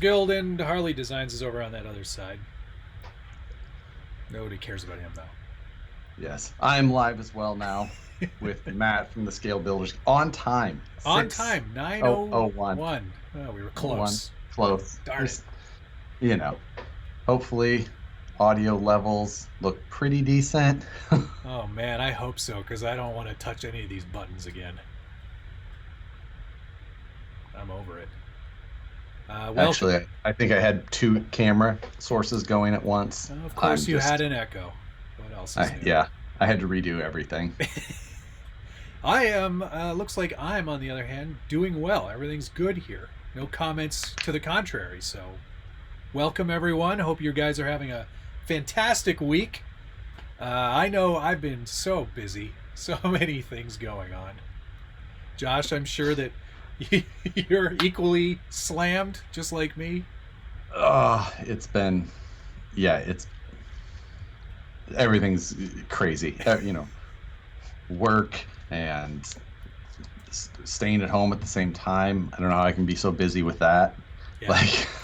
Guild and Harleydesigns is over on that other side. Nobody cares about him, though. Yes. I'm live as well now with Matt from the Scale Builders. On time. On time. 9:01. Oh, we were close. Close. Darn it. You know, hopefully audio levels look pretty decent. Oh, man, I hope so, because I don't want to touch any of these buttons again. I'm over it. Actually, I think I had 2 camera sources going at once. Of course, you had an echo. What else is new? Yeah, I had to redo everything. I am, looks like I'm, on the other hand, doing well. Everything's good here. No comments to the contrary, so welcome, everyone. Hope you guys are having a fantastic week. I know I've been so busy. So many things going on. Josh, I'm sure that you're equally slammed, just like me. It's been, everything's crazy. Work and staying at home at the same time. I don't know how I can be so busy with that. Yeah,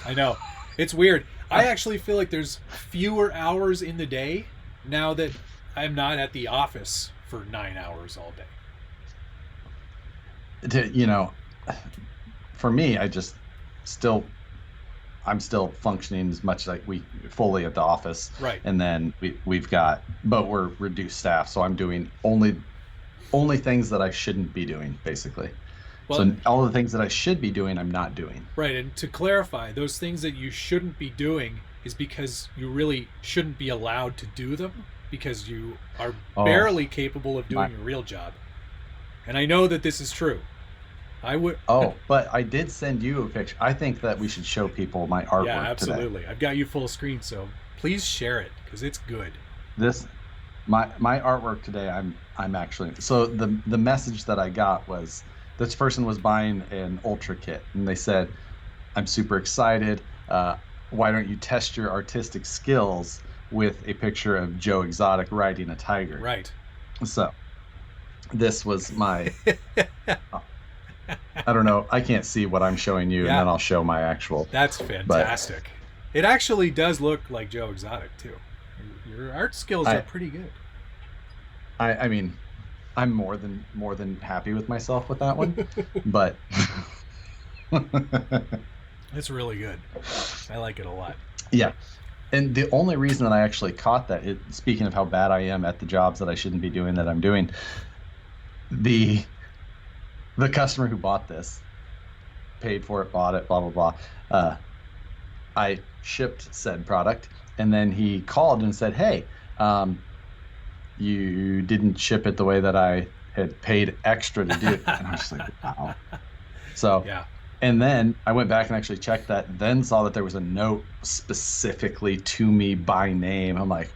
I know. It's weird. I actually feel like there's fewer hours in the day now that I'm not at the office for 9 hours all day. For me, I'm still functioning as much like we fully at the office. Right. And then but we're reduced staff, so I'm doing only things that I shouldn't be doing, basically. Well, so all the things that I should be doing, I'm not doing. Right. And to clarify, those things that you shouldn't be doing is because you really shouldn't be allowed to do them, because you are barely capable of doing your real job. And I know that this is true. But I did send you a picture. I think that we should show people my artwork today. Yeah, absolutely. I've got you full screen, so please share it, because it's good. My artwork today, I'm actually, so the message that I got was, this person was buying an Ultra kit, and they said, I'm super excited. Why don't you test your artistic skills with a picture of Joe Exotic riding a tiger? Right. So this was my, I don't know. I can't see what I'm showing you, and then I'll show my actual. That's fantastic. It actually does look like Joe Exotic, too. Your art skills are pretty good. I mean, I'm more than happy with myself with that one, but it's really good. I like it a lot. Yeah. And the only reason that I actually caught that, speaking of how bad I am at the jobs that I shouldn't be doing that I'm doing, the customer who bought this, paid for it, bought it, blah, blah, blah. I shipped said product, and then he called and said, hey, you didn't ship it the way that I had paid extra to do it. And I was just like, wow. So, and then I went back and actually checked that, then saw that there was a note specifically to me by name. I'm like,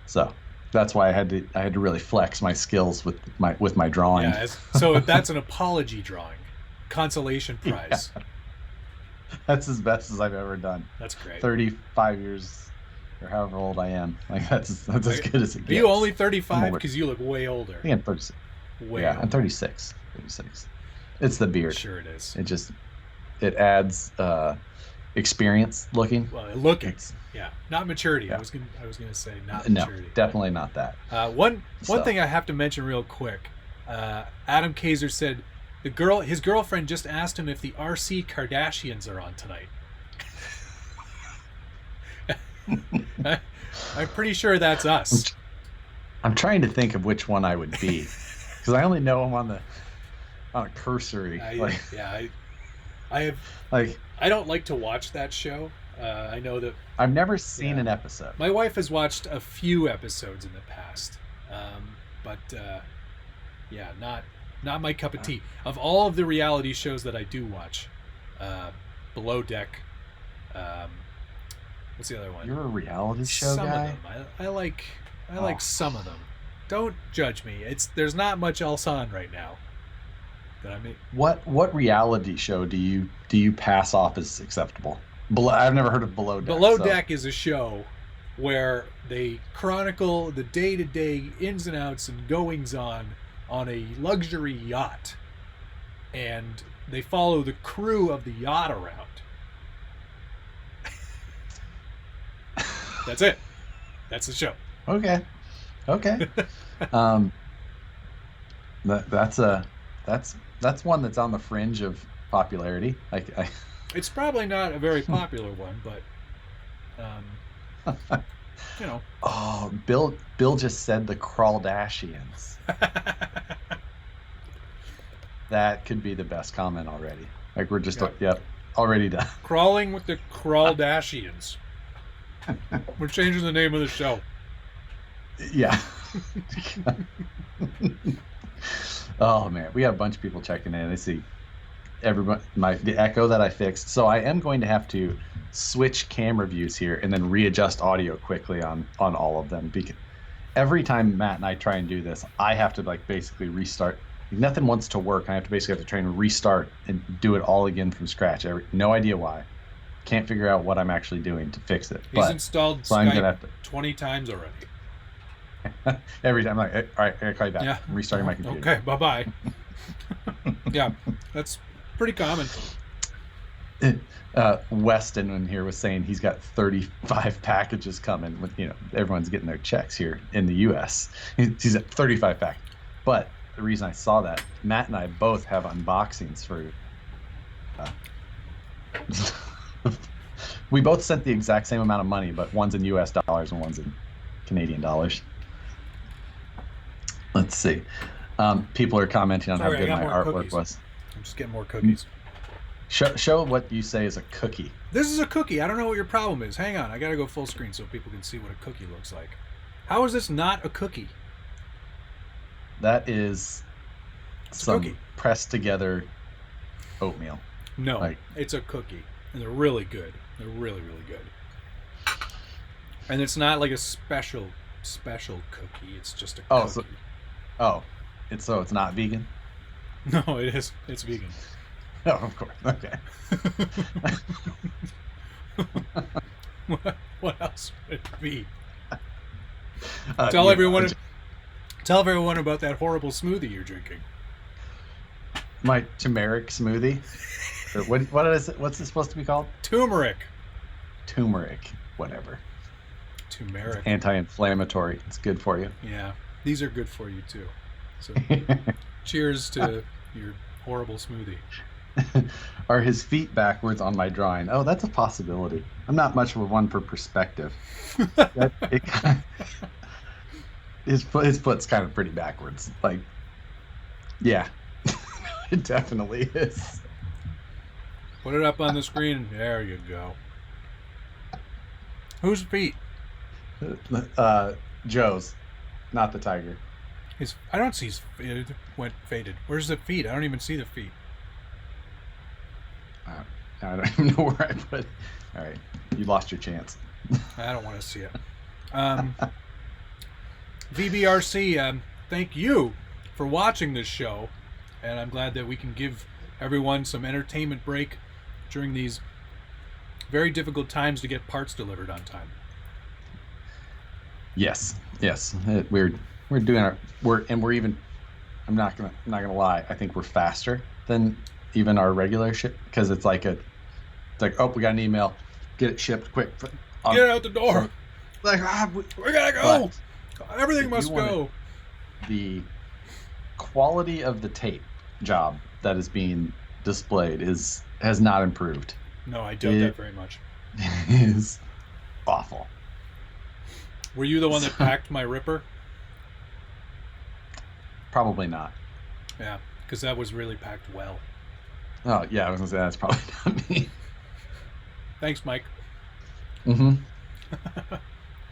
so that's why I had to really flex my skills with my drawing. Yeah, so that's an apology drawing, consolation prize. Yeah. That's as best as I've ever done. That's great. 35 years or however old I am. That's as good as it gets. Are you only 35? Because you look way older. I think I'm 36. Older. I'm 36. 36. It's the beard. Sure it is. It adds experience looking. Well, looking. Not maturity. Yeah. I was gonna say not maturity. No, definitely not that. One thing I have to mention real quick. Adam Kaiser said his girlfriend just asked him if the RC Kardashians are on tonight. I'm pretty sure that's us. I'm trying to think of which one I would be, because I only know him on a cursory. I don't like to watch that show. I know that I've never seen an episode. My wife has watched a few episodes in the past, but not my cup of tea. Of all of the reality shows that I do watch, Below Deck. What's the other one? You're a reality show guy? Some of them. I like some of them. Don't judge me. There's not much else on right now. What reality show do you pass off as acceptable? I've never heard of Below Deck. Below Deck is a show where they chronicle the day-to-day ins and outs and goings on a luxury yacht, and they follow the crew of the yacht around. That's it. That's the show. Okay. That's one that's on the fringe of popularity. It's probably not a very popular one, but Oh, Bill just said the Crawldashians. That could be the best comment already. Like we're just already done. Crawling with the Crawldashians. We're changing the name of the show. Yeah. Oh man, we got a bunch of people checking in. I see everyone the echo that I fixed. So I am going to have to switch camera views here and then readjust audio quickly on all of them, because every time Matt and I try and do this, I have to basically restart. Nothing wants to work. I have to try and restart and do it all again from scratch. No idea why. Can't figure out what I'm actually doing to fix it. He's installed Skype 20 times already. Every time I'm like, all right, I gotta call you back. Yeah. I'm restarting my computer. Okay, bye-bye. Yeah, that's pretty common. Weston in here was saying he's got 35 packages coming. With everyone's getting their checks here in the U.S. He's at 35 packs. But the reason I saw that, Matt and I both have unboxings for. We both sent the exact same amount of money, but one's in U.S. dollars and one's in Canadian dollars. Let's see. People are commenting on how good my artwork was. I'm just getting more cookies. Show what you say is a cookie. This is a cookie. I don't know what your problem is. Hang on. I got to go full screen so people can see what a cookie looks like. How is this not a cookie? That is some pressed together oatmeal. No, it's a cookie. And they're really good. They're really, really good. And it's not like a special cookie. It's just a cookie. It's not vegan? No, it is. It's vegan. Oh, of course. Okay. What else would it be? Tell everyone about that horrible smoothie you're drinking. My turmeric smoothie. What is it? What's it supposed to be called? Turmeric. Whatever. Turmeric. It's anti-inflammatory. It's good for you. Yeah, these are good for you too. So, cheers to your horrible smoothie. Are his feet backwards on my drawing? Oh, that's a possibility. I'm not much of a one for perspective. His foot's kind of pretty backwards. Yeah, it definitely is. Put it up on the screen. There you go. Whose feet? Joe's, not the tiger. I don't see it went faded. Where's the feet? I don't even see the feet. I don't even know where I put it. All right, you lost your chance. I don't want to see it. VBRC, thank you for watching this show, and I'm glad that we can give everyone some entertainment break during these very difficult times to get parts delivered on time. Yes. We're doing we're even. I'm not gonna lie. I think we're faster than even our regular ship, because it's like oh, we got an email, get it shipped quick. Get it out the door. We gotta go. Everything must go. The quality of the tape job that is being displayed has not improved. No, I doubt that very much. It is awful. Were you the one that packed my ripper? Probably not. Yeah, because that was really packed well. Oh, yeah, I was going to say that's probably not me. Thanks, Mike. Mm-hmm.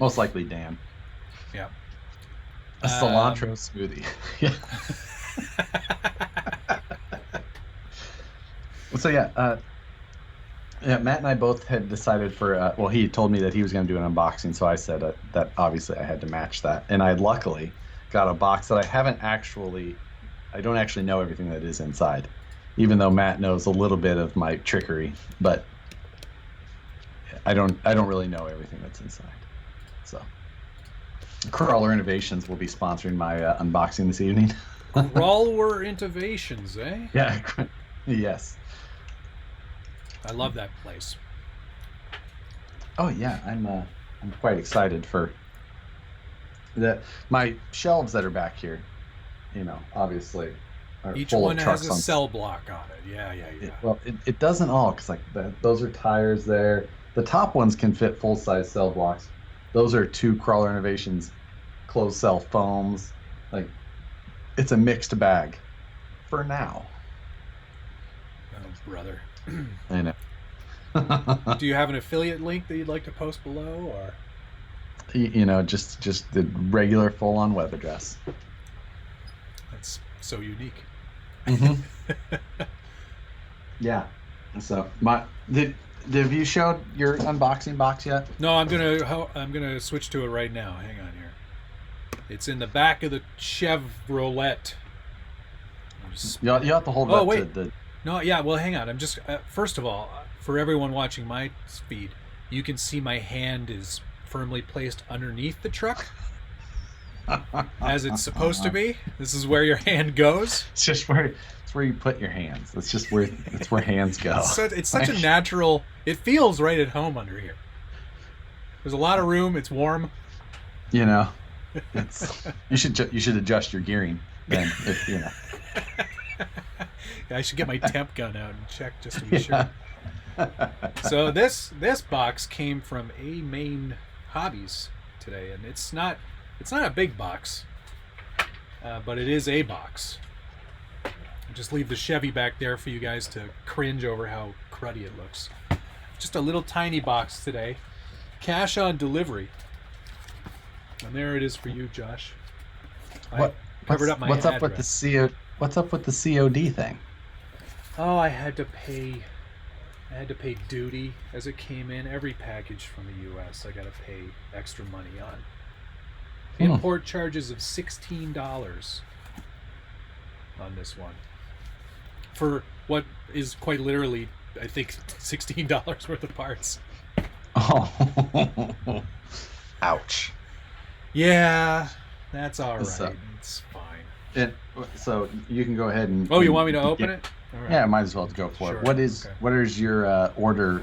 Most likely Dan. Yeah. A cilantro smoothie. Yeah. So, Matt and I both had decided for, he told me that he was going to do an unboxing, so I said that obviously I had to match that. And I luckily got a box that I don't actually know everything that is inside, even though Matt knows a little bit of my trickery, but I don't really know everything that's inside. So Crawler Innovations will be sponsoring my unboxing this evening. Crawler Innovations, eh? Yeah. Yes. I love that place. Oh yeah, I'm quite excited for that. My shelves that are back here, obviously, are each full one of trucks has a cell block on it. Yeah. It doesn't all, because those are tires there. The top ones can fit full-size cell blocks. Those are 2 Crawler Innovations closed cell foams. Like, it's a mixed bag for now. Oh, brother. I know. Do you have an affiliate link that you'd like to post below, or just the regular full-on web address? That's so unique. Mm-hmm. Yeah. So have you showed your unboxing box yet? No, I'm gonna switch to it right now. Hang on here. It's in the back of the Chevrolet. You have to hold oh up wait, to the. No, yeah. Well, hang on. I'm just first of all, for everyone watching my feed, you can see my hand is firmly placed underneath the truck, as it's supposed to be. This is where your hand goes. It's just where you put your hands. It's just where hands go. It's such a natural. It feels right at home under here. There's a lot of room. It's warm. It's you should adjust your gearing then. I should get my temp gun out and check just to be sure. So this box came from A Main Hobbies today, and it's not a big box, but it is a box. I'll just leave the Chevy back there for you guys to cringe over how cruddy it looks. Just a little tiny box today, cash on delivery, and there it is for you, Josh. Covered up my what's address. up with the What's up with the COD thing? Oh, I had to pay duty as it came in. Every package from the U.S. I got to pay extra money on. Import charges of $16 on this one, for what is quite literally, I think, $16 worth of parts. Oh, ouch. Yeah, that's all right. So, it's fine. So you can go ahead and. Oh, you want me to open it? All right. Yeah, might as well go for it. What is your order?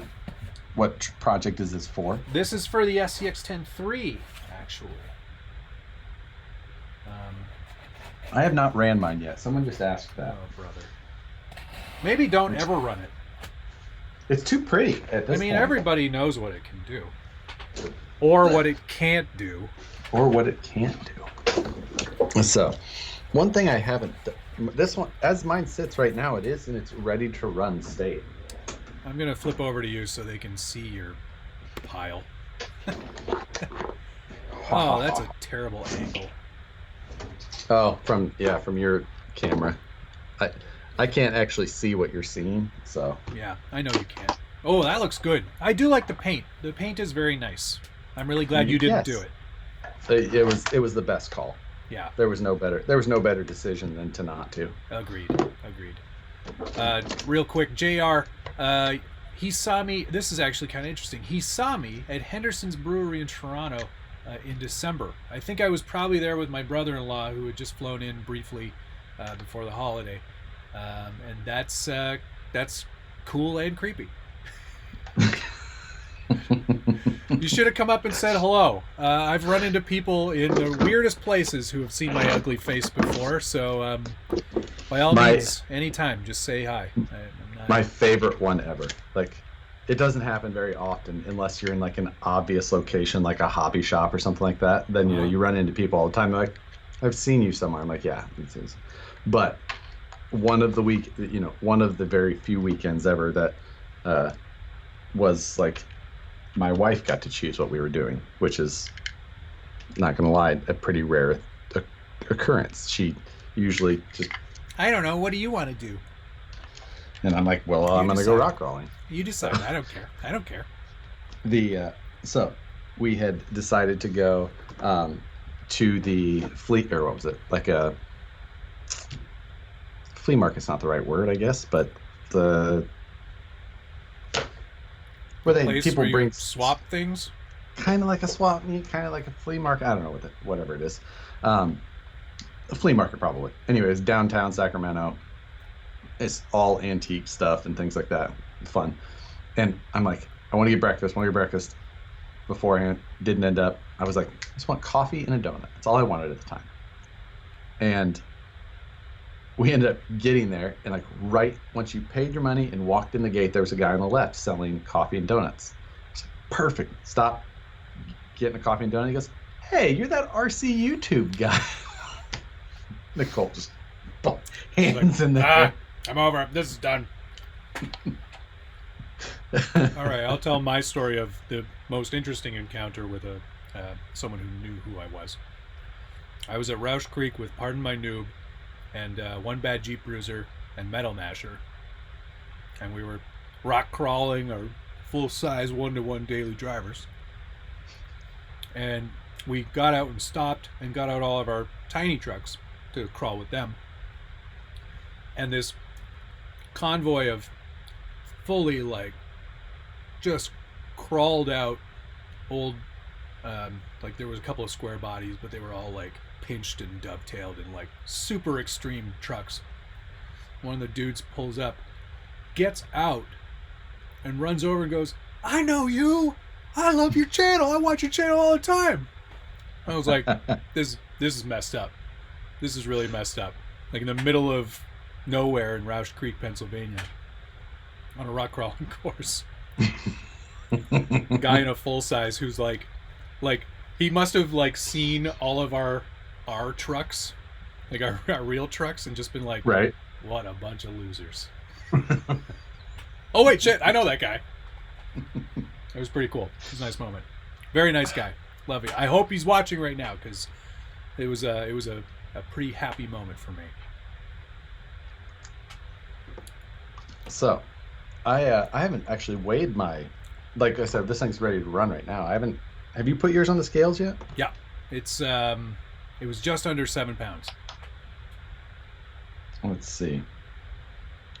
What project is this for? This is for the SCX-10 III, actually. I have not ran mine yet. Someone just asked that. Oh, brother. Maybe don't ever run it. It's too pretty at this point. Everybody knows what it can do. Or what it can't do. Or what it can't do. So, one thing I haven't... This one, as mine sits right now, it is in its ready-to-run state. I'm going to flip over to you so they can see your pile. Oh, that's a terrible angle. Oh, from your camera. I can't actually see what you're seeing, so. Yeah, I know you can't. Oh, that looks good. I do like the paint. The paint is very nice. I'm really glad you didn't do it. It was the best call. Yeah. There was no better decision than to not to. Agreed. Real quick, JR, he saw me. This is actually kind of interesting. He saw me at Henderson's Brewery in Toronto in December. I think I was probably there with my brother-in-law, who had just flown in briefly before the holiday, and that's cool and creepy. You should have come up and said hello. I've run into people in the weirdest places who have seen my ugly face before, so by all means, anytime, just say hi. My favorite one ever. Like, it doesn't happen very often unless you're in like an obvious location, like a hobby shop or something like that. Then you run into people all the time. They're like, I've seen you somewhere. I'm like, yeah, it is. But one of the very few weekends ever that was like, my wife got to choose what we were doing, which is, not gonna lie, a pretty rare occurrence. She usually just, I don't know, what do you want to do? And I'm like, well, I'm gonna go rock crawling. You decide. I don't care. So we had decided to go to the flea, or what was it, like a flea market's not the right word, I guess, but the where people bring swap things, kind of like a swap meet, kind of like a flea market. I don't know whatever it is, a flea market probably. Anyways, downtown Sacramento, it's all antique stuff and things like that. Fun. And I'm like, I want to get breakfast. beforehand. Didn't end up. I was like, I just want coffee and a donut. That's all I wanted at the time. And we ended up getting there, and like right once you paid your money and walked in the gate, there was a guy on the left selling coffee and donuts. I was like, perfect. Stop, getting a coffee and donut. He goes, hey, you're that RC YouTube guy. Nicole just hands in there. I'm over. This is done. All right, I'll tell my story of the most interesting encounter with someone who knew who I was. I was at Roush Creek with Pardon My Noob and One Bad Jeep Bruiser and Metal Masher. And we were rock crawling our full-size 1-to-1 daily drivers. And we got out and stopped and got out all of our tiny trucks to crawl with them. And this convoy of fully, like, just crawled out old, like there was a couple of square bodies, but they were all like pinched and dovetailed in like super extreme trucks. One of the dudes pulls up, gets out, and runs over and goes, I know you! I love your channel! I watch your channel all the time! I was like, this is messed up. This is really messed up. Like in the middle of nowhere in Roush Creek, Pennsylvania, on a rock crawling course. A guy in a full size who's like he must have like seen all of our trucks, like our real trucks, and just been like, right, what a bunch of losers. Oh wait, shit, I know that guy. It was pretty cool. It was a nice moment. Very nice guy. Love you. I hope he's watching right now, because it was a pretty happy moment for me. So I haven't actually weighed my, like I said, this thing's ready to run right now. Have you put yours on the scales yet? Yeah, it's it was just under 7 pounds. Let's see.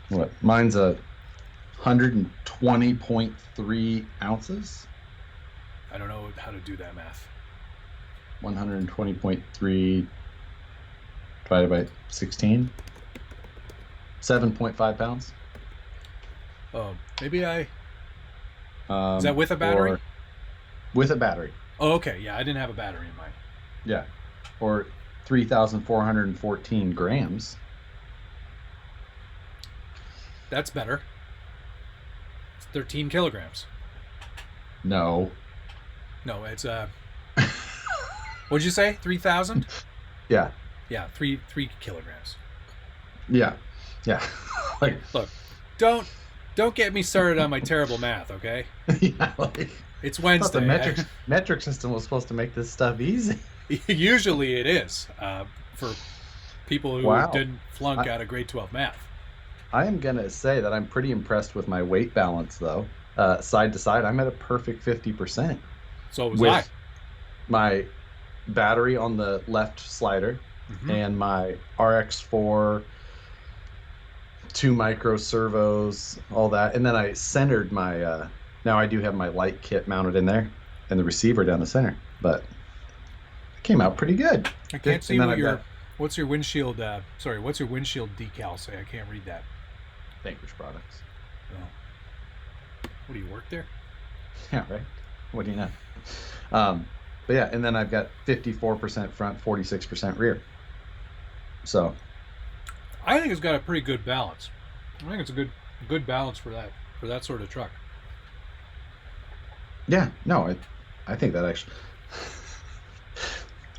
What? Mine's 120.3 ounces. I don't know how to do that math. 120.3 divided by 16. 7.5 pounds. Oh, maybe is that with a battery? With a battery. Oh, okay. Yeah, I didn't have a battery in mine. Yeah. Or 3,414 grams. That's better. It's 13 kilograms. No, it's what'd you say? 3,000? Yeah. Yeah, 3 kilograms. Yeah. Yeah. Like, look, don't get me started on my terrible math, okay? Yeah, like, it's Wednesday. The metric system was supposed to make this stuff easy. Usually it is, for people who didn't flunk out of grade 12 math. I am going to say that I'm pretty impressed with my weight balance, though. Side to side, I'm at a perfect 50%. So was I. My battery on the left slider, and my RX4, 2 micro servos, all that. And then I centered my, now I do have my light kit mounted in there and the receiver down the center, but it came out pretty good. I can't see what's your windshield decal say? I can't read that. Vanquish Products. Oh. What, do you work there? Yeah, right. What do you know? But yeah, and then I've got 54% front, 46% rear. So I think it's got a pretty good balance. I think it's a good balance for that sort of truck. Yeah, no, I think that actually.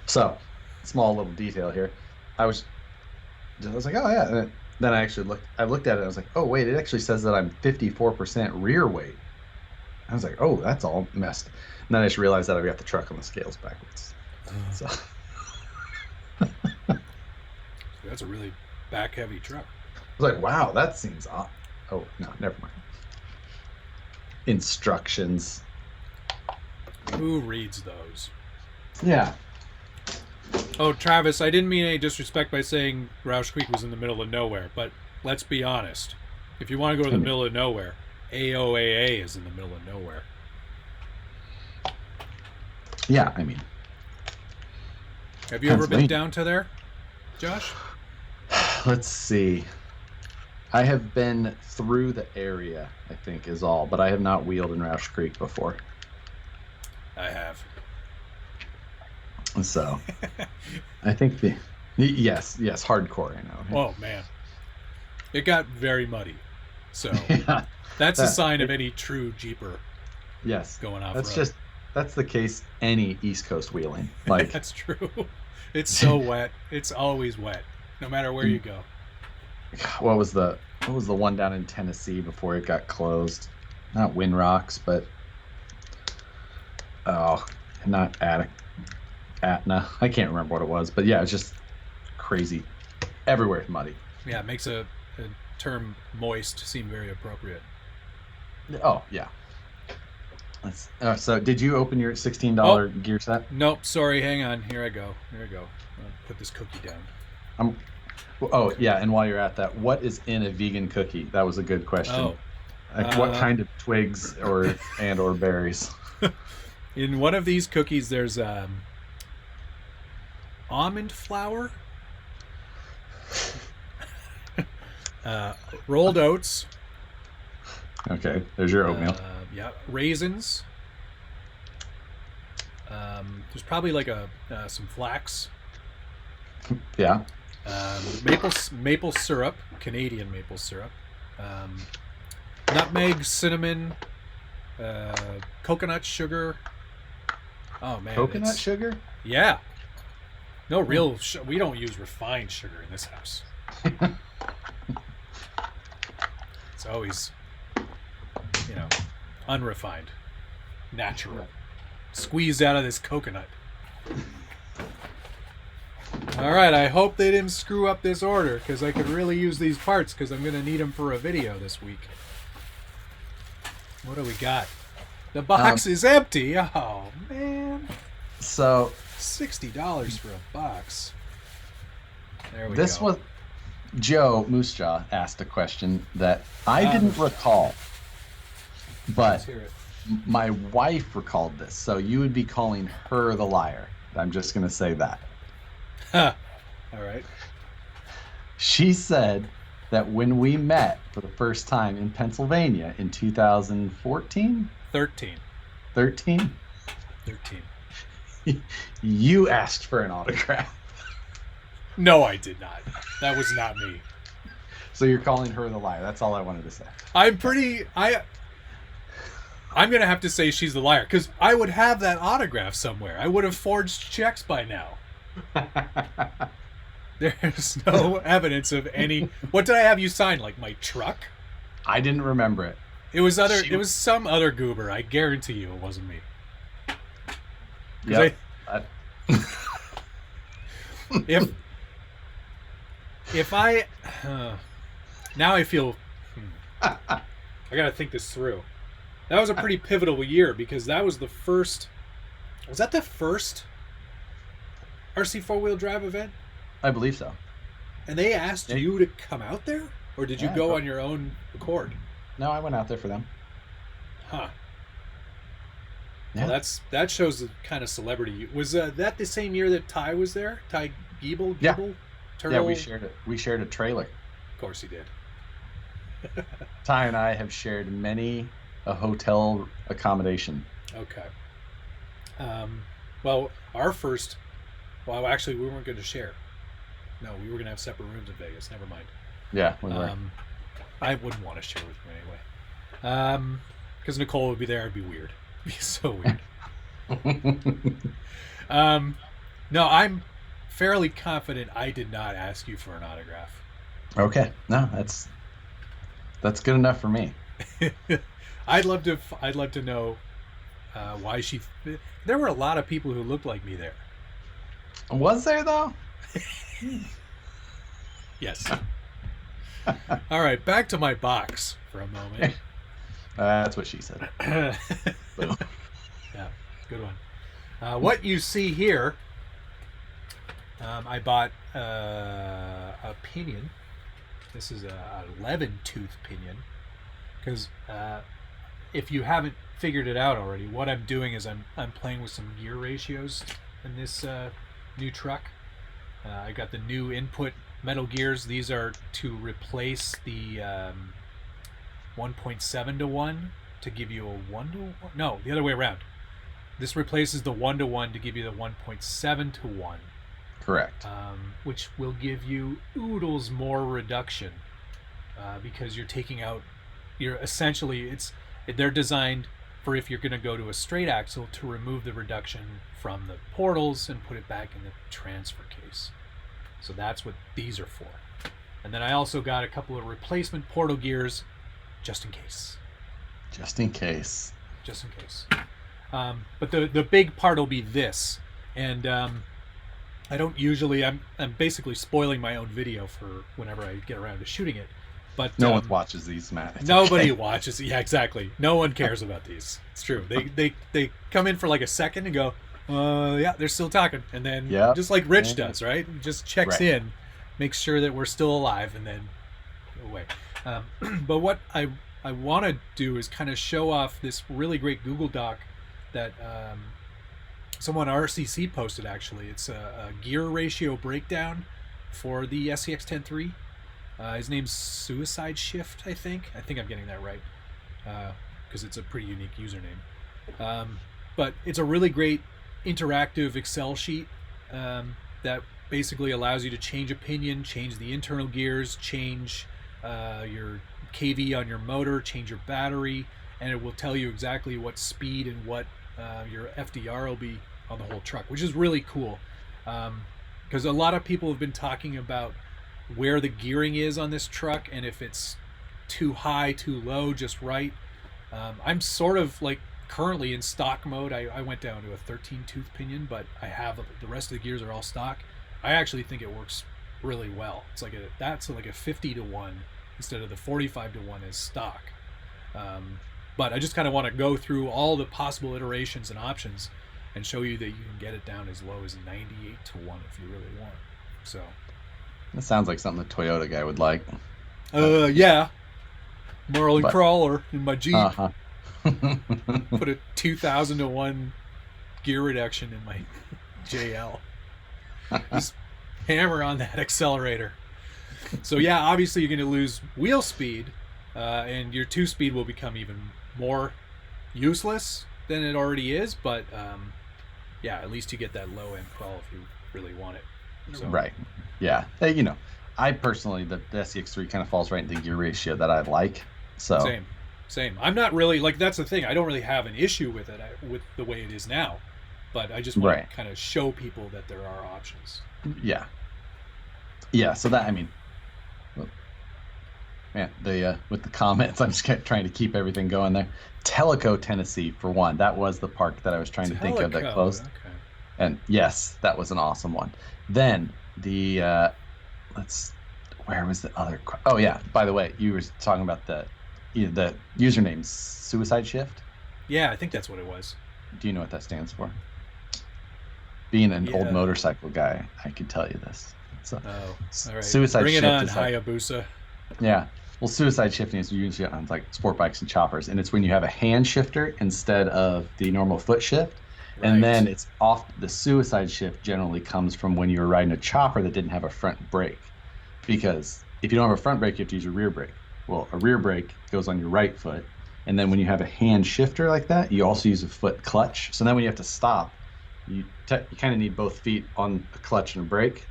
So, small little detail here. I was like, oh yeah. And then I looked at it and I was like, oh wait, it actually says that I'm 54% rear weight. I was like, oh, that's all messed. And then I just realized that I've got the truck on the scales backwards. So that's a really back heavy truck. I was like, wow, that seems odd. Oh no, never mind. Instructions. Who reads those? Yeah. Oh, Travis, I didn't mean any disrespect by saying Roush Creek was in the middle of nowhere, but let's be honest. If you want to go to the middle of nowhere, AOAA is in the middle of nowhere. Yeah, I mean. Have you ever been down to there, Josh? Let's see. I have been through the area, I think, is all, but I have not wheeled in Roush Creek before. I have. So, I think yes, hardcore. I know. Oh man, it got very muddy. So Yeah, that's a sign of any true Jeeper. Yes, going off. That's the case. Any East Coast wheeling, like that's true. It's so wet. It's always wet, no matter where you go. What was the one down in Tennessee before it got closed? Not Wind Rocks, but not Atna. I can't remember what it was, but yeah, it's just crazy. Everywhere muddy. Yeah, it makes a term moist seem very appropriate. Oh yeah. So did you open your $16 gear set? Nope. Sorry. Hang on. Here I go. I'll put this cookie down. Yeah. And while you're at that, what is in a vegan cookie? That was a good question. Oh. Like what kind of twigs or berries? In one of these cookies, there's almond flour, rolled oats. Okay, there's your oatmeal. Yeah, raisins. There's probably like some flax. Yeah. Maple syrup, Canadian maple syrup. Nutmeg, cinnamon, coconut sugar. Oh man, coconut sugar? Yeah. No real. We don't use refined sugar in this house. It's always, unrefined, natural, squeezed out of this coconut. All right, I hope they didn't screw up this order because I could really use these parts because I'm going to need them for a video this week. What do we got? The box is empty. Oh, man. So $60 for a box. There we go. This was Joe Moosejaw asked a question that I didn't recall, but my wife recalled this. So you would be calling her the liar. I'm just going to say that. All right. She said that when we met for the first time in Pennsylvania in 2014? 13. 13? 13. You asked for an autograph. No, I did not. That was not me. So you're calling her the liar. That's all I wanted to say. I'm going to have to say she's the liar because I would have that autograph somewhere. I would have forged checks by now. There's no evidence of any. What did I have you sign? Like my truck? I didn't remember it. It was some other goober. I guarantee you it wasn't me. Yeah. If I now I feel I gotta think this through. That was a pretty pivotal year because that was the first. Was that the first RC 4-wheel drive event? I believe so. And they asked you to come out there, or did you go on your own accord? No, I went out there for them. Huh. Yeah. Well, that shows the kind of celebrity. Was that the same year that Ty was there? Ty Giebel? Yeah. Turtle? Yeah, we shared a trailer. Of course he did. Ty and I have shared many a hotel accommodation. Okay. Well, our first. Well, actually, we weren't going to share. No, we were going to have separate rooms in Vegas. Never mind. Yeah, we were. I wouldn't want to share with you anyway. Because Nicole would be there. It'd be weird. It'd be so weird. No, I'm fairly confident I did not ask you for an autograph. Okay. No, that's good enough for me. I'd love to know why she. There were a lot of people who looked like me there. Was there though? Yes. All right, back to my box for a moment. That's what she said. Yeah, good one. What you see here, I bought a pinion. This is a 11-tooth pinion. Because if you haven't figured it out already, what I'm doing is I'm playing with some gear ratios in this new truck. I got the new input metal gears. These are to replace the 1.7 to 1 to give you a 1 to 1. No, the other way around. This replaces the 1-to-1 to give you the 1.7-to-1. Correct. Which will give you oodles more reduction because you're taking out. They're designed for if you're going to go to a straight axle to remove the reduction from the portals and put it back in the transfer case. So that's what these are for. And then I also got a couple of replacement portal gears just in case. Just in case. Just in case. But the big part will be this. And I don't usually... I'm basically spoiling my own video for whenever I get around to shooting it. But no one watches these, Matt. It's nobody okay. watches. Yeah, exactly. No one cares about these. It's true. They come in for like a second and go, yeah, they're still talking. And then just like Rich does, right? He just checks in, makes sure that we're still alive, and then go away. But what I want to do is kind of show off this really great Google Doc that someone RCC posted, actually. It's a gear ratio breakdown for the SCX-10 III. His name's Suicide Shift, I think. I think I'm getting that right because it's a pretty unique username. But it's a really great interactive Excel sheet that basically allows you to change opinion, change the internal gears, change your KV on your motor, change your battery, and it will tell you exactly what speed and what your FDR will be on the whole truck, which is really cool. Because a lot of people have been talking about where the gearing is on this truck and if it's too high, too low, just right. I'm sort of like currently in stock mode. I went down to a 13 tooth pinion, but I have the rest of the gears are all stock. I actually think it works really well. It's like that's like a 50-to-1 instead of the 45-to-1 is stock. But I just kind of want to go through all the possible iterations and options and show you that you can get it down as low as 98-to-1 if you really want. So that sounds like something the Toyota guy would like. Yeah. Marlin crawler in my Jeep. Uh-huh. Put a 2,000-to-1 gear reduction in my JL. Just hammer on that accelerator. So yeah, obviously you're going to lose wheel speed, and your 2-speed will become even more useless than it already is. But yeah, at least you get that low end crawl if you really want it. So. Right. Yeah. I personally, the SCX-3 kind of falls right into the gear ratio that I like. So Same. I'm not really like, that's the thing. I don't really have an issue with it with the way it is now, but I just want to kind of show people that there are options. Yeah. Yeah. So that, I mean, man, with the comments, I'm just trying to keep everything going there. Tellico, Tennessee, for one. That was the park that I was trying to think of that closed. Okay. And yes, that was an awesome one. Then where was the other? Oh yeah. By the way, you were talking about the username Suicide Shift. Yeah, I think that's what it was. Do you know what that stands for? Being an old motorcycle guy, I could tell you this. So, all right. Suicide Bring Shift it on, is like, Hayabusa. Yeah. Well, suicide shifting is usually on like sport bikes and choppers, and it's when you have a hand shifter instead of the normal foot shift. Right. And then it's off. The suicide shift generally comes from when you were riding a chopper that didn't have a front brake, because if you don't have a front brake, you have to use a rear brake. Well, a rear brake goes on your right foot, and then when you have a hand shifter like that, you also use a foot clutch. So then when you have to stop, you kind of need both feet on a clutch and a brake.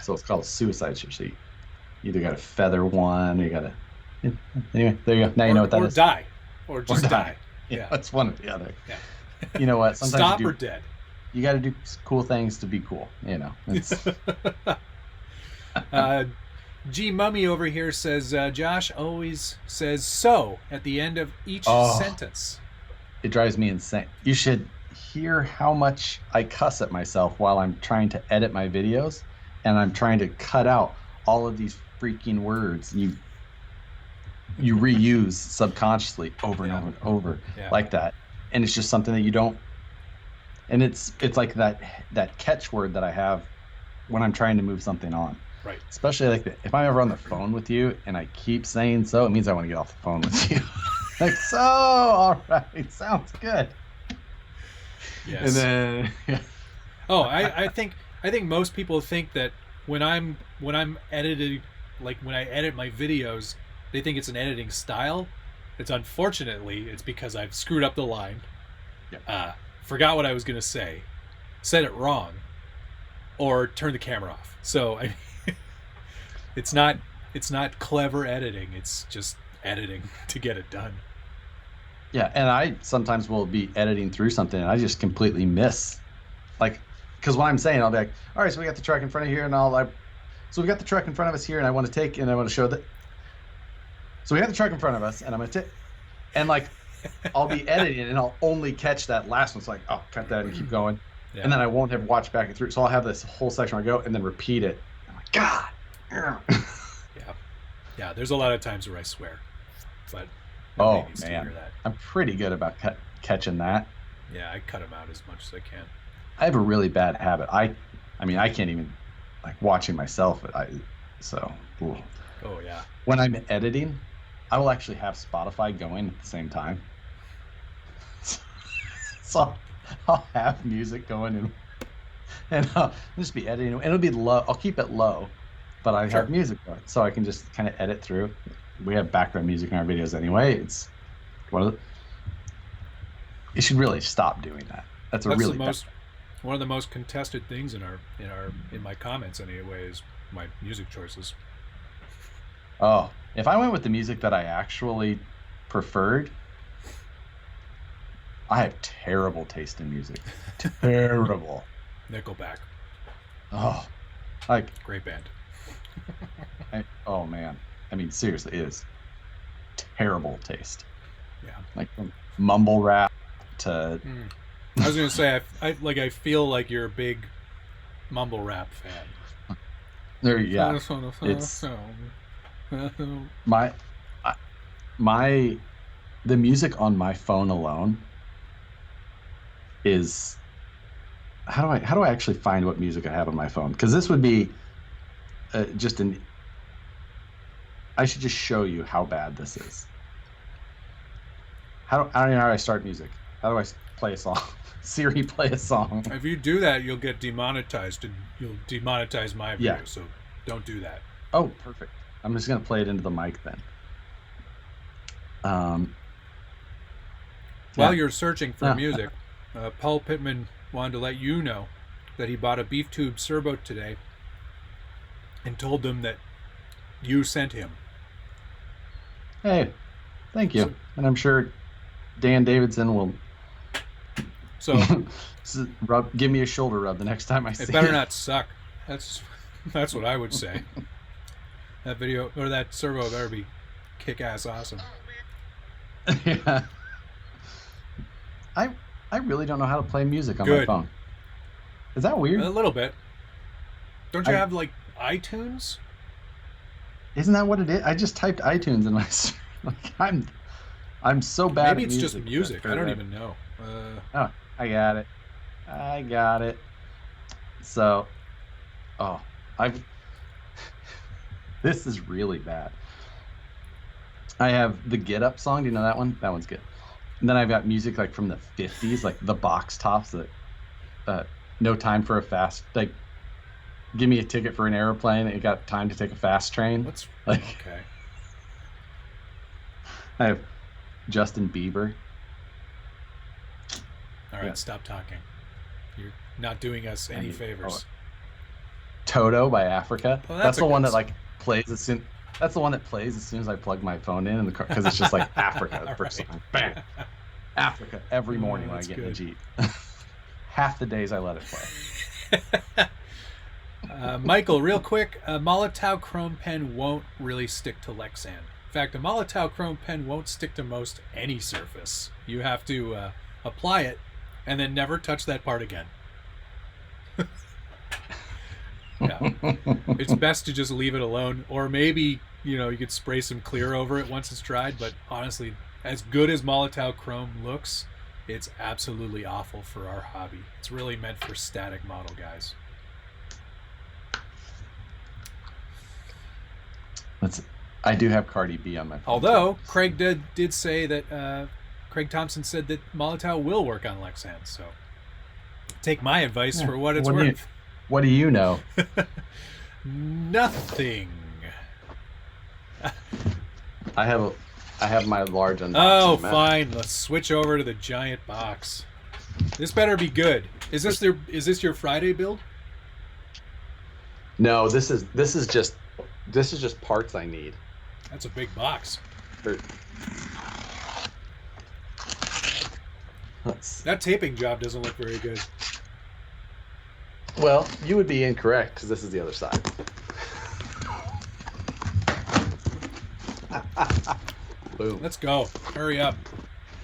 So it's called a suicide shift. So you either got to feather one, or you got to... Anyway, there you go. Now you know what that is. Or just die. Yeah, that's one or the other. Yeah. You know what? Sometimes Stop or dead. You got to do cool things to be cool. You know. G Mummy over here says, Josh always says "so" at the end of each sentence. It drives me insane. You should hear how much I cuss at myself while I'm trying to edit my videos, and I'm trying to cut out all of these freaking words you reuse subconsciously over and over and over like that. And it's just something that you don't, and it's like that catchword that I have when I'm trying to move something on. Right. Especially like if I'm ever on the phone with you and I keep saying "so," it means I want to get off the phone with you. Like, so, all right, sounds good. Yes. And then I think most people think that when I'm edited, like when I edit my videos, they think it's an editing style. It's unfortunately, it's because I've screwed up the line forgot what I was going to say, said it wrong, or turned the camera off. So it's not clever editing. It's just editing to get it done. Yeah, and I sometimes will be editing through something and I just completely miss, like, because what I'm saying, I'll be like, all right, so we got the truck in front of here, and so we got the truck in front of us here, and I want to show that. So we got the truck in front of us, and I'm going to and like, I'll be editing and I'll only catch that last one. It's like, oh, cut that and keep going. Yeah. And then I won't have watched back and through. So I'll have this whole section where I go and then repeat it. I'm like, God. Yeah, there's a lot of times where I swear, but needs to hear that. I'm pretty good about catching that. Yeah, I cut them out as much as I can. I have a really bad habit. I mean, I can't even, like, watching myself. Ooh. Oh yeah. When I'm editing, I will actually have Spotify going at the same time. So I'll have music going and I'll just be editing, and it'll be low. I'll keep it low, but I have music going, so I can just kind of edit through. We have background music in our videos anyway. It's you should really stop doing that. That's one of the most contested things in my comments anyway is my music choices. Oh, if I went with the music that I actually preferred, I have terrible taste in music. Terrible. Nickelback. Oh, like, great band. Oh man, I mean, seriously, it is terrible taste. Yeah, like from mumble rap to. I was gonna say, I feel like you're a big mumble rap fan. It's the music on my phone alone is, how do I actually find what music I have on my phone? Because this would be I should just show you how bad this is. I don't know how I start music. How do I play a song? Siri, play a song. If you do that, you'll get demonetized, and you'll demonetize my video. So don't do that. Oh, perfect. I'm just gonna play it into the mic then. While you're searching for music, Paul Pittman wanted to let you know that he bought a beef tube servo today and told them that you sent him. Hey, thank you. And I'm sure Dan Davidson will give me a shoulder rub the next time I see it. It better not suck. That's what I would say. That video or that servo better be kick-ass awesome. Yeah. I really don't know how to play music on my phone. Is that weird? A little bit. Don't you have like iTunes? Isn't that what it is? I just typed iTunes in my like I'm so bad. Maybe it's just music. I don't even know. Oh, I got it. So, this is really bad. I have the Get Up song. Do you know that one? That one's good. And then I've got music like from the 50s, like the Box Tops, that No Time for a Fast, like Give Me a Ticket for an Airplane. You got time to take a fast train. What's like? Okay. I have Justin Bieber. All right, stop talking. You're not doing us any favors. Toto by Africa. Well, that's the one that like plays as soon. That's the one that plays as soon as I plug my phone in the car, because it's just like Africa the first song. Bam, Africa every morning when I get in the Jeep. Half the days I let it play. Michael, real quick, a Molotow chrome pen won't really stick to Lexan. In fact, a Molotow chrome pen won't stick to most any surface. You have to apply it and then never touch that part again. Yeah, it's best to just leave it alone, or maybe you could spray some clear over it once it's dried. But honestly, as good as Molotow chrome looks, it's absolutely awful for our hobby. It's really meant for static model guys. I do have Cardi B on my phone. Although Craig did say that Craig Thompson said that Molotow will work on Lexan, so take my advice for what it's worth. What do you know? Nothing. I have my large unboxing. Oh, fine. Let's switch over to the giant box. This better be good. Is this your Friday build? No, this is just parts I need. That's a big box. That taping job doesn't look very good. Well, you would be incorrect because this is the other side. Boom. Let's go. Hurry up.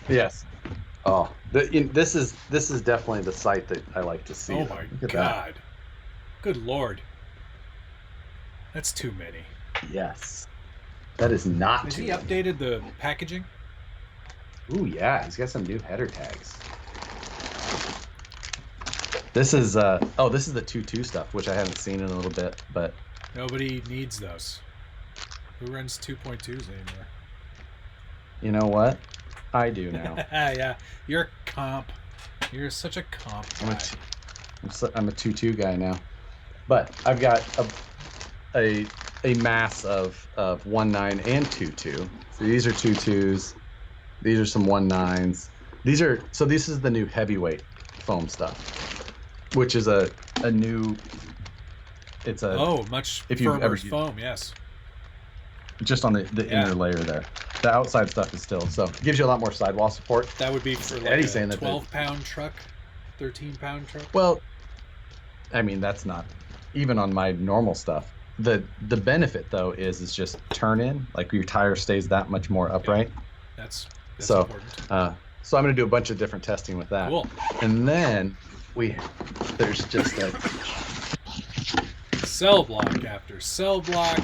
Yes. Oh, this is definitely the sight that I like to see. Oh my God. Good Lord. That's too many. Yes. That is not Has too he many. updated the packaging? Ooh, yeah. He's got some new header tags. This is the 2.2 stuff, which I haven't seen in a little bit, but Nobody needs those. Who runs 2.2s anymore? you know what? I do now. Yeah, you're a comp. You're such a comp guy. I'm a 2.2 guy now, but I've got a mass of 1.9 and 2.2. So these are 2.2s. These are some 1.9s. This is the new heavyweight foam stuff, which is a new. It's a much if you've firmer ever foam. Yes. Just on the inner layer there. The outside stuff is still, so it gives you a lot more sidewall support. That would be for like Eddie's a saying that 12-pound truck, 13-pound truck. Well, I mean, that's not even on my normal stuff. The benefit though is just turn in, like your tire stays that much more upright. Yeah, that's so important. so I'm going to do a bunch of different testing with that. Cool. And then there's just a cell block after cell block.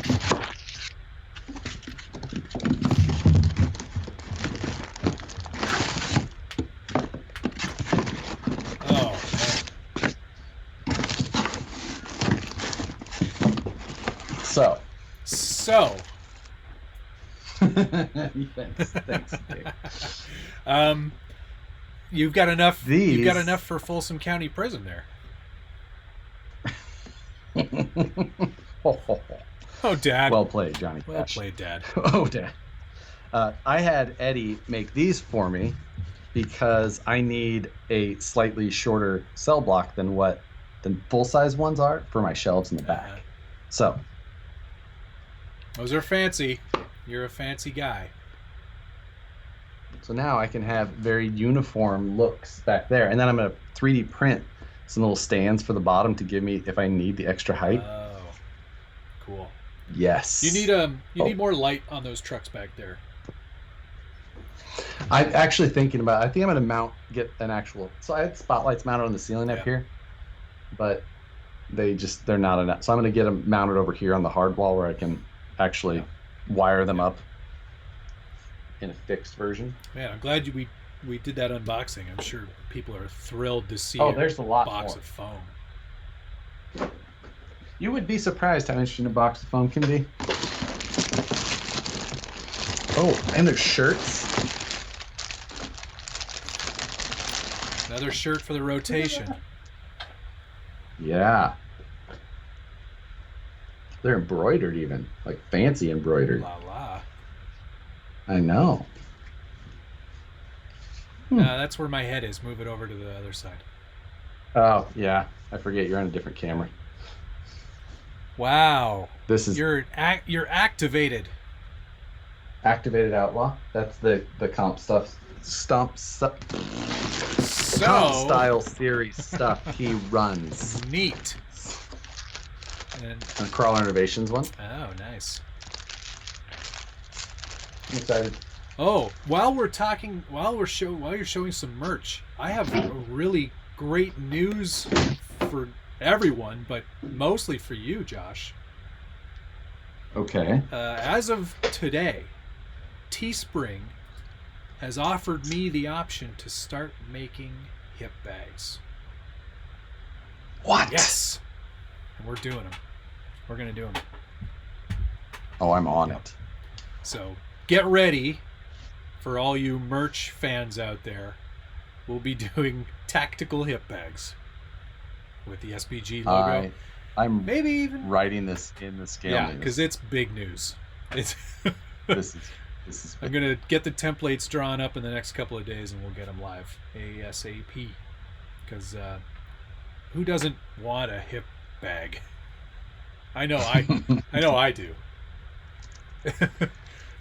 So. Thanks, Dave. You've got enough. You've got enough for Folsom County Prison there. Oh, Dad. Well played, Johnny. Well played, Dad. Oh, Dad. I had Eddie make these for me because I need a slightly shorter cell block than full-size ones are for my shelves in the back. So. Those are fancy. You're a fancy guy. So now I can have very uniform looks back there. And then I'm going to 3D print some little stands for the bottom to give me if I need the extra height. Oh, cool. Yes. You need more light on those trucks back there. I'm actually thinking about I think I'm going to get an actual. So I had spotlights mounted on the ceiling up here, but they're not enough. So I'm going to get them mounted over here on the hard wall where I can actually wire them up in a fixed version. Man, I'm glad we did that unboxing. I'm sure people are thrilled to see there's a lot box more of foam. You would be surprised how interesting a box of foam can be. Oh, and there's shirts. Another shirt for the rotation. Yeah. They're embroidered even, like fancy embroidered. La la. I know. That's where my head is. Move it over to the other side. Oh, yeah. I forget you're on a different camera. Wow. You're activated. Activated Outlaw. That's the comp stuff. Comp style series stuff he runs. Neat. And Crawler Innovations one. Oh, nice. I'm excited. Oh, while you're showing some merch, I have a really great news for everyone, but mostly for you, Josh. Okay. As of today, Teespring has offered me the option to start making hip bags. What? Yes. And we're doing them. We're going to do them. Oh, I'm on it. So get ready for all you merch fans out there. We'll be doing tactical hip bags with the SBG logo. I'm maybe even writing this in the scale. Yeah, because it's big news. It's this is I'm going to get the templates drawn up in the next couple of days and we'll get them live ASAP. because who doesn't want a hip bag? I know I do.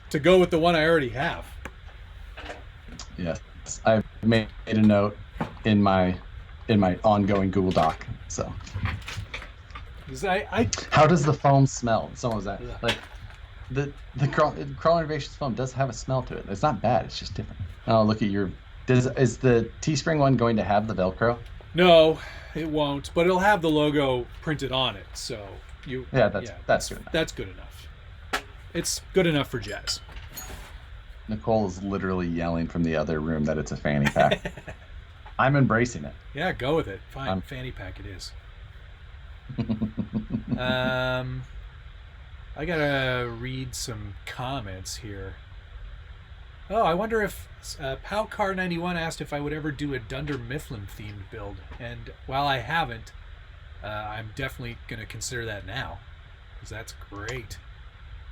To go with the one I already have. Yes, I've made a note in my ongoing Google Doc. So, how does the foam smell? Someone was asking. Like, the crawler innovations foam does have a smell to it. It's not bad. It's just different. Oh, look at your. Is the Teespring one going to have the Velcro? No, it won't. But it'll have the logo printed on it. So that's good enough. That's good enough. It's good enough for Jazz. Nicole is literally yelling from the other room that it's a fanny pack. I'm embracing it. Yeah, go with it. Fine, fanny pack it is. I gotta read some comments here. Oh, I wonder if Powcar91 asked if I would ever do a Dunder Mifflin themed build, and while I haven't, I'm definitely gonna consider that now, because that's great.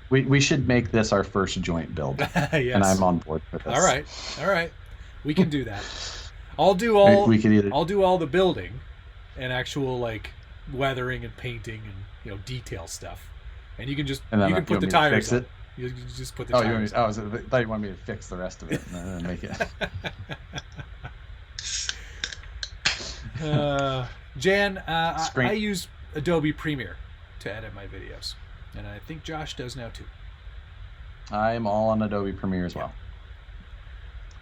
We should make this our first joint build. Yes. And I'm on board with this. All right, we can do that. I'll do all the building, and actual like weathering and painting and detail stuff, and you can put the tires on. You just put the tires on. I thought you wanted me to fix the rest of it and then make it. Jan, I use Adobe Premiere to edit my videos, and I think Josh does now too. I'm all on Adobe Premiere as well.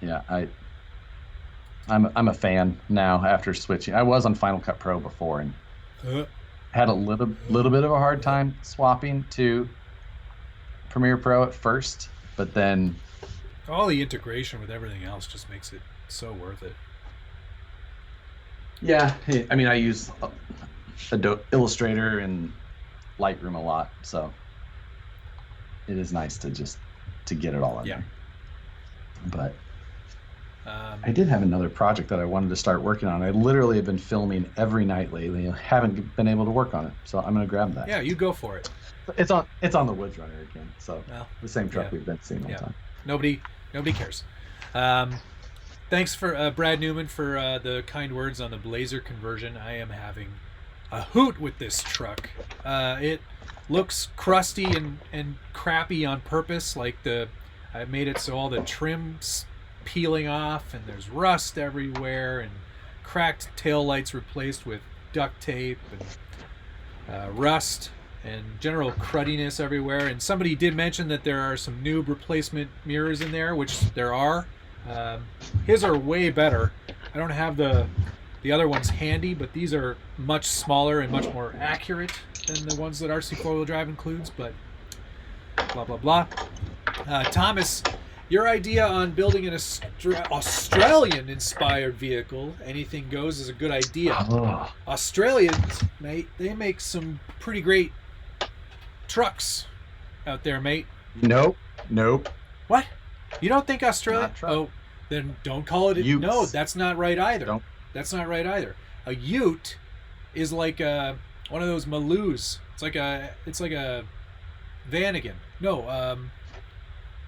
Yeah, I'm a fan now after switching. I was on Final Cut Pro before and had a little bit of a hard time swapping to Premiere Pro at first, but then all the integration with everything else just makes it so worth it. Yeah, I mean, I use Adobe Illustrator and Lightroom a lot, so it is nice to get it all in there. But I did have another project that I wanted to start working on. I literally have been filming every night lately. I haven't been able to work on it, so I'm going to grab that. Yeah, you go for it. It's on the Woods Runner again, so the same truck we've been seeing all the time. Nobody cares. Thanks for Brad Newman for the kind words on the Blazer conversion. I am having a hoot with this truck. It looks crusty and crappy on purpose. Like I made it so all the trim's peeling off and there's rust everywhere and cracked tail lights replaced with duct tape and rust and general cruddiness everywhere. And somebody did mention that there are some noob replacement mirrors in there, which there are. His are way better. I don't have the other ones handy, but these are much smaller and much more accurate than the ones that RC 4-wheel drive includes, but blah, blah, blah. Thomas, your idea on building an Australian-inspired vehicle, anything goes, is a good idea. Australians, mate, they make some pretty great trucks out there, mate. Nope. What? You don't think Australia? Oh, then don't call it. Utes. No, that's not right either. That's not right either. A ute is like one of those Maloos. It's like a Vanagon. No,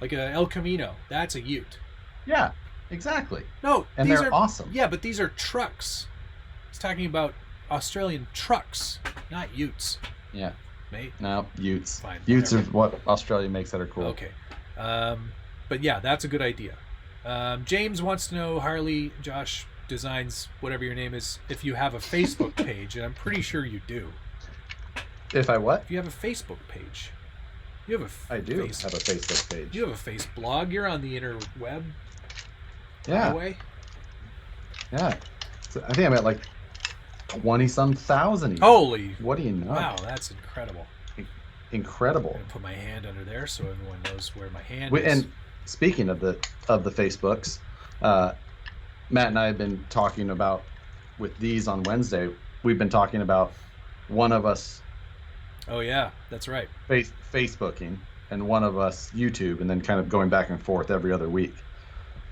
like a El Camino. That's a ute. Yeah, exactly. No, and they're awesome. Yeah, but these are trucks. It's talking about Australian trucks, not utes. Yeah. Mate. No, utes. Fine. Utes are what Australia makes that are cool. Okay. But yeah, that's a good idea. James wants to know, Harley, Josh Designs, whatever your name is, if you have a Facebook page, and I'm pretty sure you do. If I what? If you have a Facebook page. You have I do have a Facebook page. You have a face blog. You're on the interweb. Yeah. Anyway. Yeah. So I think I'm at like 20-some thousand. Holy. What do you know? Wow, that's incredible. Incredible. I'm gonna put my hand under there so everyone knows where my hand is. And speaking of the Facebooks, Matt and I have been talking about with these on Wednesday. We've been talking about one of us. Oh yeah, that's right. Facebooking and one of us YouTube, and then kind of going back and forth every other week.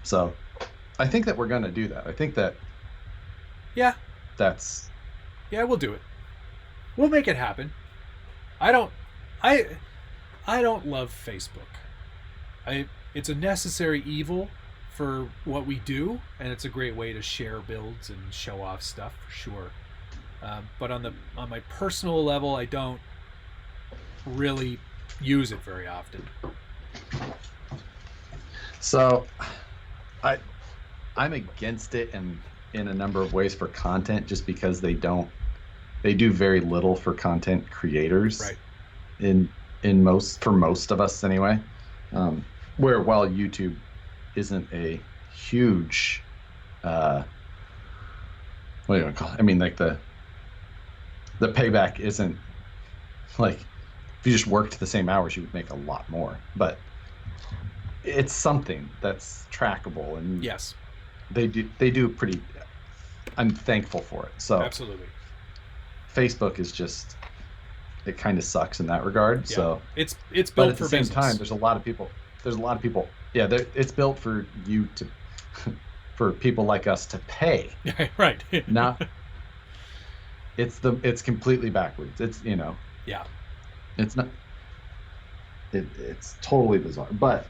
So, I think that we're going to do that. I think that. Yeah. Yeah, we'll do it. We'll make it happen. I don't love Facebook. It's a necessary evil for what we do, and it's a great way to share builds and show off stuff for sure. But on my personal level, I don't really use it very often. So I'm against it in a number of ways for content, just because they do very little for content creators. Right. For most of us anyway. Where while YouTube isn't a huge what do you want to call it? I mean, like the payback isn't like, if you just worked the same hours, you would make a lot more. But it's something that's trackable, and yes, they do pretty. I'm thankful for it. So absolutely, Facebook is just, it kind of sucks in that regard. Yeah. So it's built but at for the same business. time, there's a lot of people. Yeah, it's built for you to, for people like us to pay. Right. Now, it's completely backwards. It's Yeah. It's not. It's totally bizarre, but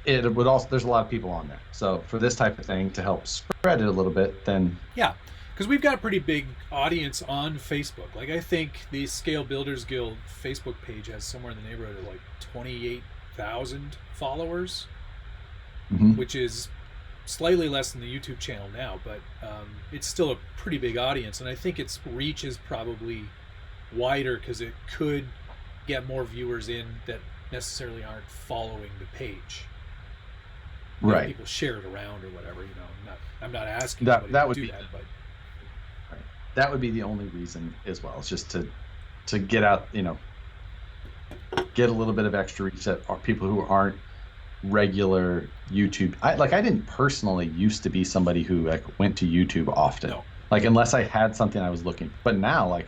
it would also. There's a lot of people on there, so for this type of thing to help spread it a little bit, then yeah, because we've got a pretty big audience on Facebook. Like, I think the Scale Builders Guild Facebook page has somewhere in the neighborhood of like 28,000 followers, which is slightly less than the YouTube channel now, but it's still a pretty big audience, and I think its reach is probably wider because it could get more viewers in that necessarily aren't following the page. Right. People share it around or whatever. I'm not asking that would to do be that, but right. That would be the only reason as well. It's just to get out, get a little bit of extra reach that are people who aren't regular YouTube. I didn't personally used to be somebody who like went to YouTube often. No. Like, unless I had something I was looking. But now, like,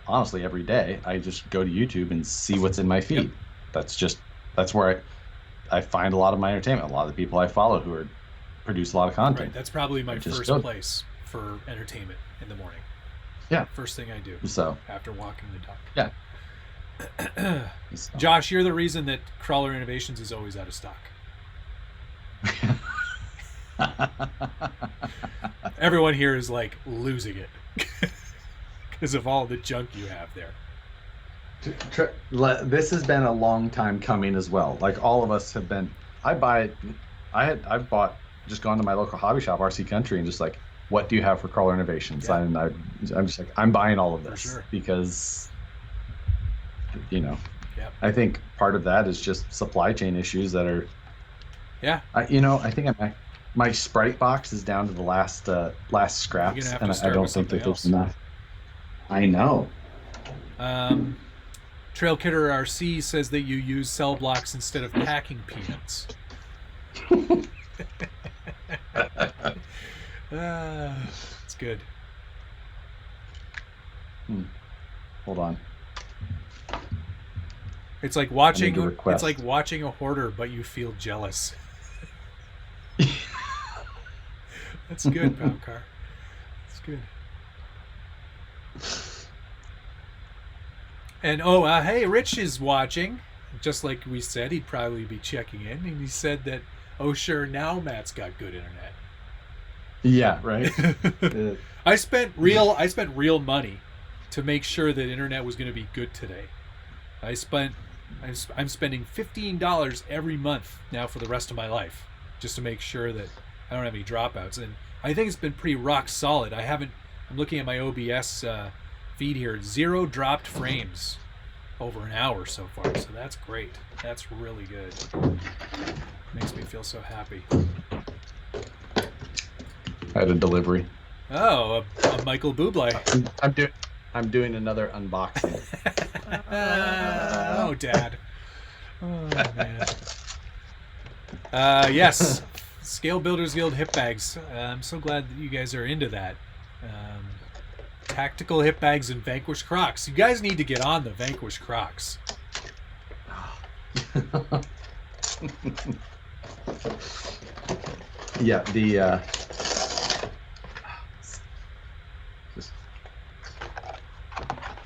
honestly, every day I just go to YouTube and see what's in my feed. Yep. That's where I find a lot of my entertainment. A lot of the people I follow who produce a lot of content. Right. That's probably my first place for entertainment in the morning. Yeah. First thing I do. So after walking the dog. Yeah. Josh, you're the reason that Crawler Innovations is always out of stock. Everyone here is like losing it because of all the junk you have there. This has been a long time coming as well. Like, all of us have been. I've bought, just gone to my local hobby shop, RC Country, and just like, what do you have for Crawler Innovations? Yeah. I'm just like, I'm buying all of this because, Yep. I think part of that is just supply chain issues that are. Yeah. I think my Sprite box is down to the last scraps, and I don't think that there's enough. I know. Trail Kidder RC says that you use cell blocks instead of packing peanuts. It's good. Hold on. It's like watching a hoarder, but you feel jealous. That's good, Pound Car. That's good. And hey, Rich is watching. Just like we said, he'd probably be checking in, and he said that, oh sure, now Matt's got good internet. Yeah, right. I spent real money to make sure that internet was going to be good today. I'm spending $15 every month now for the rest of my life, just to make sure that I don't have any dropouts. And I think it's been pretty rock solid. I'm looking at my OBS feed here, 0 dropped frames over an hour so far, so that's great. That's really good. Makes me feel so happy. I had a delivery. Oh, a Michael Bublé. I'm doing another unboxing. Oh, Dad. Oh, man. Yes, Scale Builders Guild hip bags. I'm so glad that you guys are into that. Tactical hip bags and Vanquish Crocs. You guys need to get on the Vanquish Crocs. Yeah, the just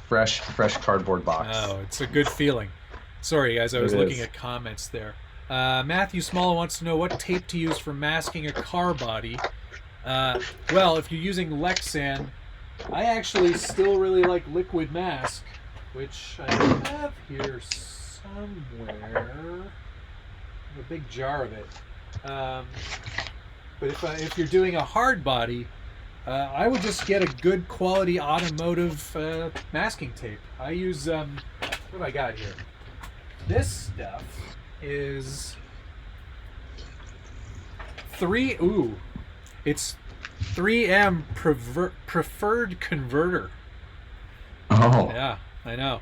fresh cardboard box. Oh, it's a good feeling. Sorry, guys, I was looking at comments there. Matthew Small wants to know what tape to use for masking a car body. Well, if you're using Lexan, I actually still really like Liquid Mask, which I have here somewhere. I have a big jar of it. But if you're doing a hard body, I would just get a good quality automotive masking tape. I use, what have I got here? This stuff is it's 3M preferred converter. Oh. Yeah, I know.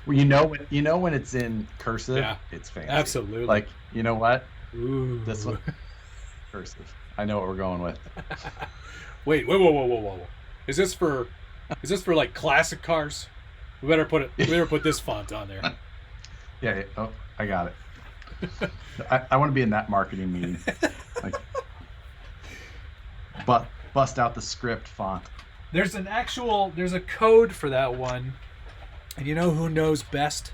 You know when it's in cursive, yeah, it's fancy. Absolutely. Like, you know what? Ooh. This one, cursive. I know what we're going with. Wait, whoa. Is this for like classic cars? We better put this font on there. Yeah. Oh, I got it. I want to be in that marketing meeting. Like, bust out the script font. There's a code for that one, and you know who knows best?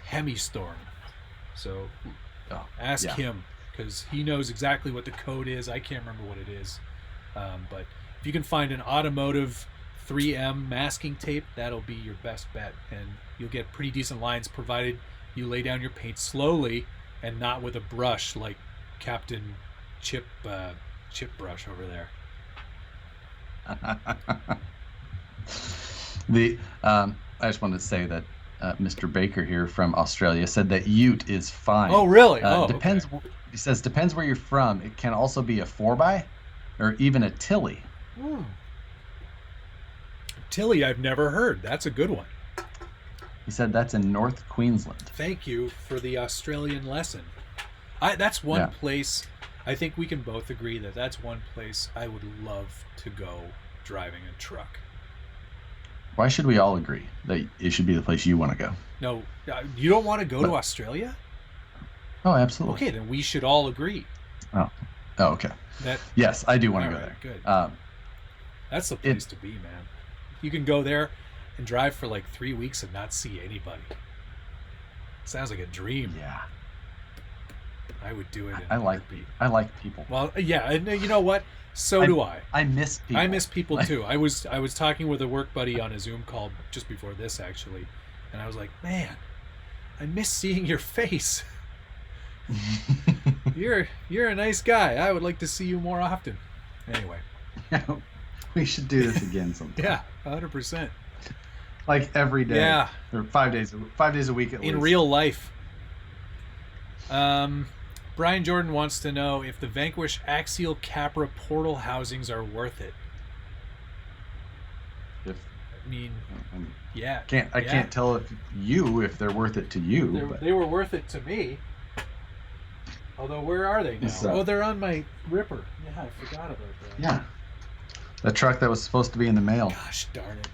Hemi Storm. So ask him, because he knows exactly what the code is. I can't remember what it is, but if you can find an automotive 3M masking tape, that'll be your best bet, and you'll get pretty decent lines, provided you lay down your paint slowly and not with a brush like Captain Chip Brush over there. I just wanted to say that Mr. Baker here from Australia said that Ute is fine. Oh, really? Depends. Okay. He says depends where you're from. It can also be a 4x or even a Tilly. Tilly, I've never heard. That's a good one. He said that's in North Queensland. Thank you for the Australian lesson. That's one place. I think we can both agree that that's one place I would love to go driving a truck. Why should we all agree that it should be the place you want to go? No, you don't want to go to Australia? Oh, absolutely. Okay, then we should all agree. Oh, okay. Yes, I do want to go there. Good. That's the place to be, man. You can go there and drive for like 3 weeks and not see anybody. Sounds like a dream. Yeah. I would do it. I like people. Well, yeah, and you know what? So do I. I miss people. I miss people too. I was talking with a work buddy on a Zoom call just before this, actually, and I was like, man, I miss seeing your face. You're a nice guy. I would like to see you more often. Anyway. We should do this again sometime. Yeah, 100%. Like every day. Yeah. Or 5 days a week at least. In real life. Brian Jordan wants to know if the Vanquish Axial Capra portal housings are worth it. Yeah. I can't tell if they're worth it to you. They were worth it to me. Although, where are they now? They're on my Ripper. Yeah, I forgot about that. Yeah. The truck that was supposed to be in the mail. Gosh darn it.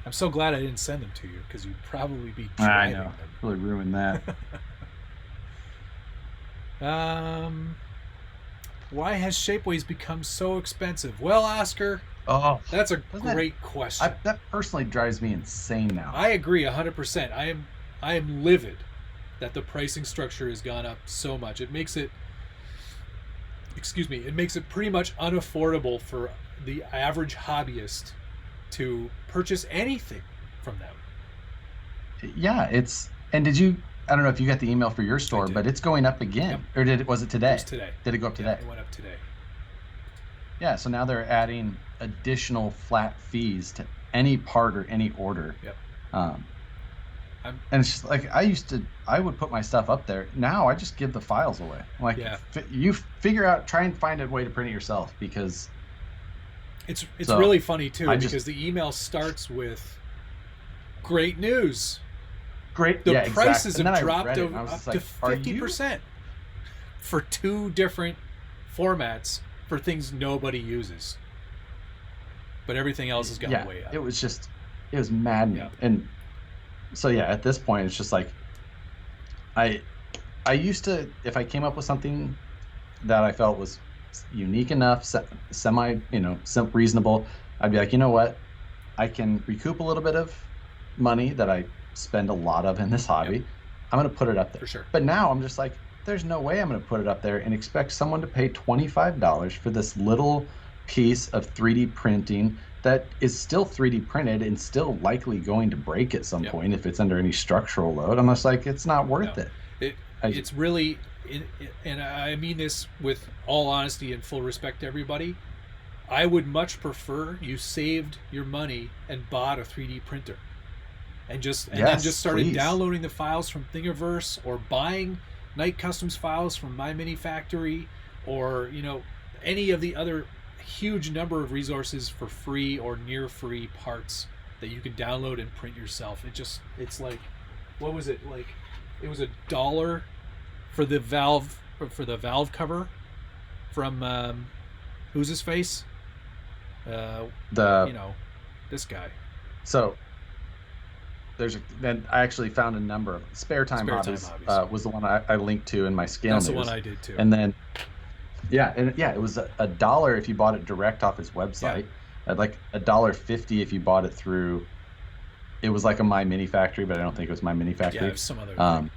I'm so glad I didn't send them to you, because you'd probably be driving them. Really ruined that. Why has Shapeways become so expensive? Well, Oscar, that's a great question. That personally drives me insane now. I agree 100%. I am livid that the pricing structure has gone up so much. It makes it pretty much unaffordable for the average hobbyist to purchase anything from them. Yeah, and did you, I don't know if you got the email for your store, but it's going up again. Yep. Or was it today? It was today. Did it go up today? It went up today. Yeah, so now they're adding additional flat fees to any part or any order. Yep. And it's just like I would put my stuff up there. Now I just give the files away. I'm like, you try and find a way to print it yourself, because it's really funny too, because the email starts with great news. The prices have dropped up to 50% for 2 different formats for things nobody uses. But everything else has gone way up. It was maddening. Yeah. And so at this point it's just like I used to, if I came up with something that I felt was unique enough, semi, reasonable, I'd be like, you know what? I can recoup a little bit of money that I spend a lot of in this hobby. I'm going to put it up there. For sure. But now I'm just like, there's no way I'm going to put it up there and expect someone to pay $25 for this little piece of 3D printing that is still 3D printed and still likely going to break at some point if it's under any structural load. I'm just like, it's not worth it. It's really, and I mean this with all honesty and full respect to everybody, I would much prefer you saved your money and bought a 3D printer and then just started downloading the files from Thingiverse or buying Night Customs files from My Mini Factory, or any of the other huge number of resources for free or near free parts that you can download and print yourself. It's like, what was it, like it was $1 for the valve cover from who's his face, this guy. So then I actually found a number of Spare Time Hobbies. Was the one I linked to in my scale news. That's the one I did too. And then it was $1 if you bought it direct off his website. At like $1.50 if you bought it through. It was like a My Mini Factory, but I don't think it was My Mini Factory. Yeah, it was some other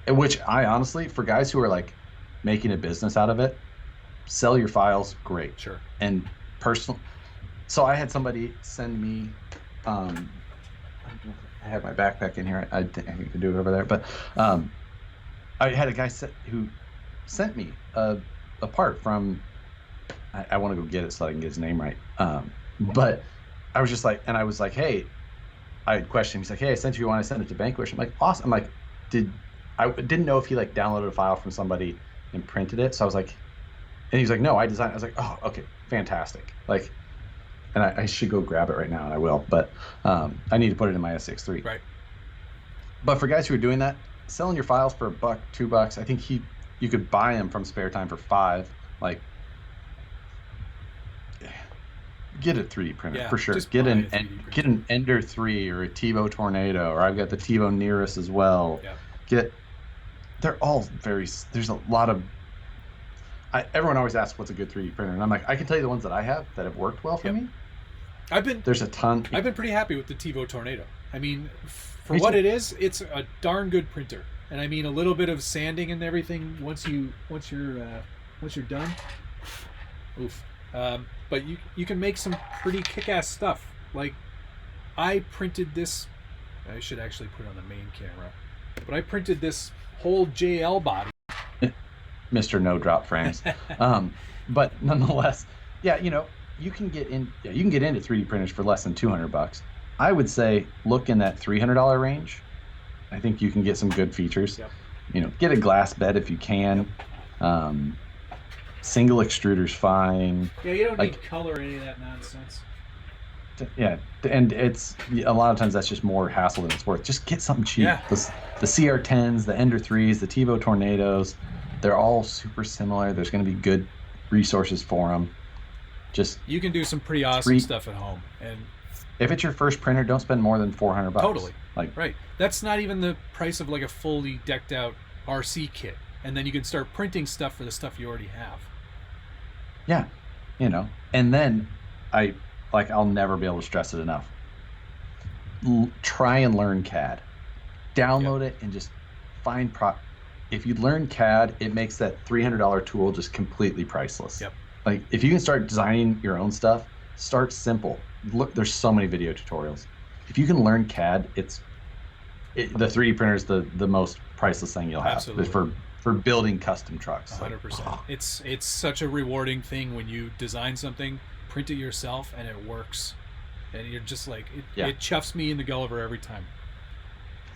thing. Which I honestly, for guys who are like making a business out of it, sell your files, great. Sure. And personal. So I had somebody send me. I have my backpack in here. I think I could do it over there. But I had a guy who sent me a part from. I want to go get it so I can get his name right. But I was just like, and I was like, hey, I had questioned. He's like, hey, I sent you one. I sent it to Vanquish. I'm like, awesome. I'm like, I didn't know if he like downloaded a file from somebody and printed it. So I was like, and he's like, no, I designed. I was like, oh, okay, fantastic. Like. And I should go grab it right now, and I will. But I need to put it in my SX3. Right. But for guys who are doing that, selling your files for $1, $2, I think you could buy them from Spare Time for $5. Like, get a 3D printer for sure. Get an Ender 3 or a TiVo Tornado, or I've got the TiVo Nearest as well. Yeah. They're all there's a lot of. Everyone always asks what's a good 3D printer, and I'm like, I can tell you the ones that I have that have worked well for me. There's a ton. I've been pretty happy with the TiVo Tornado. I mean, for what it is, it's a darn good printer. And I mean, a little bit of sanding and everything once you're done. Oof. But you can make some pretty kick-ass stuff. Like, I printed this. I should actually put it on the main camera. But I printed this whole JL body. Mr. No Drop Frames. But nonetheless, you can get into 3D printers for less than $200. I would say look in that $300 range. I think you can get some good features. Yep. Get a glass bed if you can. Single extruder's fine. Yeah, you don't need color or any of that nonsense. Yeah, and it's a lot of times that's just more hassle than it's worth. Just get something cheap. Yeah. The CR10s, the Ender 3s, the TiVo Tornadoes, they're all super similar. There's going to be good resources for them. You can do some pretty awesome stuff at home, and if it's your first printer, don't spend more than $400. Totally. Right. That's not even the price of like a fully decked out RC kit, and then you can start printing stuff for the stuff you already have. Yeah, and then I'll never be able to stress it enough. Try and learn CAD. Download it and just find if you learn CAD, it makes that $300 tool just completely priceless. Yep. Like, if you can start designing your own stuff, start simple. Look, there's so many video tutorials. If you can learn CAD, the 3D printer is the most priceless thing you'll have. Absolutely. For building custom trucks. 100%. It's such a rewarding thing when you design something, print it yourself, and it works. And you're just like, it chuffs me in the Gulliver every time.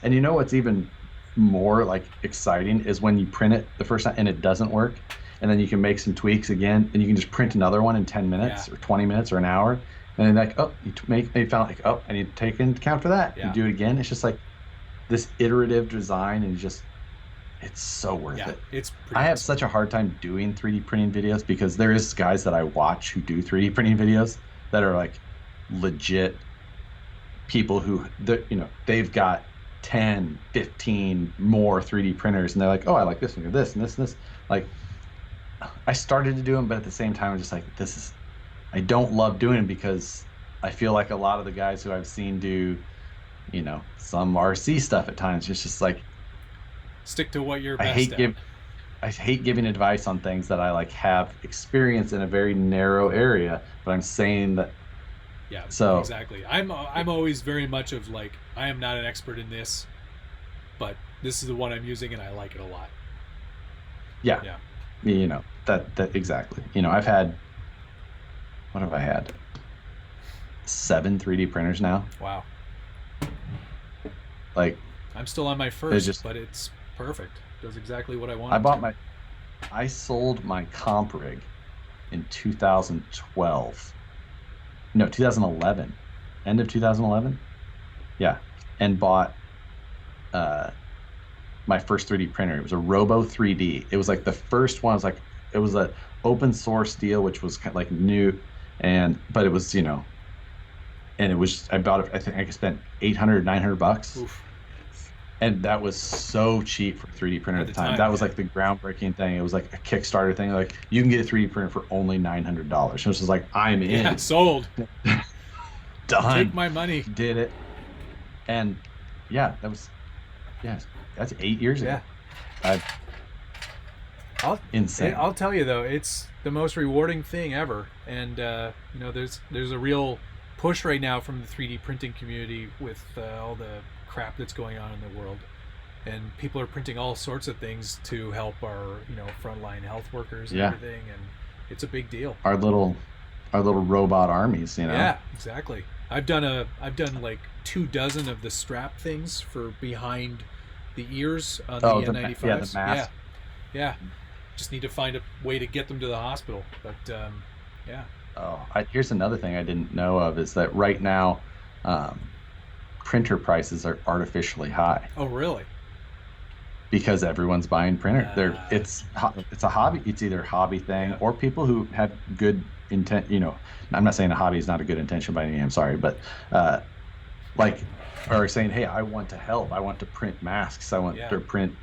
And you know what's even more like exciting is when you print it the first time and it doesn't work, and then you can make some tweaks again, and you can just print another one in 10 minutes or 20 minutes or an hour, and then like, oh, you found like, oh, I need to take into account for that. You do it again. It's just like this iterative design, and it's so worth it. I have such a hard time doing 3D printing videos because there is guys that I watch who do 3D printing videos that are like legit people who they've got 10, 15 more 3D printers, and they're like, oh, I like this one, or this, and this, and this. Like, I started to do them, but at the same time, I'm just like, I don't love doing it because I feel like a lot of the guys who I've seen do, some RC stuff at times. It's just like, stick to what you're I best at. I hate giving advice on things that I like have experience in a very narrow area, but I'm saying that. Yeah, so exactly. I'm always very much of like, I am not an expert in this, but this is the one I'm using and I like it a lot. Yeah. That exactly. I've had, what have I had? 7 3D printers now. Wow. Like, I'm still on my first, but it's perfect. Does exactly what I want. I sold my comp rig in 2012. No, 2011. End of 2011. Yeah. And bought my first 3D printer. It was a Robo 3D. It was like the first one. It was a open source deal, which was kind of like new, but it was, and it was, I bought it, I think I spent $800, $900. Oof. And that was so cheap for a 3D printer at the time. That was like the groundbreaking thing. It was like a Kickstarter thing. Like, you can get a 3D printer for only $900. So it was like, I'm in. Yeah, sold. Done. Take my money. Did it. And yeah, that's 8 years ago. Insane. I'll tell you though, it's the most rewarding thing ever. And there's a real push right now from the 3D printing community with all the crap that's going on in the world, and people are printing all sorts of things to help our frontline health workers and everything, and it's a big deal. Our little robot armies, Yeah, exactly. I've done like 24 of the strap things for behind the ears on the N95s. Yeah, the mask. Yeah. Just need to find a way to get them to the hospital, but yeah. Here's another thing I didn't know of, is that right now printer prices are artificially high. Oh, really? Because everyone's buying printer. It's a hobby. It's either a hobby thing or people who have good intent. I'm not saying a hobby is not a good intention by any means. I'm sorry, but are saying, hey, I want to help. I want to print masks. I want to print,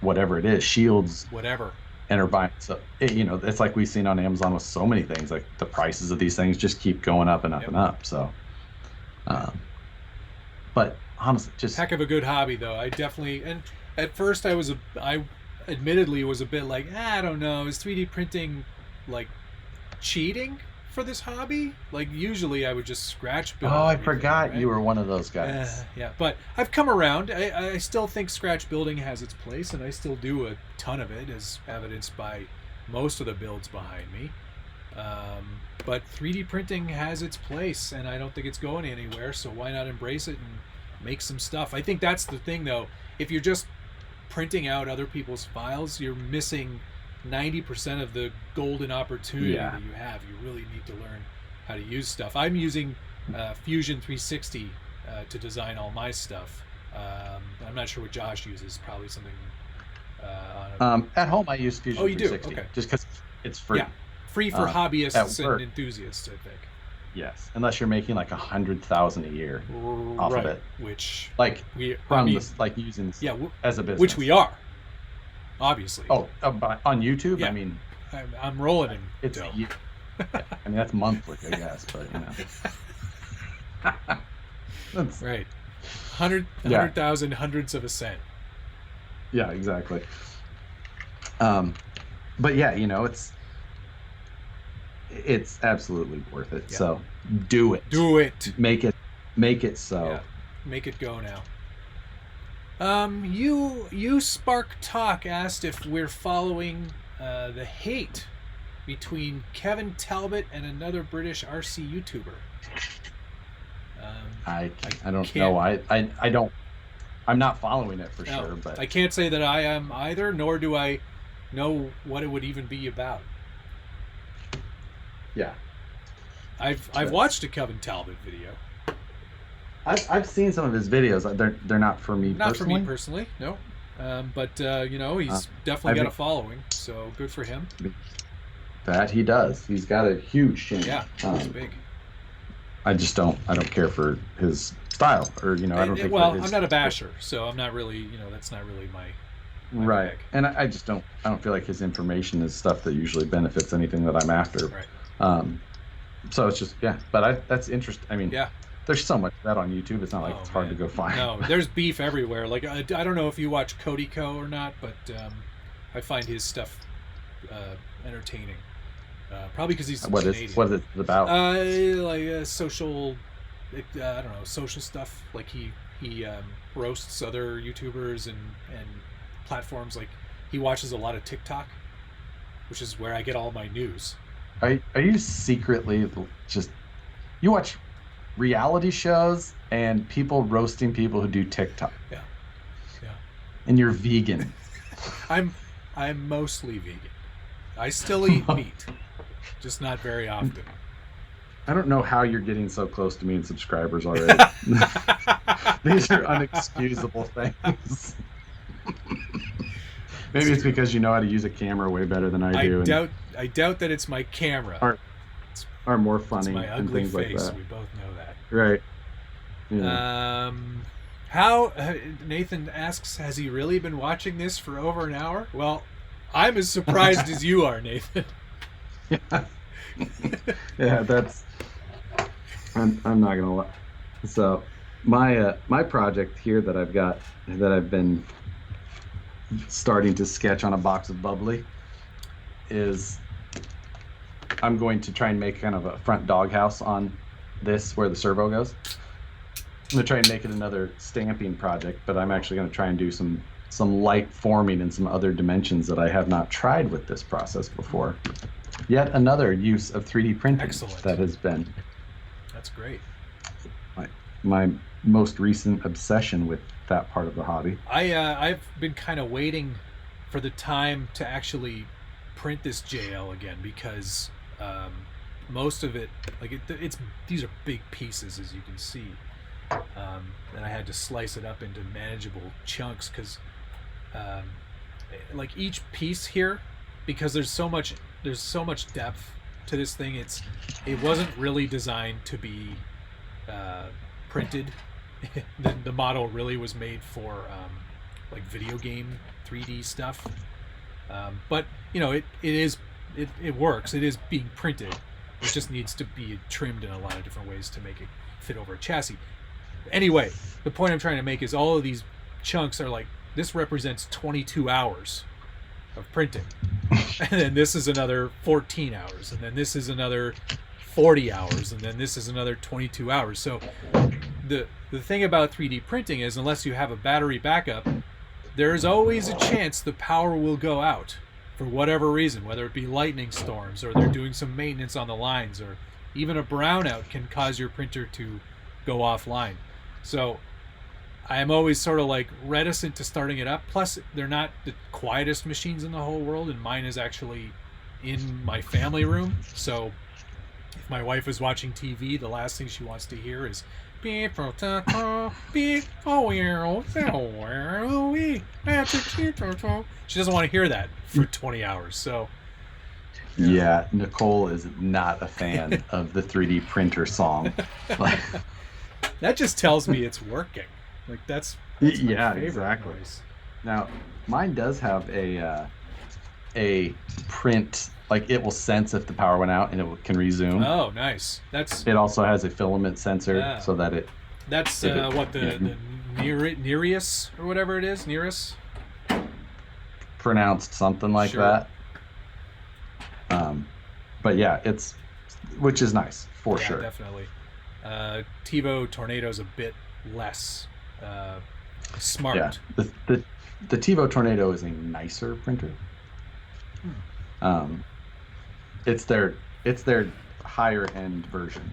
whatever it is, shields, whatever. And are buying. So it's like we've seen on Amazon with so many things. Like, the prices of these things just keep going up and up and up. So, but honestly, just heck of a good hobby though. I definitely, and at first I admittedly was a bit like, I don't know, is 3D printing like cheating for this hobby? Like, usually I would just scratch build. Oh, I forgot you were one of those guys. Yeah, but I've come around. I still think scratch building has its place, and I still do a ton of it, as evidenced by most of the builds behind me. But 3D printing has its place, and I don't think it's going anywhere, so why not embrace it and make some stuff? I think that's the thing, though. If you're just printing out other people's files, you're missing 90% of the golden opportunity that you have. You really need to learn how to use stuff. I'm using Fusion 360 to design all my stuff. I'm not sure what Josh uses. Probably something at home I use Fusion 360. Okay. Just because it's free. Yeah, free for hobbyists and enthusiasts, I think. Yes, unless you're making like 100,000 a year off of it, which using this as a business, which we are, obviously. Oh, on YouTube, I mean, I'm rolling in. It's I mean, that's monthly, I guess, but that's right. 100,000, hundreds of a cent. Yeah, exactly. But yeah, it's absolutely worth it. Yeah. So do it. Make it so. Yeah. Make it go now. You Spark Talk asked if we're following the hate between Kevin Talbot and another British RC YouTuber. I don't know. I don't. I'm not following it for sure, but I can't say that I am either, nor do I know what it would even be about. Yeah, I've watched a Kevin Talbot video. I've seen some of his videos. They're not for me. Not personally. For me personally, no. But he's definitely got a following, so good for him. That he does. He's got a huge channel. Yeah, it's big. I don't care for his style, or I don't think. Well, I'm not a basher, so I'm not really. That's not really my right. bag. And I just don't. I don't feel like his information is stuff that usually benefits anything that I'm after. Right. So it's just but that's interesting. I mean, There's so much of that on YouTube. It's not like it's hard to go find. No, there's beef everywhere. Like I don't know if you watch Kodiko or not, but I find his stuff entertaining. Probably because he's Canadian. What is it about? Like social, I don't know, social stuff. Like he roasts other YouTubers and platforms. Like he watches a lot of TikTok, which is where I get all my news. Are you secretly just you watch reality shows and people roasting people who do TikTok? Yeah. And you're vegan. I'm mostly vegan. I still eat meat, just not very often. I don't know how you're getting so close to me in subscribers already. These are unexcusable things. Maybe it's because you know how to use a camera way better than I do. I doubt that it's my camera. Are more funny my and ugly things face. like that. We both know that. Right. Yeah. How Nathan asks, has he really been watching this for over an hour? Well, I'm as surprised as you are, Nathan. Yeah, that's. I'm not gonna lie. So, my project here that I've been starting to sketch on a box of bubbly is I'm going to try and make kind of a front doghouse on this where the servo goes. I'm going to try and make it another stamping project, but I'm actually going to try and do some light forming and some other dimensions that I have not tried with this process before. Yet another use of 3D printing. Excellent. That has been. That's great. My most recent obsession with that part of the hobby. I've been kind of waiting for the time to actually print this JL again because most of it, like these are big pieces, as you can see, and I had to slice it up into manageable chunks because like each piece here, because there's so much depth to this thing, it wasn't really designed to be printed. The model really was made for like video game 3D stuff, but you know it works. It is being printed. It just needs to be trimmed in a lot of different ways to make it fit over a chassis. Anyway, the point I'm trying to make is all of these chunks are like, this represents 22 hours of printing, and then this is another 14 hours, and then this is another 40 hours, and then this is another 22 hours. So the thing about 3D printing is, unless you have a battery backup, there's always a chance the power will go out for whatever reason, whether it be lightning storms or they're doing some maintenance on the lines, or even a brownout can cause your printer to go offline. So I am always sort of like reticent to starting it up. Plus, they're not the quietest machines in the whole world, and mine is actually in my family room. So if my wife is watching TV, the last thing she wants to hear is she doesn't want to hear that for 20 hours. So yeah, Nicole is not a fan of the 3D printer song. That just tells me it's working. Like that's yeah, exactly. Noise. Now mine does have a print, like it will sense if the power went out and it can resume. Oh, nice. It also has a filament sensor so that it. That's what the Nereus or whatever it is, Nereus. Pronounced something like that. But yeah, which is nice for sure. Definitely. TiVo Tornado's a bit less smart. Yeah, the TiVo Tornado is a nicer printer. It's their higher end version.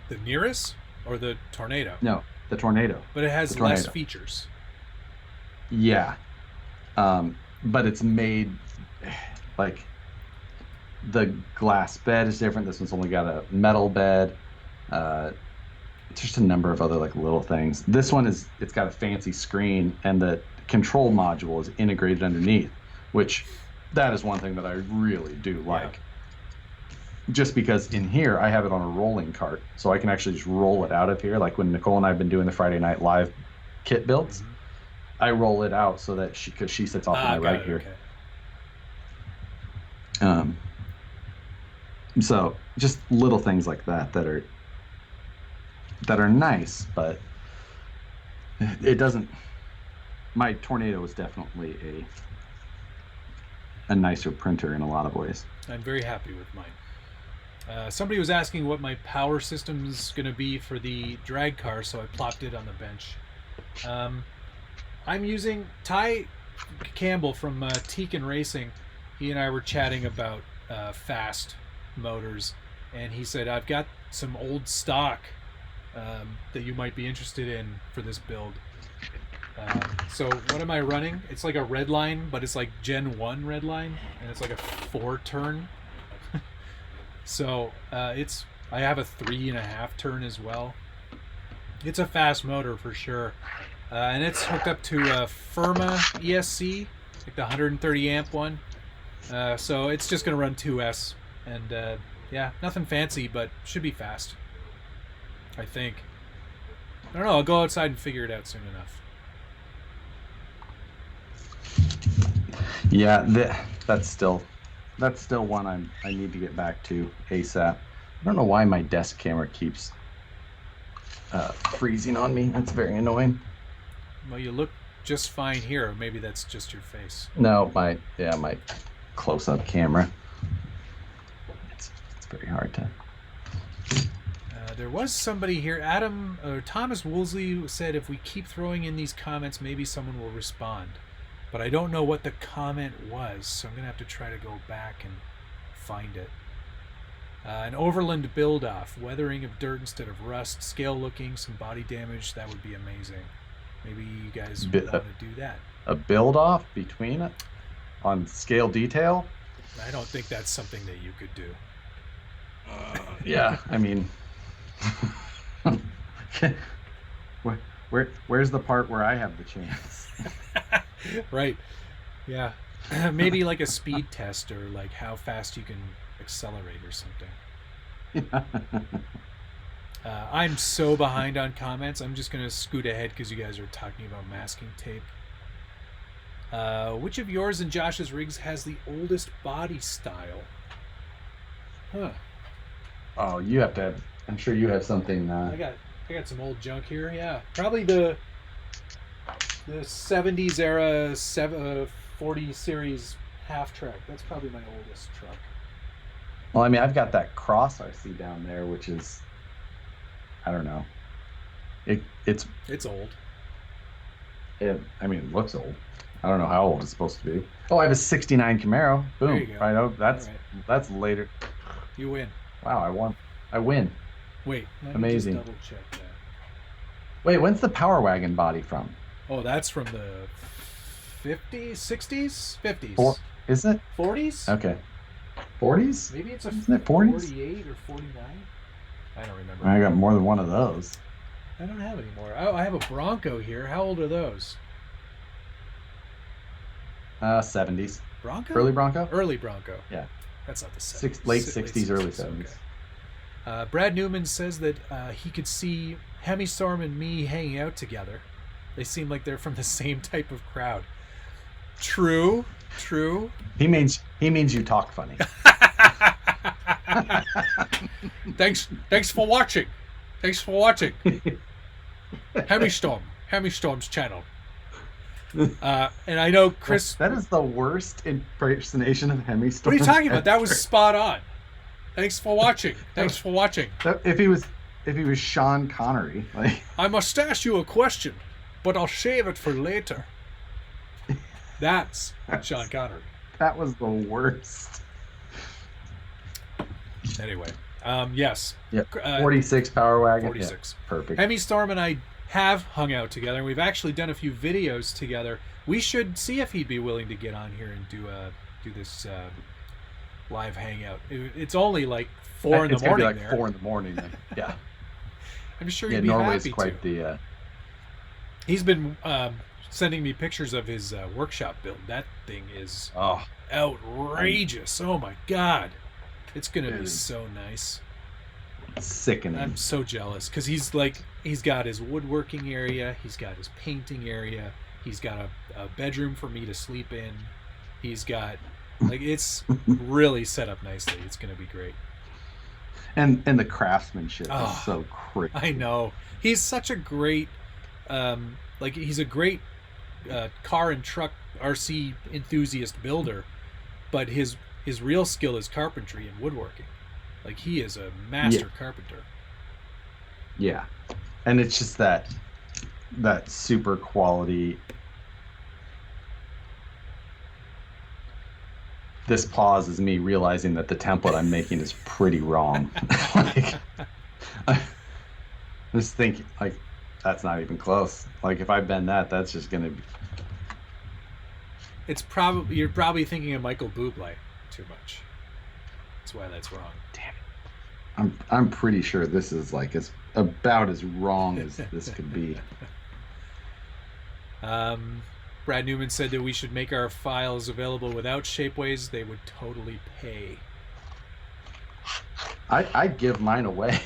The Nereus or the Tornado? No, the Tornado. But it has less features. Yeah, but it's made like the glass bed is different. This one's only got a metal bed. Just a number of other like little things. This one it's got a fancy screen, and the control module is integrated underneath, which that is one thing that I really do like. Yeah. Just because in here I have it on a rolling cart, so I can actually just roll it out of here. Like when Nicole and I have been doing the Friday Night Live kit builds, I roll it out so that because she sits off to my right here. Okay. So just little things like that are that are nice, but it doesn't. My Tornado is definitely a nicer printer in a lot of ways. I'm very happy with mine. Somebody was asking what my power system's going to be for the drag car, so I plopped it on the bench. I'm using Ty Campbell from Teakin Racing. He and I were chatting about fast motors, and he said, I've got some old stock that you might be interested in for this build. So what am I running? It's like a Redline, but it's like Gen 1 Redline, and it's like a 4-turn. So I have a 3.5 turn as well. It's a fast motor for sure. And it's hooked up to a Firma ESC, like the 130 amp one. So it's just going to run 2S. And yeah, nothing fancy, but should be fast, I think. I don't know. I'll go outside and figure it out soon enough. Yeah, that's still one I need to get back to ASAP. I don't know why my desk camera keeps freezing on me. That's very annoying. Well, you look just fine here. Maybe that's just your face. No, my close-up camera. It's very hard to. There was somebody here, Thomas Woolsey said if we keep throwing in these comments, maybe someone will respond. But I don't know what the comment was, so I'm going to have to try to go back and find it. An overland build-off, weathering of dirt instead of rust, scale looking, some body damage, that would be amazing. Maybe you guys want to do that. A build-off between it on scale detail? I don't think that's something that you could do. Yeah, I mean... Where's the part where I have the chance? Right. Yeah. Maybe like a speed test, or like how fast you can accelerate or something. I'm so behind on comments. I'm just going to scoot ahead because you guys are talking about masking tape. Which of yours and Josh's rigs has the oldest body style? Huh. Oh, you have to have... I'm sure you have something... I got some old junk here, yeah. Probably the 70s era 40 series half track. That's probably my oldest truck. Well, I mean, I've got that Cross RC down there, which is, I don't know. It's old. It looks old. I don't know how old it's supposed to be. Oh, I have a 69 Camaro. Boom. There you go. Right. Oh, that's later. You win. Wow, I win. Wait, let Amazing. me just double check that. Wait, when's the Power Wagon body from? Oh, that's from the 50s, 60s, 50s. Is it? 40s? Okay. 40s? Maybe it's Isn't it 40s? 48 or 49. I don't remember. I got more than one of those. I don't have any more. Oh, I have a Bronco here. How old are those? 70s. Bronco? Early Bronco? Early Bronco. Yeah. That's not the 70s. Late 60s, early 70s. Okay. Brad Newman says that he could see Hemi Storm and me hanging out together. They seem like they're from the same type of crowd. True. He means you talk funny. Thanks for watching. Hemi Storm's channel. And I know Chris. That is the worst impersonation of Hemi Storm. What are you talking about? That was spot on. Thanks for watching. If he was Sean Connery, like... I must ask you a question, but I'll save it for later. That's Sean Connery. That was the worst. Anyway, yes. Yeah. 46 Power Wagon. 46. Yeah, perfect. Hemi Storm and I have hung out together, and we've actually done a few videos together. We should see if he'd be willing to get on here and do this live hangout. It's only like 4 in the morning. It's like 4 in the morning. Like, yeah. I'm sure he'd be happy quite to. He's been sending me pictures of his workshop build. That thing is outrageous. Oh my god, it's gonna be so nice. Sickening. I'm so jealous because he's got his woodworking area, he's got his painting area, he's got a bedroom for me to sleep in. He's got it's really set up nicely. It's gonna be great. And the craftsmanship is so crazy. I know. He's such a great, he's a great car and truck RC enthusiast builder, but his real skill is carpentry and woodworking. Like, he is a master carpenter. Yeah. And it's just that super quality. This pause is me realizing that the template I'm making is pretty wrong. Like, I was thinking, like, that's not even close. Like, if I bend that, that's just gonna be. You're probably thinking of Michael Bublé too much. That's why that's wrong. Damn it. I'm pretty sure this is like about as wrong as this could be. Brad Newman said that we should make our files available without Shapeways. They would totally pay. I'd give mine away.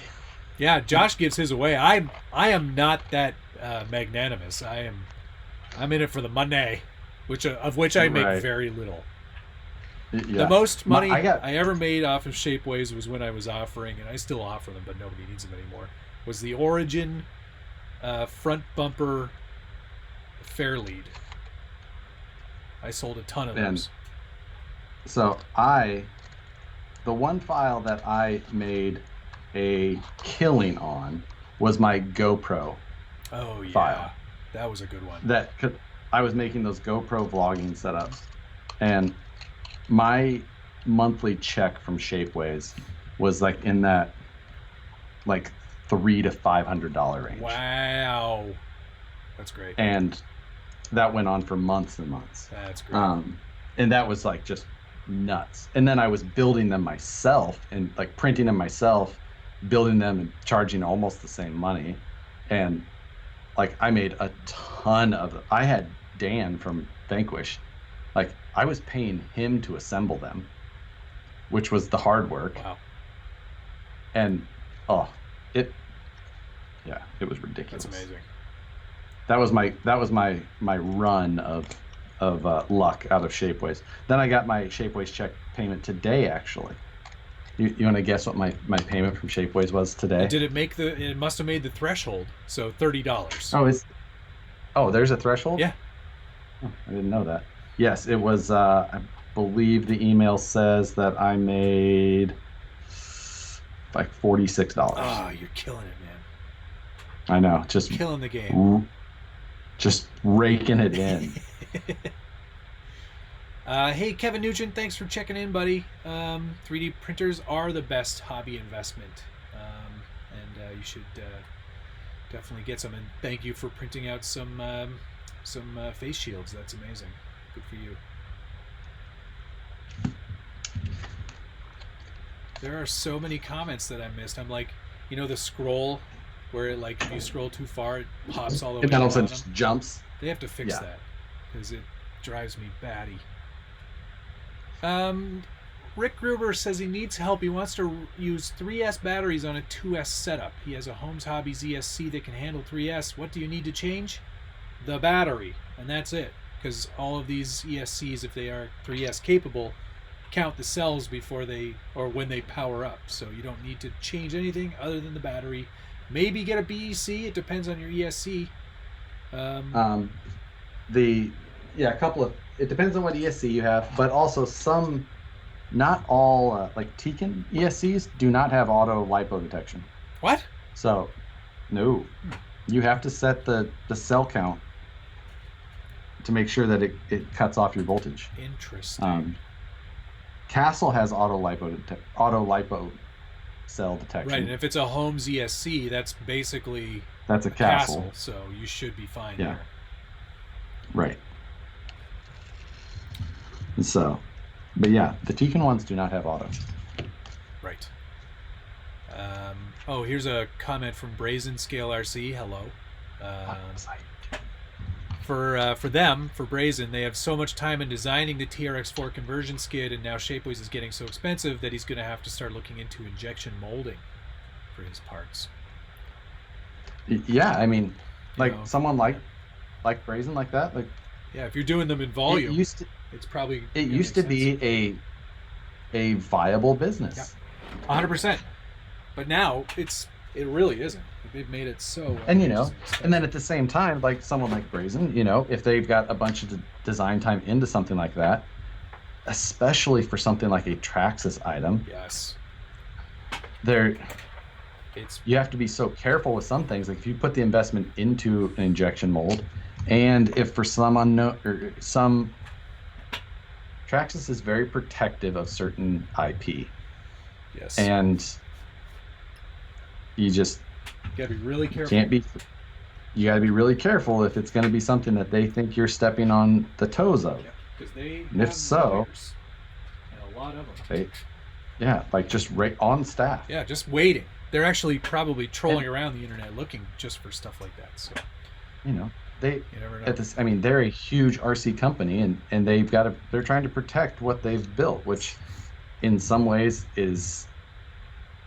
Yeah, Josh gives his away. I am not that magnanimous. I'm in it for the money, of which I make very little. Yeah. The most money I ever made off of Shapeways was when I was offering, and I still offer them, but nobody needs them anymore, was the Origin front bumper Fairlead. I sold a ton of those. So the one file that I made a killing on was my GoPro file. That was a good one. I was making those GoPro vlogging setups, and my monthly check from Shapeways was like in that like $300 to $500 range. Wow, that's great. And that went on for months and months. That's great. And that was like just nuts. And then I was building them myself and like printing them myself, building them and charging almost the same money. And like I made a ton of them. I had Dan from Vanquish. Like I was paying him to assemble them, which was the hard work. Wow. And it was ridiculous. That's amazing. That was my run of luck out of Shapeways. Then I got my Shapeways check payment today. Actually, you want to guess what my payment from Shapeways was today? Did it make it must have made the threshold. So $30. There's a threshold. Yeah. Oh, I didn't know that. Yes, it was. I believe the email says that I made like $46. Oh, you're killing it, man. I know, just killing the game. Just raking it in. Hey, Kevin Nugent, thanks for checking in, buddy. 3D printers are the best hobby investment, and you should definitely get some. And thank you for printing out some face shields. That's amazing. Good for you. There are so many comments that I missed. I'm like, the scroll where it, like, if you scroll too far, it pops all the way. And then all of a sudden just jumps. They have to fix that because it drives me batty. Rick Gruber says he needs help. He wants to use 3S batteries on a 2S setup. He has a Holmes Hobbies ESC that can handle 3S. What do you need to change? The battery, and that's it. Because all of these ESCs, if they are 3S capable, count the cells when they power up. So you don't need to change anything other than the battery. Maybe get a BEC. It depends on your ESC. It depends on what ESC you have, but also not all like Tekin ESCs do not have auto lipo detection. What? So, no, you have to set the cell count to make sure that it cuts off your voltage. Interesting. Castle has auto lipo cell detection. Right, and if it's a Holmes ESC, that's a Castle. So you should be fine Yeah. there. Right. And so, but yeah, the Tekin ones do not have auto. Right. Here's a comment from Brazen Scale RC. Hello. For Brazen, they have so much time in designing the TRX4 conversion skid, and now Shapeways is getting so expensive that he's going to have to start looking into injection molding for his parts. Yeah, I mean, someone like Brazen like that, like. Yeah, if you're doing them in volume, it used to be a viable business. Yeah. 100%. But now it really isn't. They've made it so. And and then at the same time, like someone like Brazen, if they've got a bunch of design time into something like that, especially for something like a Traxxas item. Yes. You have to be so careful with some things. Like if you put the investment into an injection mold, and if for some unknown or some, Traxxas is very protective of certain IP. Yes. And you gotta be really careful. You gotta be really careful if it's going to be something that they think you're stepping on the toes of. Yeah, because they and if so, and a lot of them. Like just right on staff. Yeah, just waiting. They're actually probably trolling around the internet looking just for stuff like that. So, you never know. I mean, they're a huge RC company, and they're trying to protect what they've built, which, in some ways, is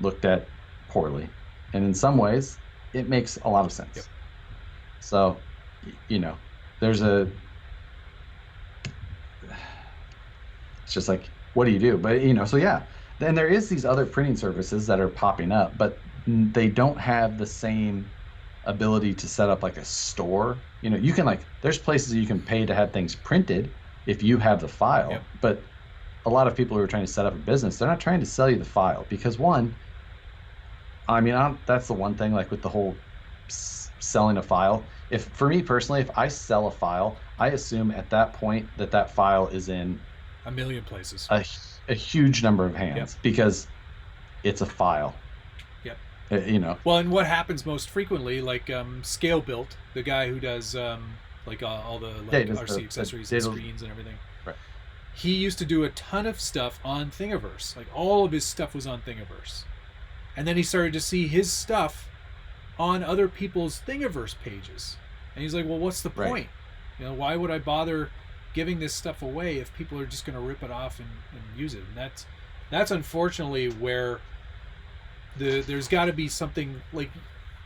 looked at poorly, and in some ways, it makes a lot of sense. Yep. So, it's just like, what do you do? But so yeah. Then there is these other printing services that are popping up, but they don't have the same ability to set up like a store. You can there's places you can pay to have things printed if you have the file. Yep. But a lot of people who are trying to set up a business, they're not trying to sell you the file because that's the one thing like with the whole selling a file. For me personally, if I sell a file, I assume at that point that file is in a million places. A huge number of hands. Yep. Because it's a file. Yep. Well, and what happens most frequently, like Scale Built, the guy who does all the RC accessories and screens and everything. Right. He used to do a ton of stuff on Thingiverse. Like all of his stuff was on Thingiverse. And then he started to see his stuff on other people's Thingiverse pages. And he's like, well, what's the point? Why would I bother giving this stuff away if people are just going to rip it off and use it? And that's unfortunately where there's got to be something. Like,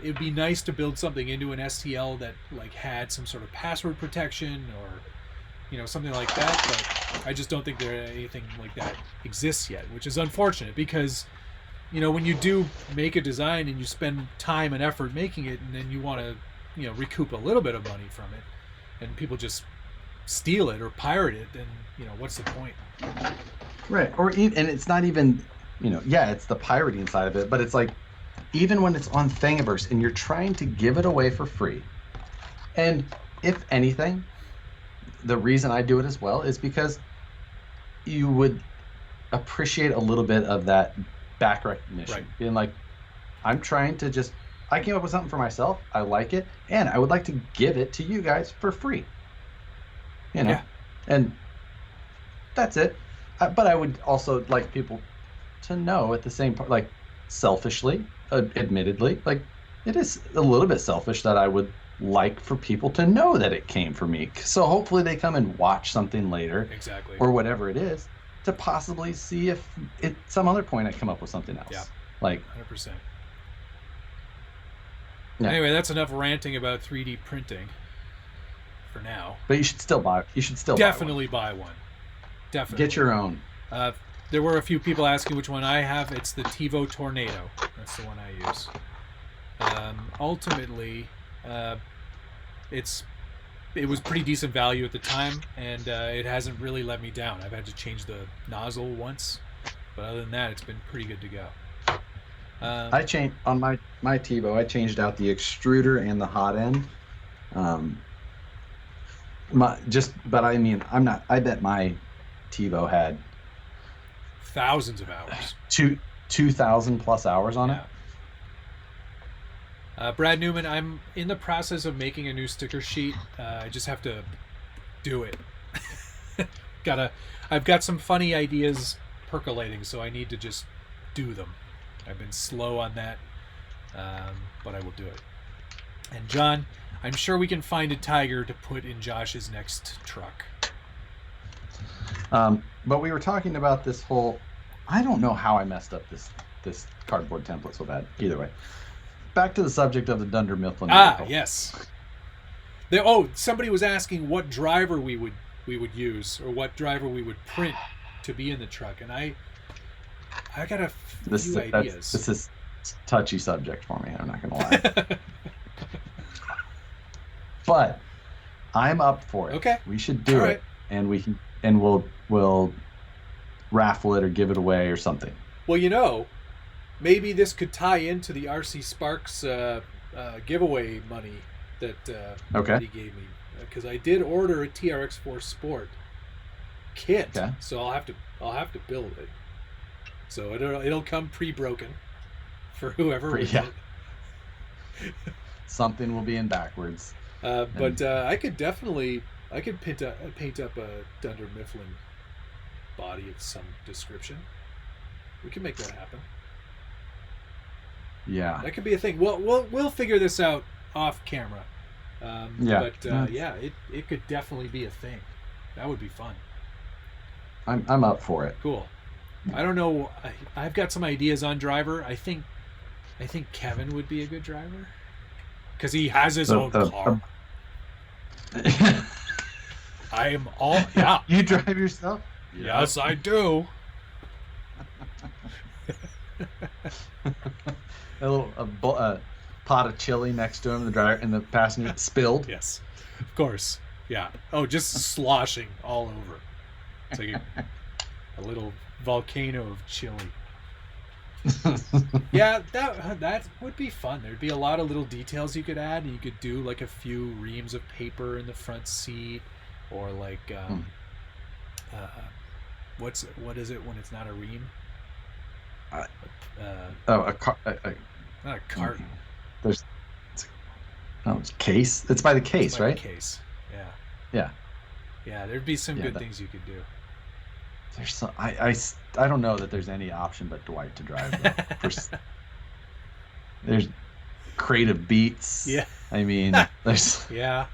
it'd be nice to build something into an STL that like had some sort of password protection or something like that, but I just don't think anything like that exists yet, which is unfortunate because when you do make a design and you spend time and effort making it, and then you want to recoup a little bit of money from it, and people just steal it or pirate it, then what's the point? Right. And it's not even it's the pirating side of it, but it's like even when it's on Thingiverse and you're trying to give it away for free, and if anything, the reason I do it as well is because you would appreciate a little bit of that back recognition. Right. Being like, I'm trying to I came up with something for myself, I like it, and I would like to give it to you guys for free. Yeah. And that's it. But I would also like people to know at the same point, like selfishly, admittedly, like it is a little bit selfish that I would like for people to know that it came from me. So hopefully they come and watch something later. Exactly. Or whatever it is to possibly see if at some other point I come up with something else. Yeah. Like 100%. Yeah. Anyway, that's enough ranting about 3D printing. For now, but you should still buy. Definitely buy one. Definitely get your own. There were a few people asking which one I have. It's the TiVo Tornado. That's the one I use. Ultimately, it was pretty decent value at the time, and it hasn't really let me down. I've had to change the nozzle once, but other than that, it's been pretty good to go. I changed on my TiVo. I changed out the extruder and the hot end. But I mean, I bet my TiVo had thousands of hours. 2,000 plus hours on it. Brad Newman, I'm in the process of making a new sticker sheet. I just have to do it. I've got some funny ideas percolating, so I need to just do them. I've been slow on that, but I will do it. And John, I'm sure we can find a tiger to put in Josh's next truck. But we were talking about this whole. I don't know how I messed up this cardboard template so bad. Either way, back to the subject of the Dunder Mifflin. Yes. Somebody was asking what driver we would use or what driver we would print to be in the truck, and I got a few ideas. It's a touchy subject for me. I'm not gonna lie. But I'm up for it. Okay. We should do it, and we'll raffle it or give it away or something. Well, maybe this could tie into the RC Sparks giveaway money that he gave me, because I did order a TRX4 Sport kit, so I'll have to build it. So it'll come pre-broken for whoever wins it. Something will be in backwards. But I could paint up a Dunder Mifflin body of some description. We can make that happen. Yeah, that could be a thing. We'll figure this out off camera. It could definitely be a thing. That would be fun. I'm up for it. Cool. I don't know. I've got some ideas on driver. I think Kevin would be a good driver because he has his own car. I am all You drive yourself? Yes, I do. A little pot of chili next to him. The driver and the passenger spilled. Yes, of course. Yeah. Oh, just sloshing all over. It's like a little volcano of chili. Yeah, that would be fun. There'd be a lot of little details you could add. You could do like a few reams of paper in the front seat, or like what is it when it's not a ream? A car. Not a carton. It's a case. It's by the case, right? The case. Yeah. Yeah. Yeah, there'd be some good things you could do. There's some, I don't know that there's any option but Dwight to drive. There's creative beats. Yeah. I mean, there's. Yeah.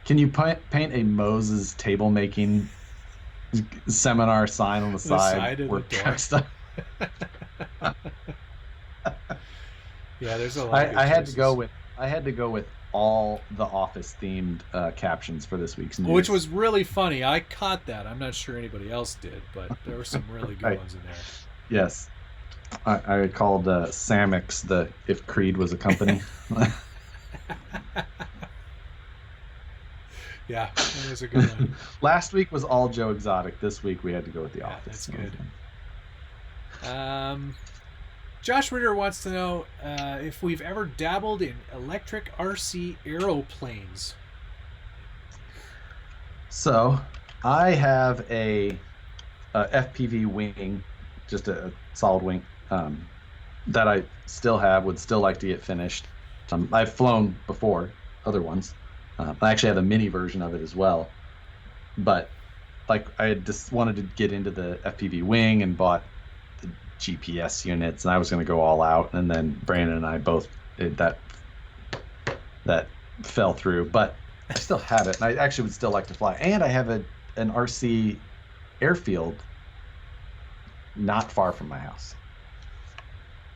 Can you paint a Moses table making seminar sign on the side of work the truck stuff? Yeah, there's a lot. I had to go with all the Office themed captions for this week's news, which was really funny. I caught that. I'm not sure anybody else did, but there were some really good ones in there. Yes, I called Samix the If Creed Was a Company. Yeah, that was a good one. Last week was all Joe Exotic. This week we had to go with the Office. That's good. Josh Ritter wants to know if we've ever dabbled in electric RC aeroplanes. So, I have a FPV wing, just a solid wing, that I still have, would still like to get finished. I've flown before, other ones. I actually have a mini version of it as well. But like I just wanted to get into the FPV wing and bought the GPS units, and I was going to go all out, and then Brandon and I both that fell through. But I still have it, and I actually would still like to fly. And I have an RC airfield not far from my house.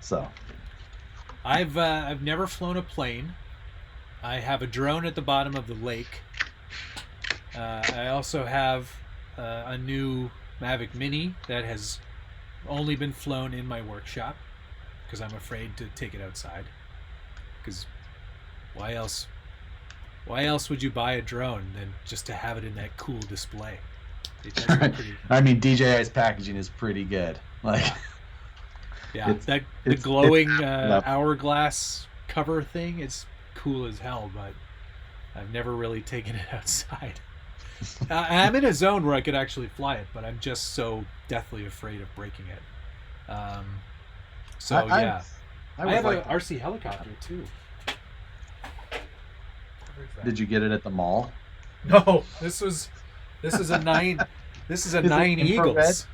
So I've never flown a plane. I have a drone at the bottom of the lake. I also have a new Mavic Mini that has only been flown in my workshop because I'm afraid to take it outside. Because why else would you buy a drone than just to have it in that cool display? I mean, DJI's packaging is pretty good. Like, yeah, the glowing hourglass cover thing, it's cool as hell, but I've never really taken it outside. I'm in a zone where I could actually fly it, but I'm just so deathly afraid of breaking it. I have an RC helicopter too. Did you get it at the mall? No, this is a 9. This is a 9 Eagles.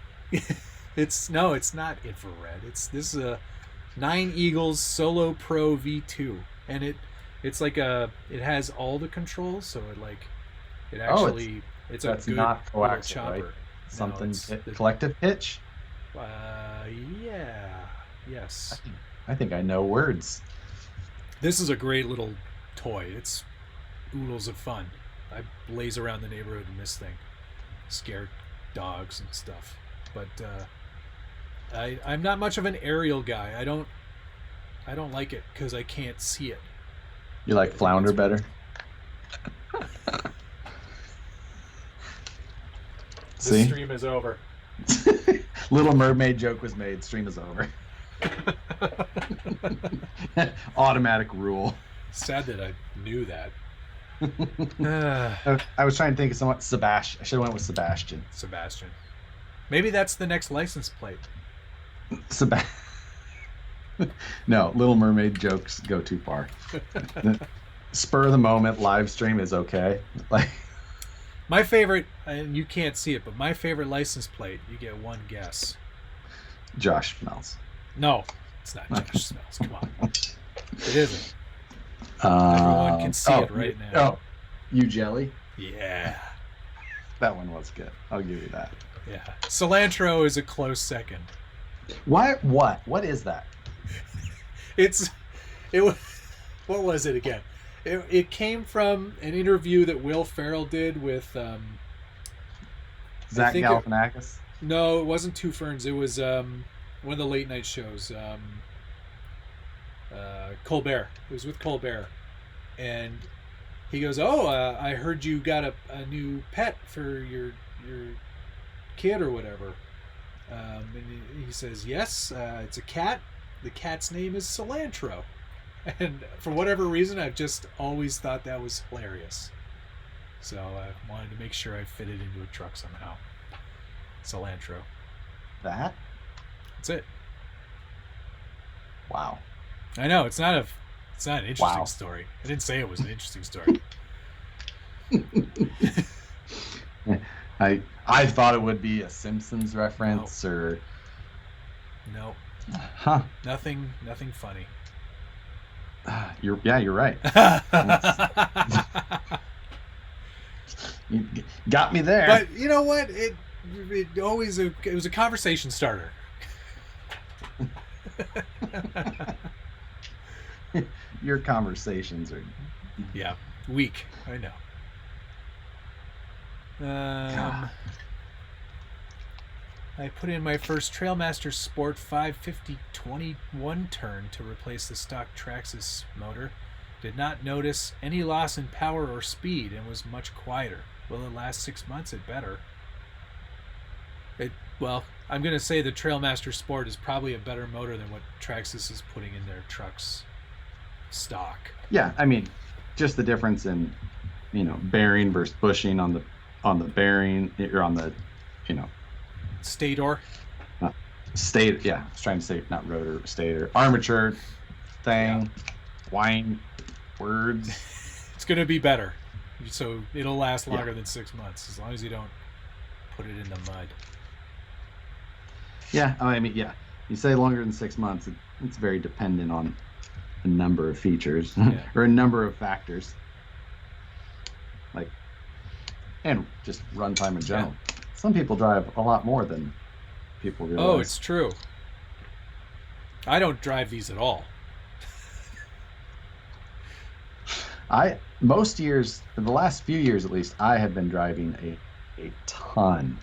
It's not infrared. This is a 9 Eagles Solo Pro V2, and it's like it has all the controls, so it's a good not coaxial, chopper. Right? Something No, collective pitch. Yes. I think I know words. This is a great little toy. It's oodles of fun. I blaze around the neighborhood in this thing, scare dogs and stuff. But I'm not much of an aerial guy. I don't like it because I can't see it. You like flounder better? This stream is over. Little Mermaid joke was made. Stream is over. Automatic rule. Sad that I knew that. I was trying to think of someone. Sebastian. I should have went with Sebastian. Sebastian. Maybe that's the next license plate. No, Little Mermaid jokes go too far. Spur of the moment live stream is okay. Like my favorite, and you can't see it, but my favorite license plate. You get one guess. Josh Smells. No, it's not Josh Smells. Come on, it isn't. Everyone can see it right now. Oh, you jelly? Yeah. That one was good. I'll give you that. Yeah. Cilantro is a close second. Why? What is that? What was it again? It came from an interview that Will Ferrell did with Zach Galifianakis. No, it wasn't Two Ferns. It was one of the late night shows. Colbert. It was with Colbert, and he goes, "Oh, I heard you got a new pet for your kid or whatever." And he says, "Yes, it's a cat. The cat's name is Cilantro." And for whatever reason, I've just always thought that was hilarious. So I wanted to make sure I fit it into a truck somehow. Cilantro. That's it. Wow. I know it's not an interesting story. I didn't say it was an interesting story. I thought it would be a Simpsons reference or no. Huh. Nothing funny. You're right. You got me there. But you know what? It was a conversation starter. Your conversations are weak. I know. I put in my first Trailmaster Sport 550/21 turn to replace the stock Traxxas motor. Did not notice any loss in power or speed and was much quieter. Will it last 6 months? It better. Well, I'm going to say the Trailmaster Sport is probably a better motor than what Traxxas is putting in their trucks stock. Yeah, I mean, just the difference in, bearing versus bushing on the bearing, or on the, stator. Yeah, I was trying to say not rotor, stator, armature thing, wine words. It's going to be better, so it'll last longer than 6 months as long as you don't put it in the mud. Yeah, I mean, you say longer than 6 months. It's very dependent on a number of features or a number of factors, and just runtime in general. Yeah. Some people drive a lot more than people realize. Oh, it's true. I don't drive these at all. Most years, in the last few years at least, I have been driving a ton.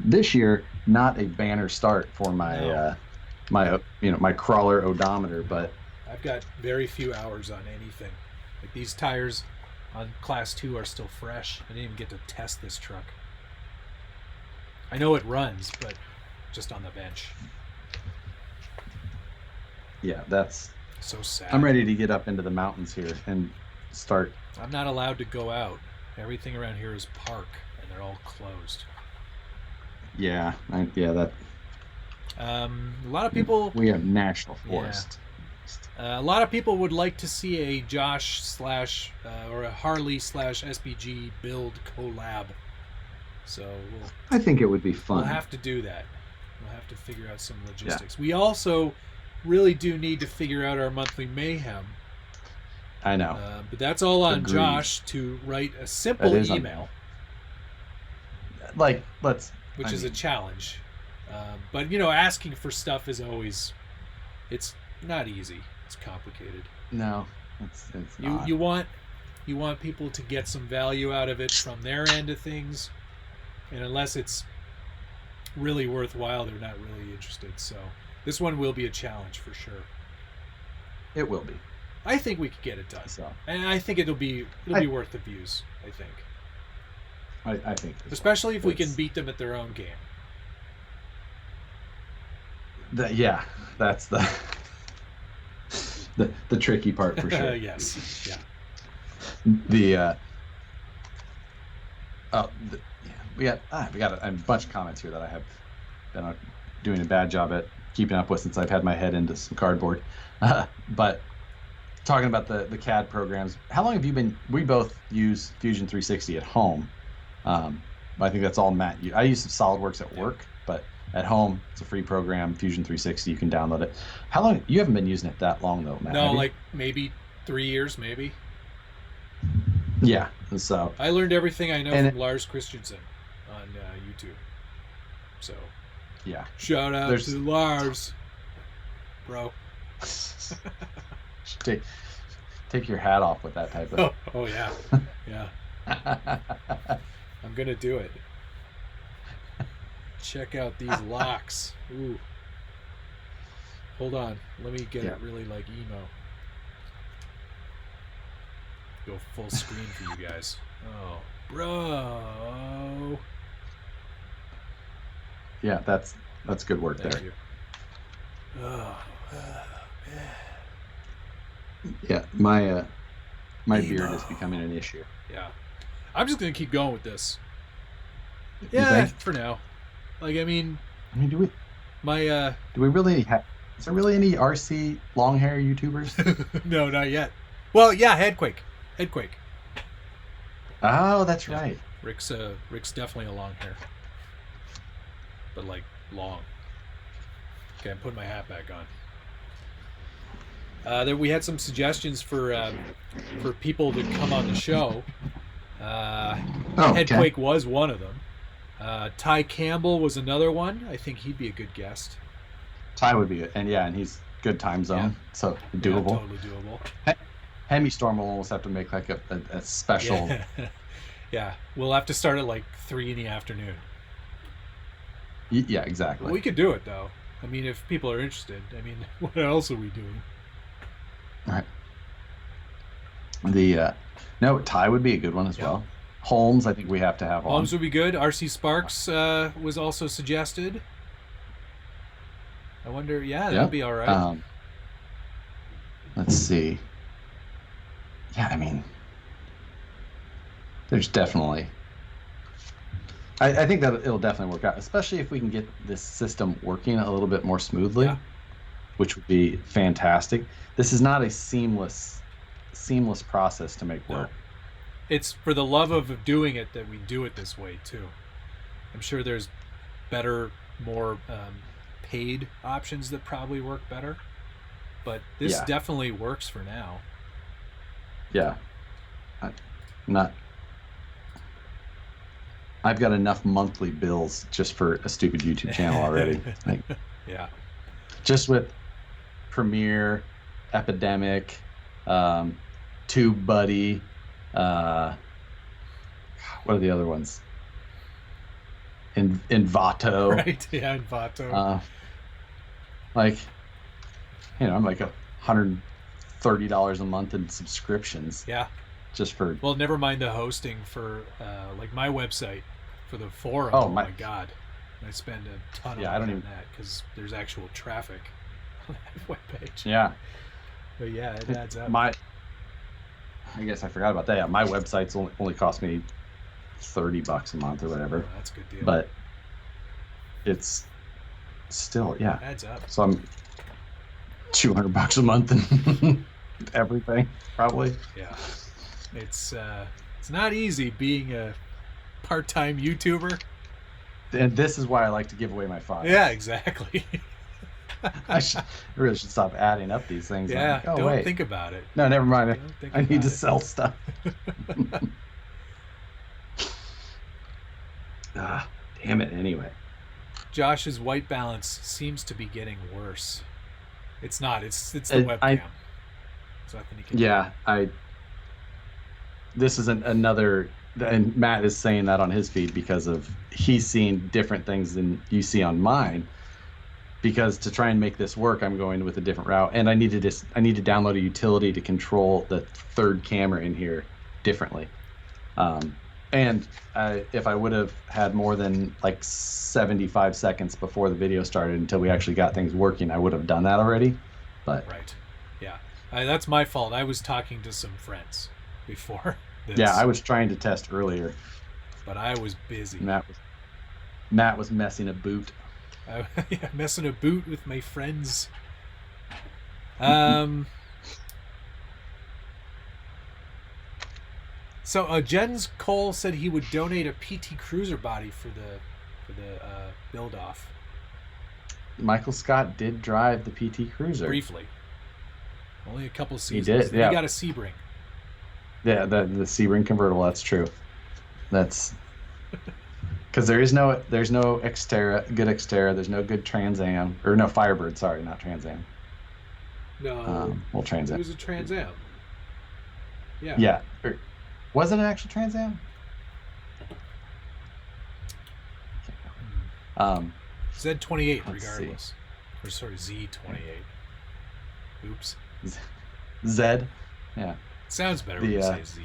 This year, not a banner start for my my crawler odometer, but I've got very few hours on anything. Like these tires on Class 2 are still fresh. I didn't even get to test this truck. I know it runs, but just on the bench. Yeah, that's so sad. I'm ready to get up into the mountains here and start. I'm not allowed to go out. Everything around here is park, and they're all closed. Yeah, that. A lot of people. We have national forest. Yeah. A lot of people would like to see a Josh or a Harley/SBG build collab. So I think it would be fun. We'll have to do that. We'll have to figure out some logistics. Yeah. We also really do need to figure out our monthly mayhem. I know. But that's all on Agreed. Josh to write a simple email. Which is a challenge. But, asking for stuff is always, it's not easy. It's complicated. No, it's not. You want people to get some value out of it from their end of things. And unless it's really worthwhile, they're not really interested. So this one will be a challenge for sure. It will be. I think we could get it done. So, and I think it'll be worth the views, I think. I think. Especially if we can beat them at their own game. Yeah, that's the tricky part for sure. Yes. Yeah. We got a bunch of comments here that I have been doing a bad job at keeping up with since I've had my head into some cardboard. But talking about the CAD programs, how long have you been? We both use Fusion 360 at home. I think that's all Matt. I use SolidWorks at work, but at home it's a free program, Fusion 360. You can download it. How long? You haven't been using it that long though, Matt. No, like maybe 3 years, maybe. Yeah. So I learned everything I know from Lars Christensen on YouTube. So yeah, shout out to Lars, bro. Take your hat off with that type of. Oh yeah, yeah. I'm gonna do it. Check out these locks. Ooh. Hold on. Let me get it really like emo. Go full screen for you guys. Oh, bro. Yeah, that's good work. Thank there. You. Oh, yeah, my beard is becoming an issue. Yeah, I'm just gonna keep going with this. Yeah, for now. Like, I mean, do we really have? Is there really any RC long hair YouTubers? No, not yet. Well, yeah, Headquake. Oh, that's right. Rick's definitely a long hair, but like long. Okay, I'm putting my hat back on. We had some suggestions for people to come on the show. Headquake was one of them. Ty Campbell was another one. I think he'd be a good guest. Ty would be good, and he's good time zone, so doable. Yeah, totally doable. Hemi Storm will almost have to make like a special. Yeah, we'll have to start at like 3 p.m. Yeah, exactly. Well, we could do it though. I mean, if people are interested. I mean, what else are we doing? All right. Ty would be a good one as well. Holmes, I think we have to have on. Holmes would be good. RC Sparks was also suggested. I wonder. Yeah, that'd be all right. Let's see. Yeah, I mean, there's definitely. I think that it'll definitely work out, especially if we can get this system working a little bit more smoothly, which would be fantastic. This is not a seamless process to make work. No. It's for the love of doing it that we do it this way too. I'm sure there's better, more paid options that probably work better, but this definitely works for now. Yeah, I've got enough monthly bills just for a stupid YouTube channel already. Just with Premiere, Epidemic, TubeBuddy. What are the other ones? Envato. Right. Yeah, Envato. I'm like $130 a month in subscriptions. Yeah. Just for. Well, never mind the hosting for like my website for the forum. Oh my God, I spend a ton of money on that because there's actual traffic on that webpage. Yeah. But yeah, it adds up. I guess I forgot about that. Yeah, my website's only cost me $30 a month or whatever. Oh, that's a good deal. But it's still it adds up. So I'm $200 a month and everything probably. Yeah, it's not easy being a part-time YouTuber. And this is why I like to give away my files. Yeah, exactly. I really should stop adding up these things. Yeah, don't think about it. No, never mind. I need to sell stuff. Damn it. Anyway. Josh's white balance seems to be getting worse. It's not. It's the webcam. Yeah, this is another and Matt is saying that on his feed because of he's seeing different things than you see on mine. Because to try and make this work, I'm going with a different route, and I need to download a utility to control the third camera in here differently. And if I would have had more than like 75 seconds before the video started until we actually got things working, I would have done that already. But right, yeah, that's my fault. I was talking to some friends before this. Yeah, I was trying to test earlier, but I was busy. Matt was messing a boot. Messing a boot with my friends. So Jens Cole said he would donate a PT Cruiser body for the build off. Michael Scott did drive the PT Cruiser briefly, only a couple seasons. He did. Yeah, he got a Sebring. Yeah, the Sebring convertible. That's true. That's because there's no Xterra, good Xterra. There's no good Trans Am, or no Firebird. Sorry, not Trans Am. No, well, Trans Am. It was a Trans Am. Yeah. Yeah. Was it an actual Trans Am? Z28, regardless. Or sorry, Z28. Oops. Z. Yeah. Sounds better when you say Z.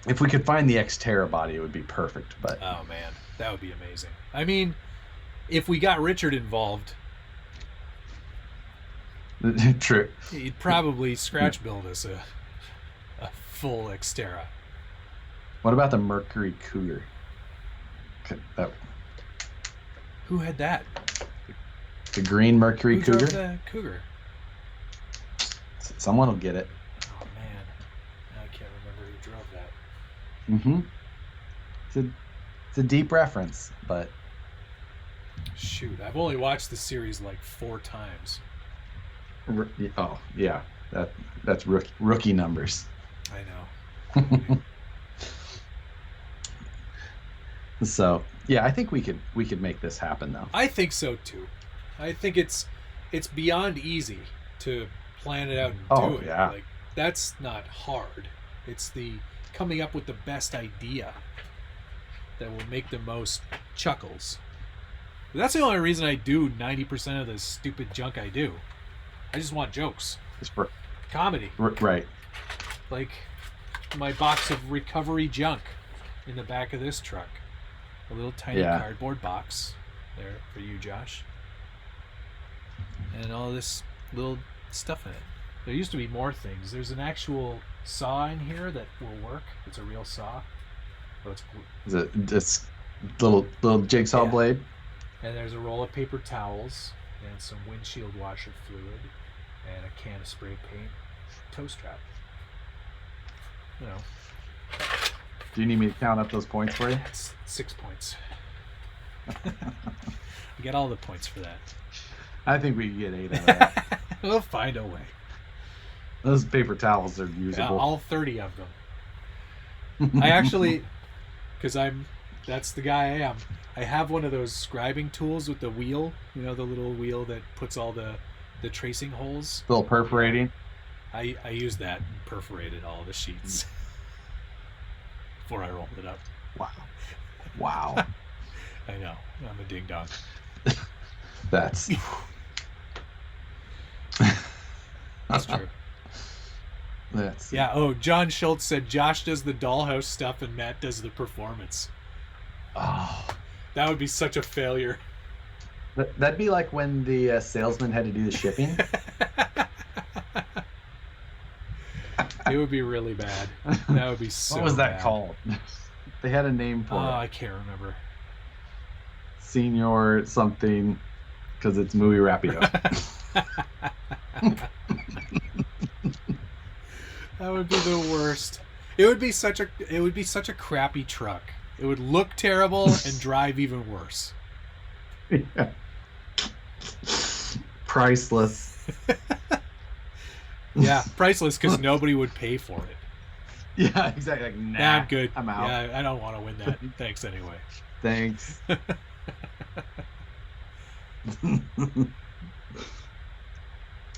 If we could find the Xterra body, it would be perfect. But oh man, that would be amazing. I mean, if we got Richard involved, true, he'd probably scratch build us a full Xterra. What about the Mercury Cougar? Who had that? The green Mercury Cougar. Drove the Cougar? Someone will get it. Oh man, I can't remember who drove that. It's a deep reference, but shoot, I've only watched the series like 4 times. Oh yeah, that's rookie numbers. I know. So yeah, I think we could make this happen though. I think so too. I think it's beyond easy to plan it out and do it. Yeah. Like that's not hard. It's the coming up with the best idea that will make the most chuckles. But that's the only reason I do 90% of the stupid junk I do. I just want jokes. It's for comedy. Right. Like my box of recovery junk in the back of this truck. A little tiny cardboard box there for you, Josh. And all this little stuff in it. There used to be more things. There's an actual saw in here that will work. It's a real saw. So is it this little jigsaw blade? And there's a roll of paper towels and some windshield washer fluid and a can of spray paint, toe strap. You know. Do you need me to count up those points for you? That's 6 points. We get all the points for that. I think we can get 8 out of that. We'll find a way. Those paper towels are usable. Yeah, all 30 of them. I actually, because that's the guy I am. I have one of those scribing tools with the wheel. You know, the little wheel that puts all the tracing holes. Little perforating. I used that and perforated all the sheets before I rolled it up. Wow. I know. I'm a ding dong. That's true. Yeah. Oh, John Schultz said Josh does the dollhouse stuff and Matt does the performance. Oh, that would be such a failure. That'd be like when the salesman had to do the shipping. It would be really bad. That would be so What was that bad. called? They had a name for it. I can't remember. Senior something, because it's muy rapido. That would be the worst. It would be such a crappy truck. It would look terrible and drive even worse. Yeah. Priceless. Yeah, priceless because nobody would pay for it. Yeah, exactly. Like, nah, I'm good. I'm out. Yeah, I don't want to win that. Thanks anyway. Thanks.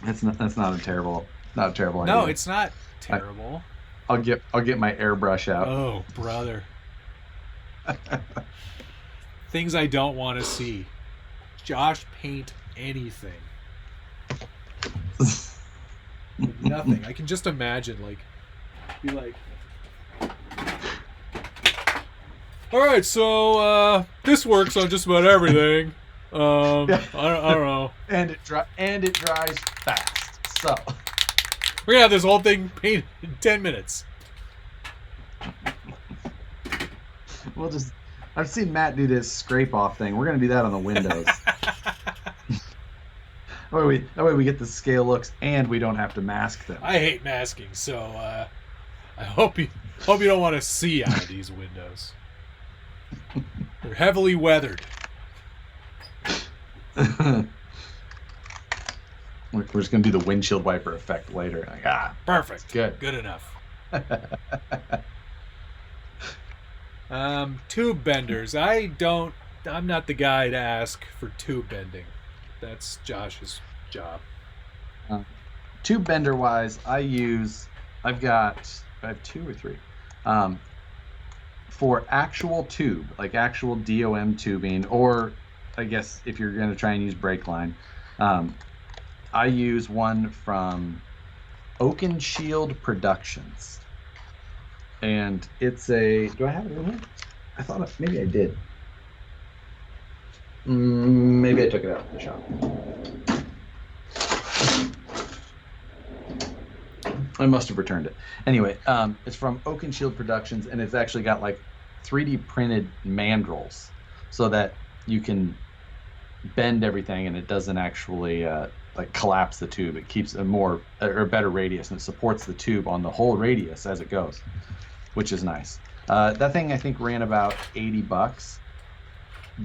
That's not a terrible idea. No, it's not terrible. I'll get my airbrush out. Oh, brother. Things I don't want to see. Josh paint anything. Nothing. I can just imagine, be like, all right, so this works on just about everything. I don't know. And it dries fast. So we're gonna have this whole thing painted in 10 minutes. I've seen Matt do this scrape off thing. We're gonna do that on the windows. That way we get the scale looks and we don't have to mask them. I hate masking, so I hope you don't want to see out of these windows. They're heavily weathered. We're just gonna do the windshield wiper effect later. Perfect. Good enough. Tube benders. I'm not the guy to ask for tube bending. That's Josh's job. Tube bender wise, I have 2 or 3. For actual tube, like actual DOM tubing, or I guess if you're going to try and use brake line, I use one from Oaken Shield Productions. And it's do I have it in here? I thought maybe I did. Maybe I took it out of the shop. I must have returned it. Anyway, it's from Oaken Shield Productions, and it's actually got like 3D printed mandrels so that you can bend everything and it doesn't actually like collapse the tube. It keeps a better radius, and it supports the tube on the whole radius as it goes, which is nice. That thing I think ran about $80.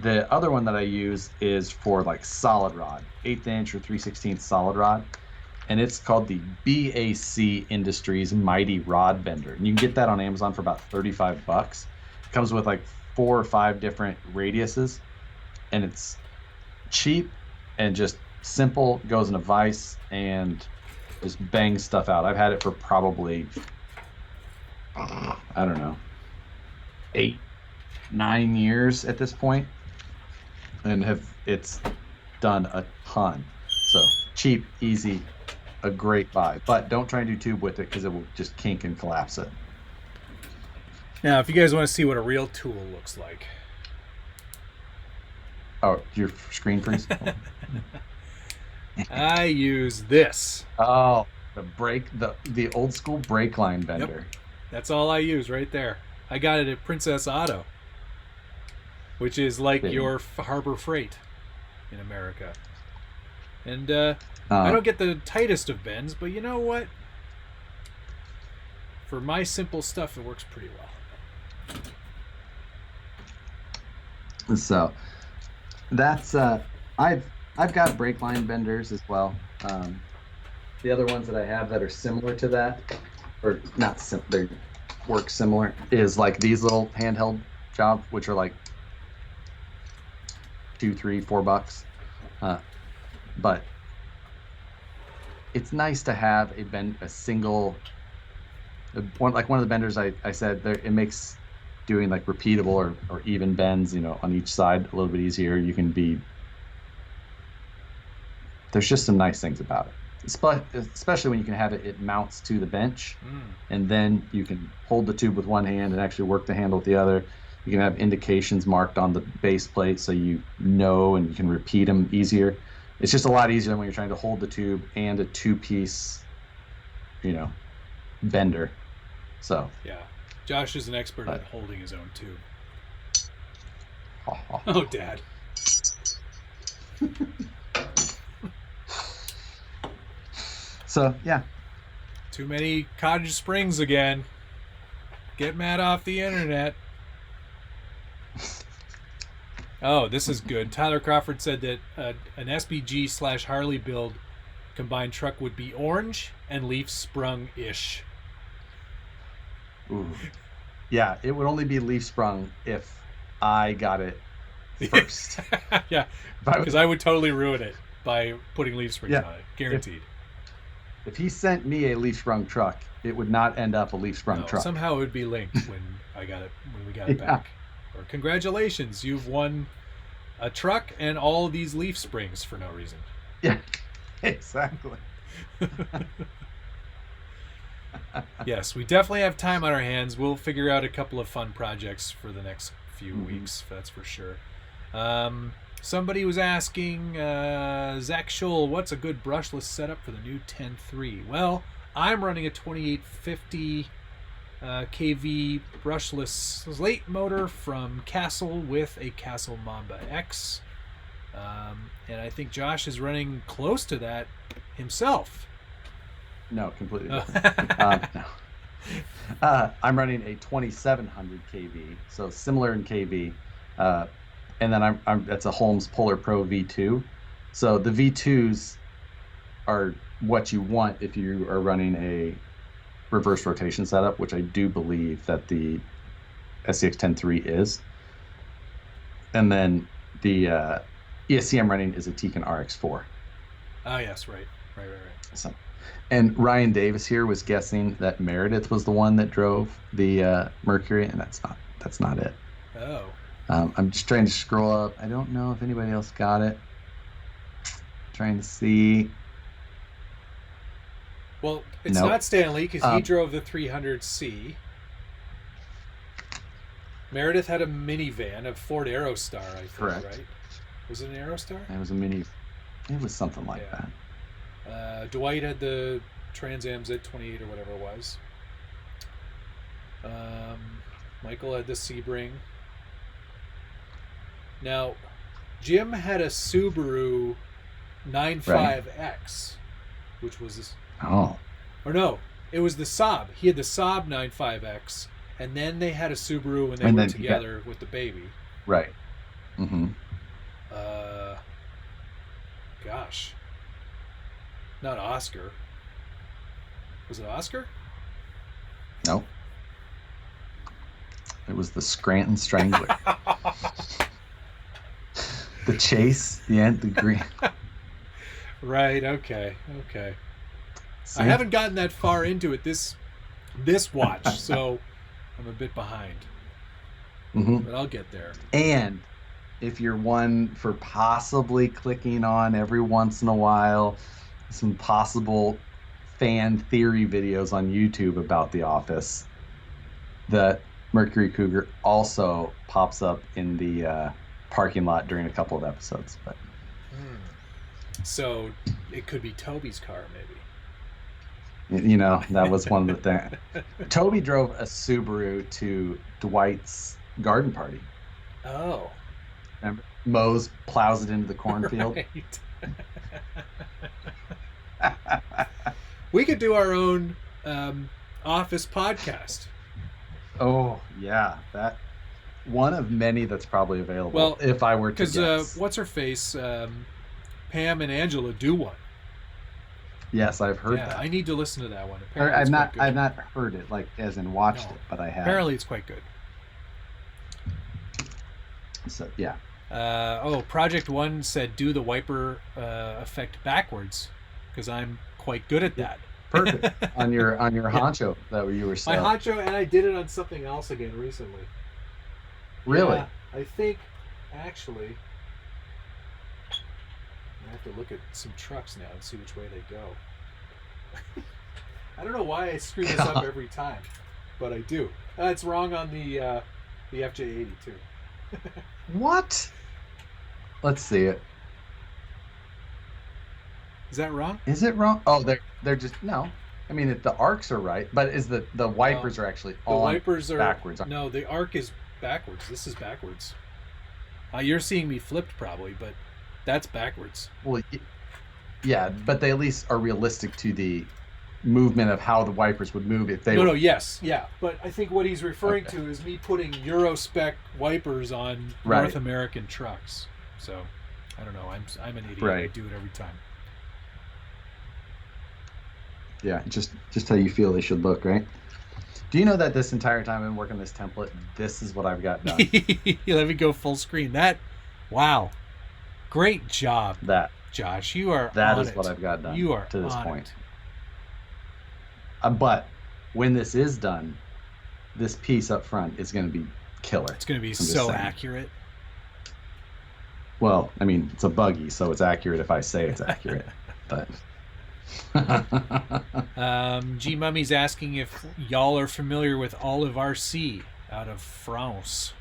The other one that I use is for like solid rod, 1/8 inch or 3/16 solid rod, and it's called the BAC Industries Mighty Rod Bender, and you can get that on Amazon for about $35. It comes with like 4 or 5 different radiuses, and it's cheap and just simple. Goes in a vise and just bangs stuff out. I've had it for probably I don't know, 8-9 years at this point, and it's done a ton. So cheap, easy, a great buy. But don't try and do tube with it because it will just kink and collapse it. Now, if you guys want to see what a real tool looks like. Oh, your screen freeze? I use this. Oh, the old school brake line bender. Yep. That's all I use right there. I got it at Princess Auto, which is like your Harbor Freight in America. And I don't get the tightest of bends, but you know what? For my simple stuff, it works pretty well. So that's I've got brake line benders as well. The other ones that I have that are similar to that, or not they work similar, is like these little handheld jobs, which are like $2, $3, $4. But it's nice to have a single one of the benders I said there. It makes doing like repeatable or even bends, on each side a little bit easier. There's just some nice things about it, especially when you can have it mounts to the bench, and then you can hold the tube with one hand and actually work the handle with the other. You can have indications marked on the base plate so and you can repeat them easier. It's just a lot easier than when you're trying to hold the tube and a 2-piece, bender. So yeah, Josh is an expert at holding his own tube. Oh, Dad. So yeah, too many Cottage Springs again. Get Matt off the internet. Oh, this is good. Tyler Crawford said that an SBG/Harley build combined truck would be orange and leaf sprung-ish. Ooh. Yeah, it would only be leaf sprung if I got it first. Yeah, because I would totally ruin it by putting leaf springs on it. Guaranteed. If he sent me a leaf sprung truck, it would not end up a leaf sprung truck. Somehow it would be linked when we got it back. Or congratulations, you've won a truck and all these leaf springs for no reason. Yeah, exactly. Yes, we definitely have time on our hands. We'll figure out a couple of fun projects for the next few weeks, that's for sure. Somebody was asking, Zach Scholl, what's a good brushless setup for the new 10.3? Well, I'm running a 2850 kV brushless slate motor from Castle with a Castle Mamba X. And I think Josh is running close to that himself. No, completely different. No. I'm running a 2700 kV, so similar in kV. And then that's a Holmes Polar Pro V2. So the V2s are what you want if you are running a reverse rotation setup, which I do believe that the SCX 10.3 is. And then the ESC I'm running is a Tekin RX4. Oh, yes, right. So, and Ryan Davis here was guessing that Meredith was the one that drove the Mercury, and that's not it. Oh. I'm just trying to scroll up. I don't know if anybody else got it. Trying to see. Well, it's not Stanley because he drove the 300C. Meredith had a minivan, a Ford Aerostar, I think, correct. Right? Was it an Aerostar? It was a mini. It was something like that. Dwight had the Trans Am Z28 or whatever it was. Michael had the Sebring. Now, Jim had a Subaru 95X, which was this. Oh. Or no, it was the Saab. He had the Saab 95X, and then they had a Subaru when they were together with the baby. Right. Mm-hmm. Gosh. Not Oscar. Was it Oscar? No. It was the Scranton Strangler. The Chase, the green. Right, okay. See? I haven't gotten that far into it this watch, so I'm a bit behind. Mm-hmm. But I'll get there. And if you're one for possibly clicking on every once in a while some possible fan theory videos on YouTube about The Office, the Mercury Cougar also pops up in the parking lot during a couple of episodes. But so it could be Toby's car, maybe. You know, that was one of the things. Toby drove a Subaru to Dwight's garden party. Oh. Remember? Mose plows it into the cornfield. Right. We could do our own Office podcast. Oh, yeah. That one of many that's probably available. Well, if I were to guess. Because what's her face? Pam and Angela do one. Yes, I've heard that. I need to listen to that one. I've not heard it, like as in watched it, but I have. Apparently it's quite good. So yeah. Project One said do the wiper effect backwards because I'm quite good at that. Perfect. on your honcho that you were saying. My honcho, and I did it on something else again recently. Really? Yeah, I think actually I have to look at some trucks now and see which way they go. I don't know why I screw this up every time, but I do. It's wrong on the FJ80 too. What? Let's see it. Is that wrong? Is it wrong? Oh, they're just no. I mean, the arcs are right, but is the wipers are actually on wipers are backwards? No, the arc is backwards. This is backwards. You're seeing me flipped probably, but that's backwards. Well, yeah, but they at least are realistic to the movement of how the wipers would move if they were... yes, yeah. But I think what he's referring to is me putting Euro spec wipers on North American trucks. So, I don't know. I'm an idiot. Right. I do it every time. Yeah, just how you feel they should look, right? Do you know that this entire time I've been working this template, this is what I've got done? Let me go full screen. Wow. Great job. That. Josh, you are That on is it. what I've got done you are to this on point. It. But when this is done, this piece up front is going to be killer. It's going to be so accurate. Well, I mean, it's a buggy, so it's accurate if I say it's accurate. But G Mummy's asking if y'all are familiar with Olive RC out of France.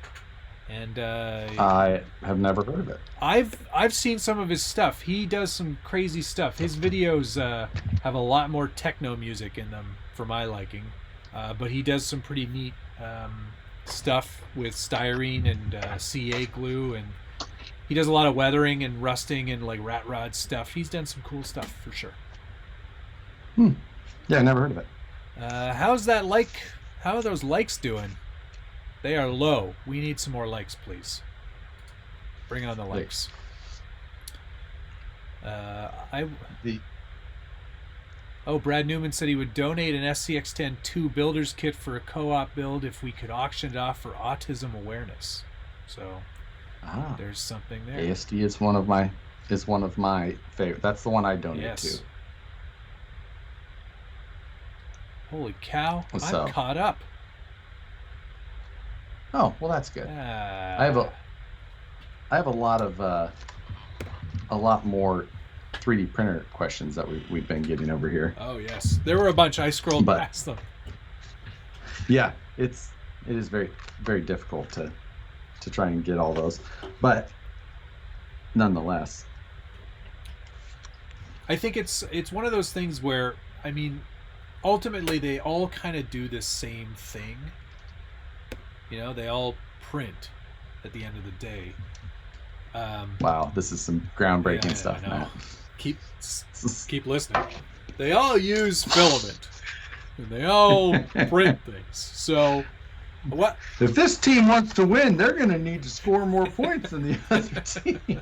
And I have never heard of it. I've seen some of his stuff. He does some crazy stuff. His videos have a lot more techno music in them for my liking. But he does some pretty neat stuff with styrene and CA glue, and he does a lot of weathering and rusting and like rat rod stuff. He's done some cool stuff for sure. Yeah, I never heard of it. How's that like? How are those likes doing? They are low. We need some more likes, please. Bring on the likes. Brad Newman said he would donate an SCX-10 2 builder's kit for a co-op build if we could auction it off for autism awareness. So there's something there. ASD is one of my favorite. That's the one I donate to. Holy cow! I'm caught up. Oh well, that's good. I have a lot more 3D printer questions that we've been getting over here. Oh yes, there were a bunch. I scrolled past them. Yeah, it is very, very difficult to try and get all those, but nonetheless, I think it's one of those things where, I mean, ultimately they all kind of do the same thing. You know, they all print at the end of the day. Wow, this is some groundbreaking stuff, Matt. Keep listening. They all use filament, and they all print things. So, what if this team wants to win? They're going to need to score more points than the other team.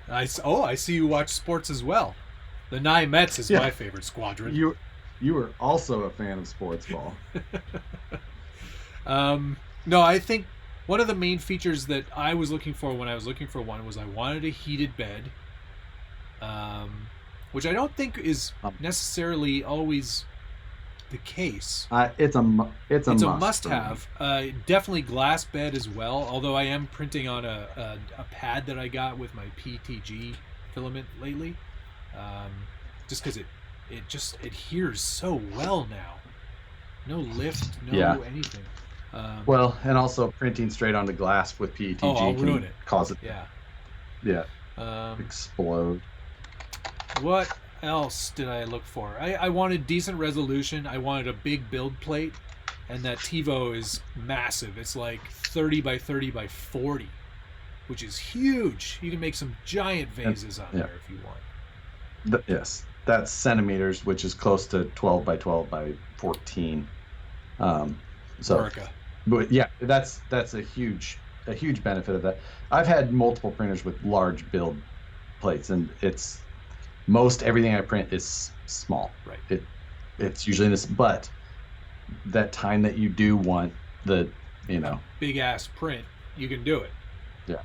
I see you watch sports as well. The Nye Mets is my favorite squadron. You are also a fan of sports ball. No, I think one of the main features that I was looking for when I was looking for one was I wanted a heated bed, which I don't think is necessarily always the case. It's a must-have. Definitely glass bed as well, although I am printing on a pad that I got with my PTG filament lately, just because it adheres so well now. No lift, anything. Well, and also printing straight onto glass with PETG can cause it. Explode. What else did I look for? I wanted decent resolution. I wanted a big build plate, and that TiVo is massive. It's like 30 by 30 by 40, which is huge. You can make some giant vases on there if you want. Yes, that's centimeters, which is close to 12 by 12 by 14. But yeah, that's a huge benefit of that. I've had multiple printers with large build plates, and most everything I print is small. Right. It's usually this, but that time that you do want the big ass print, you can do it. Yeah.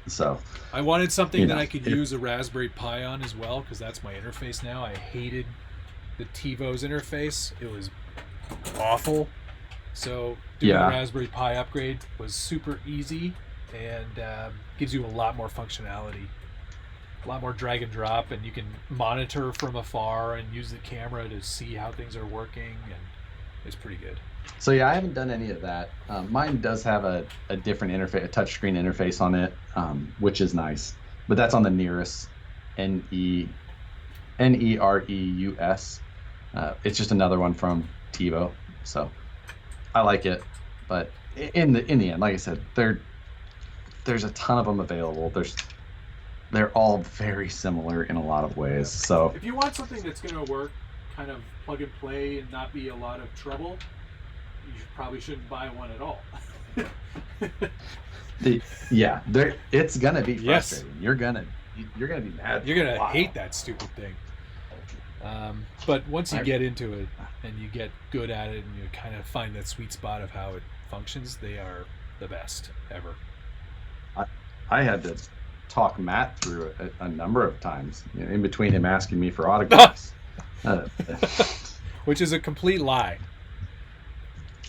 So I wanted something that I could use a Raspberry Pi on as well, because that's my interface now. I hated the TiVo's interface. It was awful. So doing a Raspberry Pi upgrade was super easy, and gives you a lot more functionality, a lot more drag and drop, and you can monitor from afar and use the camera to see how things are working, and it's pretty good. So yeah, I haven't done any of that. Mine does have a different interface, a touchscreen interface on it, which is nice, but that's on the Nereus, Nereus. It's just another one from TiVo, so I like it. But in the end, like I said, there's a ton of them available. They're all very similar in a lot of ways. So if you want something that's going to work, kind of plug and play and not be a lot of trouble, you probably shouldn't buy one at all. It's gonna be frustrating. Yes. You're gonna be mad. You're gonna hate that stupid thing. But once you get into it and you get good at it and you kind of find that sweet spot of how it functions, they are the best ever. I had to talk Matt through it a number of times, in between him asking me for autographs. Which is a complete lie.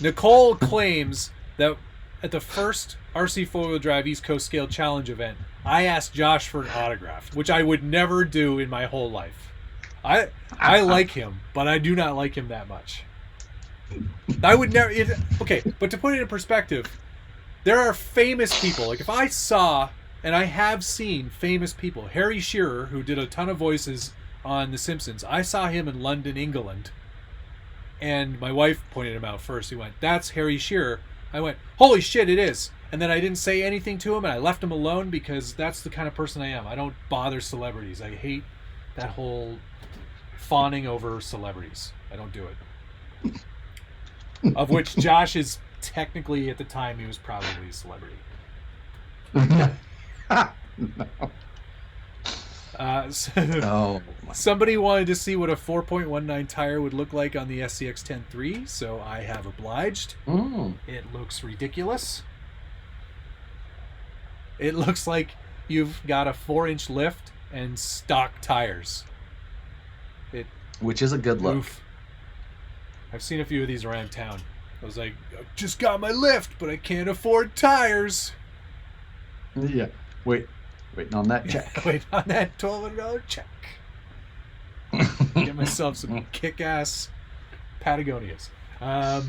Nicole claims that at the first RC 4-wheel drive East Coast Scale Challenge event, I asked Josh for an autograph, which I would never do in my whole life. I like him, but I do not like him that much. I would never... Okay, but to put it in perspective, there are famous people. Like, if I saw, and I have seen famous people, Harry Shearer, who did a ton of voices on The Simpsons, I saw him in London, England, and my wife pointed him out first. He went, "That's Harry Shearer." I went, "Holy shit, it is." And then I didn't say anything to him, and I left him alone because that's the kind of person I am. I don't bother celebrities. I hate that whole fawning over celebrities. I don't do it. Of which Josh is technically, at the time, he was probably a celebrity. No. Somebody wanted to see what a 4.19 tire would look like on the SCX-10 III, so I have obliged. It looks ridiculous. It looks like you've got a 4-inch lift and stock tires. Which is a good look. Oof. I've seen a few of these around town. I was like, "I just got my lift, but I can't afford tires." Yeah. Waiting on that check. Waiting on that $1,200 check. Get myself some kick-ass Patagonias. I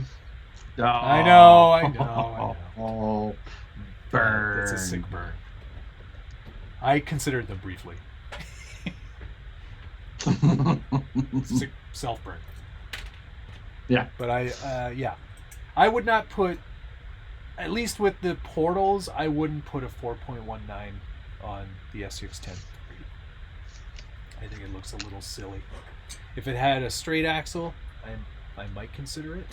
know. Oh, burn. It's a sick burn. I considered them briefly. Sick self-burn. Yeah. But I would not put, at least with the portals, I wouldn't put a 4.19 on the SCX-10 III. I think it looks a little silly. If it had a straight axle, I might consider it.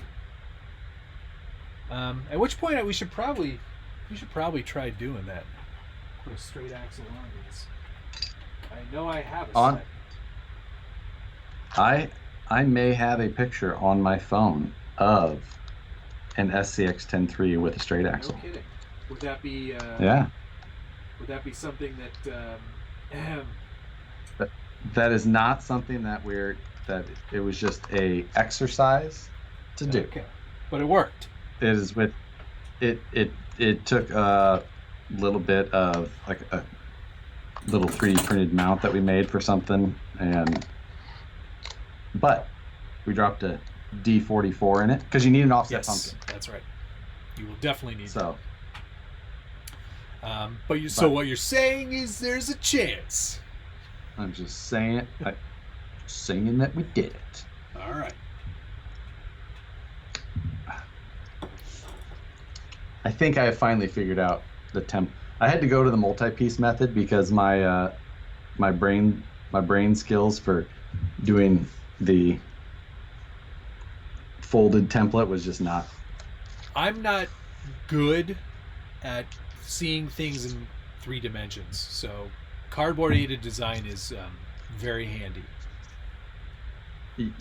At which point we should probably try doing that. Put a straight axle on these. I know I have a set. I may have a picture on my phone of an SCX-10 III with a straight axle. No kidding. Would that be? Yeah. Would that be something that? That is not something that it was just a exercise to do. Okay, but it worked. It is with it. It took a little bit of like a little 3D printed mount that we made for something, but we dropped a D44 in it because you need an offset pumpkin. That's right. You will definitely need so. So what you're saying is there's a chance. I'm just saying that we did it. All right. I think I have finally figured out the temp. I had to go to the multi-piece method because my brain skills for doing the folded template was just not. I'm not good at seeing things in 3 dimensions, so cardboard aided design is very handy.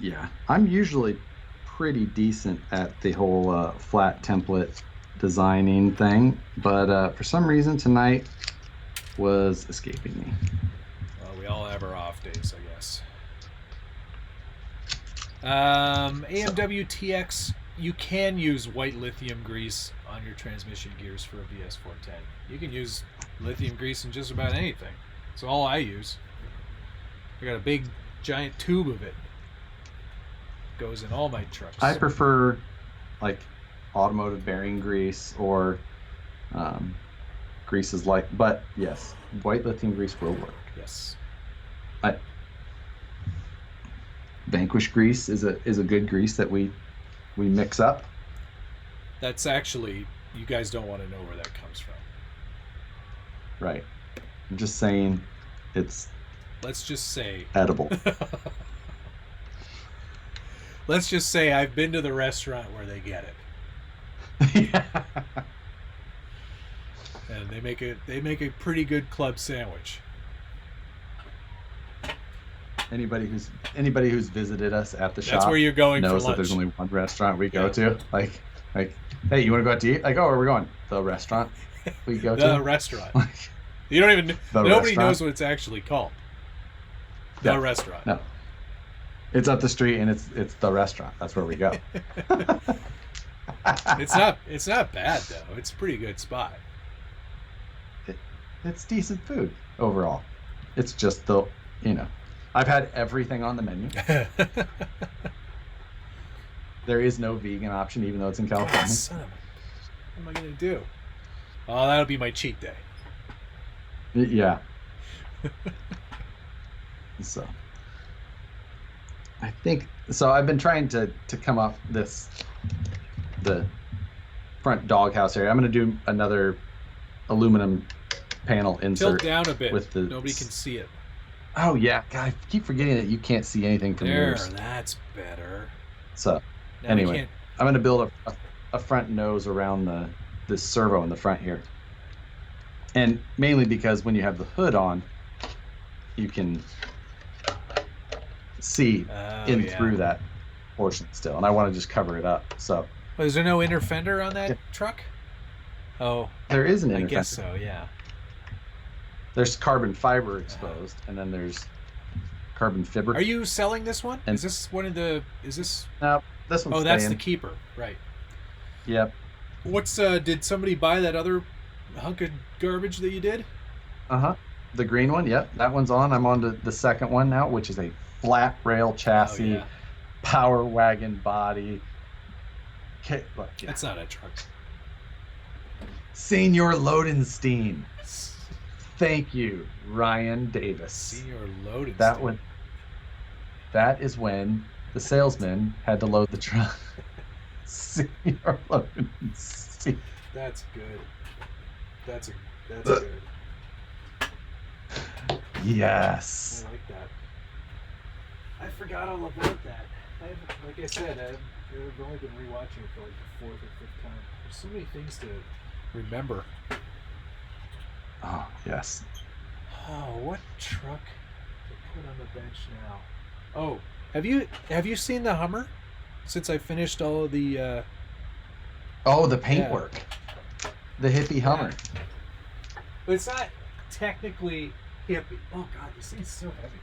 Yeah, I'm usually pretty decent at the whole flat template designing thing, but for some reason tonight was escaping me. Well, we all have our off days, I guess. AMW TX, you can use white lithium grease on your transmission gears for a VS410. You can use lithium grease in just about anything. It's all I use. I got a big giant tube of it. Goes in all my trucks. I prefer like automotive bearing grease or greases but yes, white lithium grease will work. Yes. Vanquish grease is a good grease that we mix up. That's actually, you guys don't want to know where that comes from. Right. I'm just saying it's. Let's just say. Edible. Let's just say I've been to the restaurant where they get it. Yeah. And they make a pretty good club sandwich. Anybody who's visited us at the shop, that's where you're going knows for that lunch. There's only one restaurant we go to. Like, hey, you want to go out to eat? Like, oh, where are we going? The restaurant we go to. The restaurant. You don't even. Nobody restaurant. knows what it's actually called. The restaurant. No. It's up the street, and it's the restaurant. That's where we go. It's not bad though. It's a pretty good spot. It's decent food overall. It's just I've had everything on the menu. There is no vegan option, even though it's in California. What am I gonna do? Oh, that'll be my cheat day. Yeah. So I think so. I've been trying to come off the front doghouse area. I'm going to do another aluminum panel insert. Tilt down a bit. With Nobody can see it. Oh yeah, God, I keep forgetting that you can't see anything from yours. That's better. So now anyway, I'm going to build a front nose around this servo in the front here, and mainly because when you have the hood on, you can see through that portion still, and I want to just cover it up. So, is there no inner fender on that truck? Oh, there is an inner fender. I guess fender. so. Yeah. There's carbon fiber exposed, and then there's carbon fiber. Are you selling this one? Is this one of the? Is this? No, this one's. Oh, that's the keeper, right? Yep. What's did somebody buy that other hunk of garbage that you did? The green one. Yep, that one's on. I'm on to the second one now, which is a flat rail chassis, power wagon body. That's not a truck. Senior Lodenstein. Thank you, Ryan Davis. Senior Lodenstein. That is when the salesman had to load the truck. Senior Lodenstein. That's good. That's good. Yes. I like that. I forgot all about that. Like I said, I've only been rewatching it for like the 4th or 5th time. There's so many things to remember. Oh, yes. Oh, what truck to put on the bench now? Oh, have you seen the Hummer? Since I finished all of the the paintwork. The hippie Hummer. But it's not technically hippie. Oh god, this thing's so heavy.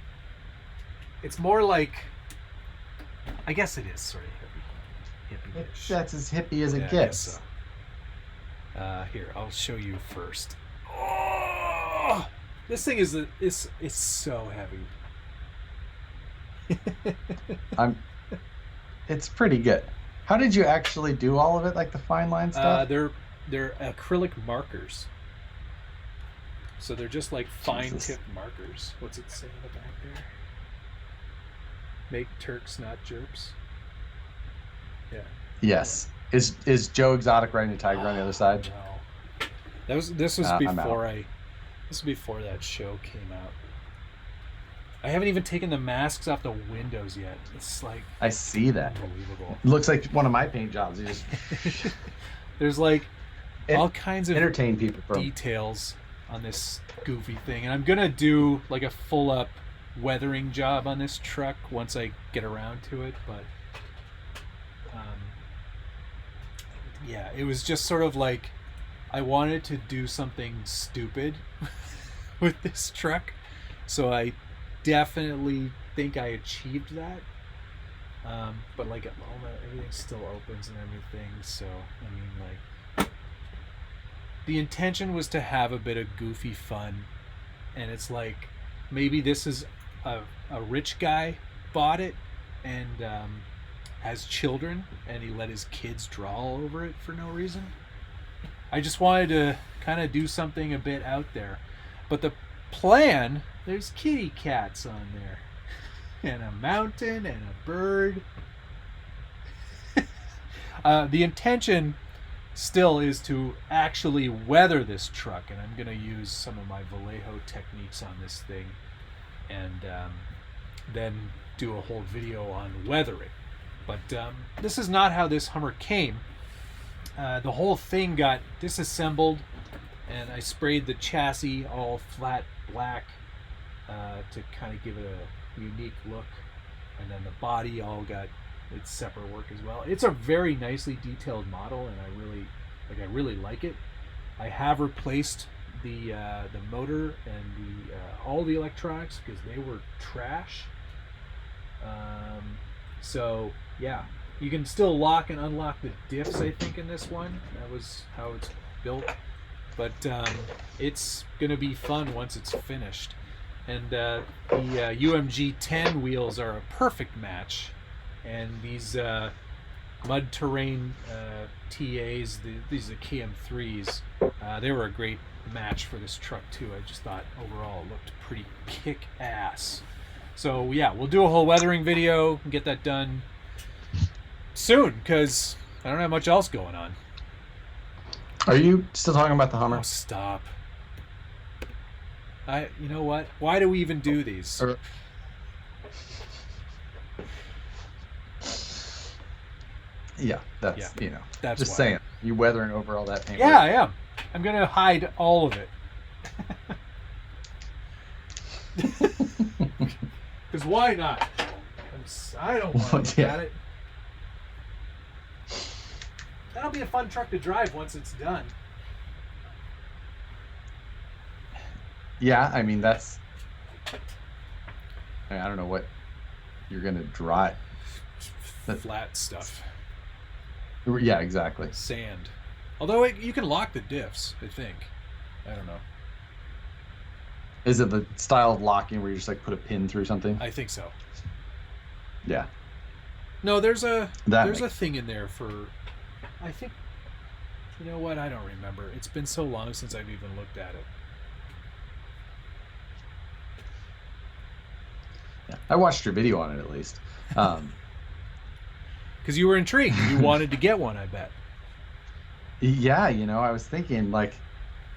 It's more like, I guess it is sort of hippie-ish. That's as hippie as it gets. So. Here, I'll show you first. Oh, this thing is so heavy. It's pretty good. How did you actually do all of it, like the fine line stuff? They're acrylic markers. So they're just like fine tip markers. What's it say in the back there? Make Turks, not jerps. Yeah. Yes. Is Joe Exotic riding a tiger on the other side? No. This was before that show came out. I haven't even taken the masks off the windows yet. It's like, I see that. Unbelievable. It looks like one of my paint jobs. There's like all kinds of entertain people details on this goofy thing, and I'm gonna do like a full up weathering job on this truck once I get around to it. But yeah, it was just sort of like I wanted to do something stupid with this truck, so I definitely think I achieved that. But like at the moment, everything still opens and everything, so I mean, like, the intention was to have a bit of goofy fun, and it's like maybe this is a rich guy bought it and has children, and he let his kids draw all over it for no reason. I just wanted to kind of do something a bit out there, but the plan, there's kitty cats on there, and a mountain and a bird. The intention still is to actually weather this truck, and I'm going to use some of my Vallejo techniques on this thing, and then do a whole video on weathering. But this is not how this Hummer came. The whole thing got disassembled, and I sprayed the chassis all flat black to kind of give it a unique look, and then the body all got its separate work as well. It's a very nicely detailed model, and I really like it. I have replaced the motor and all the electronics because they were trash. So yeah, you can still lock and unlock the diffs, I think, in this one. That was how it's built. But it's going to be fun once it's finished. And the UMG 10 wheels are a perfect match. And these mud terrain TAs, these are KM3s, they were a great match for this truck too. I just thought overall it looked pretty kick-ass. So yeah, we'll do a whole weathering video and get that done soon, because I don't have much else going on. Are you still talking about the Hummer? Oh, stop. You know what? Why do we even do these? Yeah, that's, that's just why. saying. You weathering over all that paint. Yeah, I am. I'm going to hide all of it. Because why not? I don't want to look at it. That'll be a fun truck to drive once it's done. Yeah, I mean, I don't know what you're going to drive. Flat stuff. Yeah, exactly. Sand. Although you can lock the diffs, I think. I don't know. Is it the style of locking where you just like put a pin through something? I think so. Yeah. No, there's a thing in there for, I think, you know what? I don't remember. It's been so long since I've even looked at it. Yeah, I watched your video on it at least. Because you were intrigued. You wanted to get one, I bet. Yeah, I was thinking, like,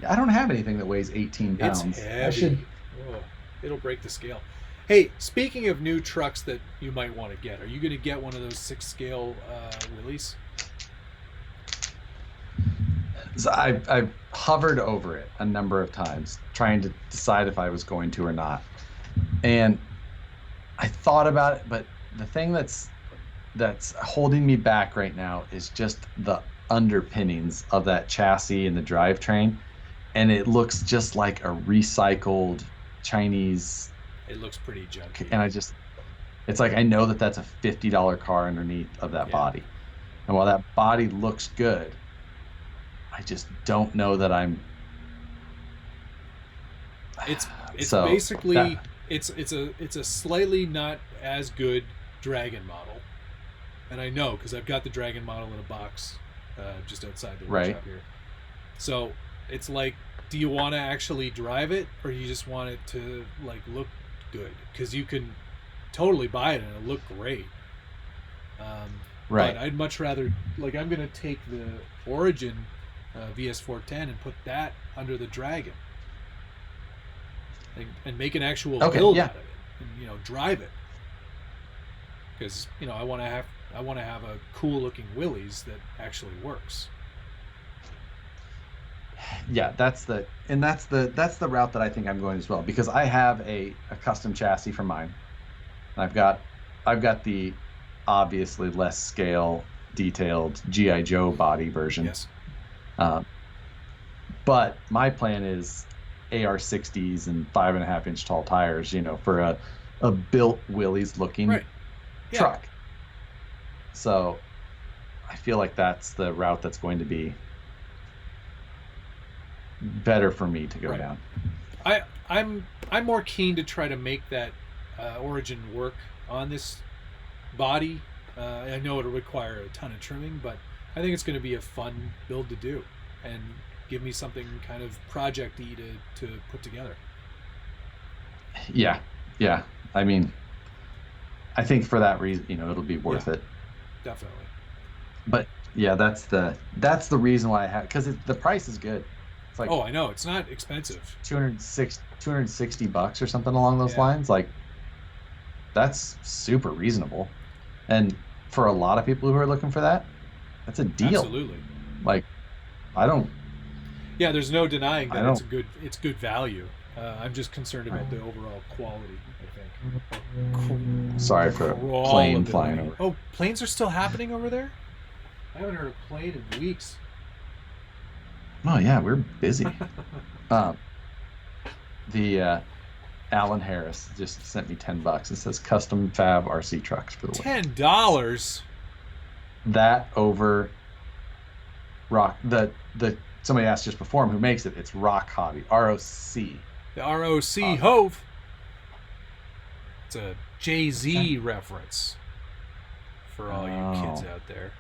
I don't have anything that weighs 18 pounds. It's heavy. It'll break the scale. Hey, speaking of new trucks that you might want to get, are you going to get one of those 6-scale Willys? So I've hovered over it a number of times, trying to decide if I was going to or not. And I thought about it, but the thing that's holding me back right now is just the underpinnings of that chassis and the drivetrain, and it looks just like a recycled Chinese. It looks pretty junky. And it's like I know that that's a $50 car underneath of that body, and while that body looks good, I just don't know that I'm. It's so basically it's a slightly not as good Dragon model. And I know because I've got the Dragon model in a box just outside the workshop here. So it's like, do you want to actually drive it, or you just want it to like look good? Because you can totally buy it and it'll look great. But I'd much rather, like, I'm going to take the Origin VS410 and put that under the Dragon and make an actual build out of it, and drive it. Because I want to have a cool looking Willys that actually works. Yeah, that's the route that I think I'm going as well, because I have a custom chassis for mine. I've got the obviously less scale detailed G.I. Joe body version. Yes. But my plan is AR60s and 5.5-inch tall tires, for a built Willys looking truck. So I feel like that's the route that's going to be better for me to go down. I'm more keen to try to make that Origin work on this body. I know it'll require a ton of trimming, but I think it's going to be a fun build to do and give me something kind of project-y to put together. Yeah. I mean, I think for that reason, it'll be worth it. Definitely. But yeah, that's the reason why I have, because the price is good. It's like, I know it's not expensive. $260 or something along those lines. Like, that's super reasonable, and for a lot of people who are looking for that, that's a deal. Absolutely. Like, I don't. Yeah, there's no denying that it's good value. I'm just concerned about the overall quality, I think. Sorry for a plane flying over. Oh, planes are still happening over there? I haven't heard a plane in weeks. Oh yeah, we're busy. Alan Harris just sent me $10. It says custom fab RC trucks for the win. $10. That over Rock. The somebody asked just before him who makes it. It's Rock Hobby. ROC. The ROC Hove. It's a Jay-Z reference for all you kids out there.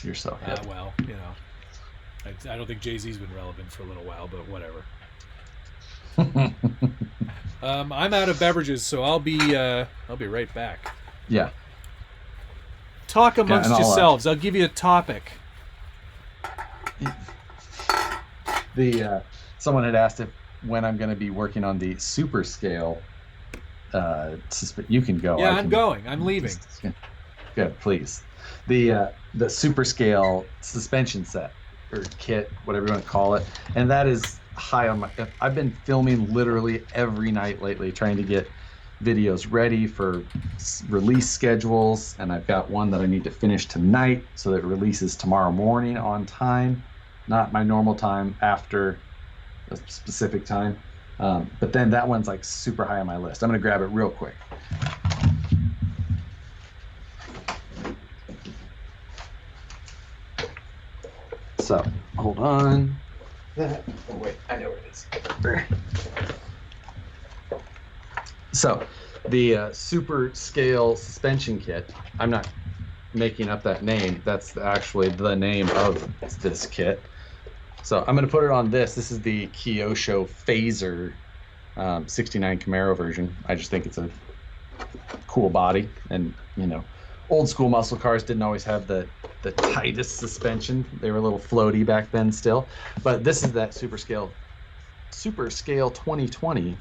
You're so hip. Well, you know, I don't think Jay-Z's been relevant for a little while, but whatever. I'm out of beverages, so I'll be right back. Yeah. Talk amongst yourselves. I'll give you a topic. Someone had asked when I'm going to be working on the super scale. You can go. Yeah, I'm going. I'm leaving. Good, please. The super scale suspension set or kit, whatever you want to call it, and that is high on my. I've been filming literally every night lately, trying to get videos ready for release schedules, and I've got one that I need to finish tonight so that it releases tomorrow morning on time, not my normal time, after a specific time. But then that one's like super high on my list. I'm gonna grab it real quick. So hold on. Oh wait, I know where it is. So the super scale suspension kit, I'm not making up that name. That's actually the name of this kit. So I'm going to put it on this. This is the Kyosho Phaser 69 Camaro version. I just think it's a cool body. And, you know, old school muscle cars didn't always have the tightest suspension. They were a little floaty back then still. But this is that super scale 2020.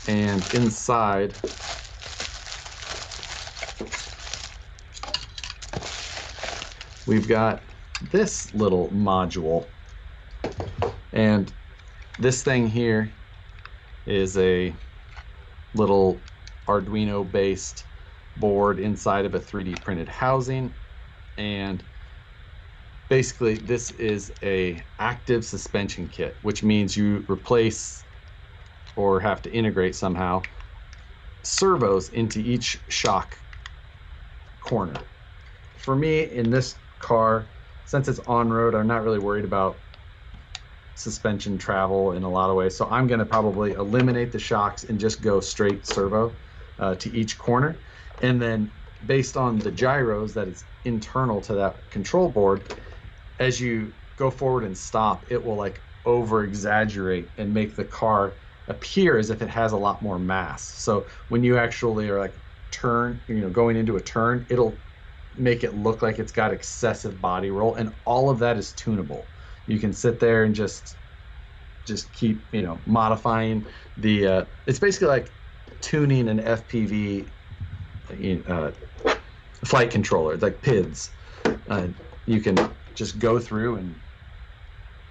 And inside we've got this little module, and this thing here is a little Arduino based board inside of a 3D printed housing, and basically this is a active suspension kit, which means you replace or have to integrate somehow servos into each shock corner. For me, in this car, since it's on-road, I'm not really worried about suspension travel in a lot of ways, so I'm going to probably eliminate the shocks and just go straight servo to each corner. And then based on the gyros that is internal to that control board, as you go forward and stop, it will like over exaggerate and make the car appear as if it has a lot more mass. So when you actually are like going into a turn, it'll make it look like it's got excessive body roll, and all of that is tunable. You can sit there and just keep, modifying the it's basically like tuning an FPV flight controller, like PIDs. You can just go through and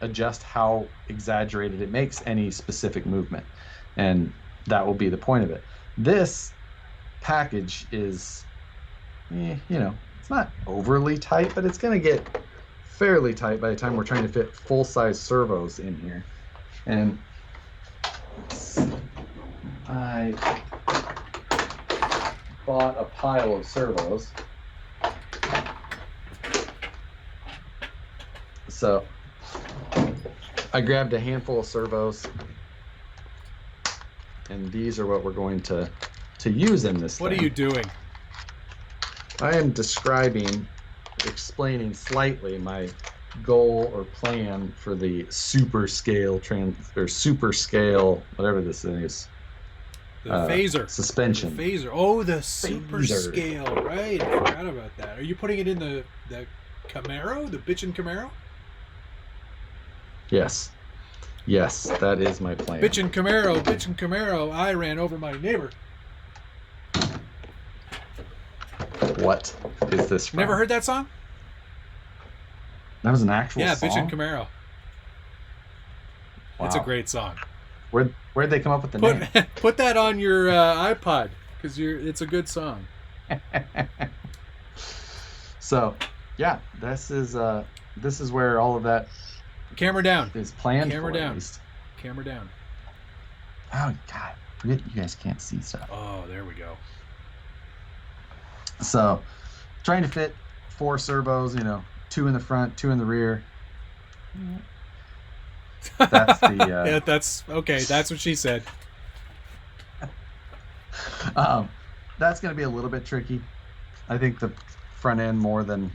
adjust how exaggerated it makes any specific movement, and that will be the point of it. This package is, it's not overly tight, but it's going to get fairly tight by the time we're trying to fit full-size servos in here. And I bought a pile of servos. So I grabbed a handful of servos, and these are what we're going to use in this What thing. are you doing? I am explaining slightly my goal or plan for the super scale super scale, whatever this thing is. The phaser. Suspension. The phaser. Oh, the super Phaser. scale. Right. I forgot about that. Are you putting it in the Camaro? The bitchin' Camaro? Yes, that is my plan. Bitchin' Camaro, I ran over my neighbor. What is this from? Never heard that song? That was an actual song? Yeah, Bitchin' Camaro. Wow. It's a great song. Where'd they come up with the name? Put that on your iPod, because it's a good song. So, yeah, this is where all of that Camera down. is planned. Camera for, at down. least. Camera down. Oh, God. Forget you guys can't see stuff. Oh, there we go. So, trying to fit 4 servos, 2 in the front, 2 in the rear. That's the... yeah, that's... Okay, that's what she said. That's going to be a little bit tricky. I think the front end more than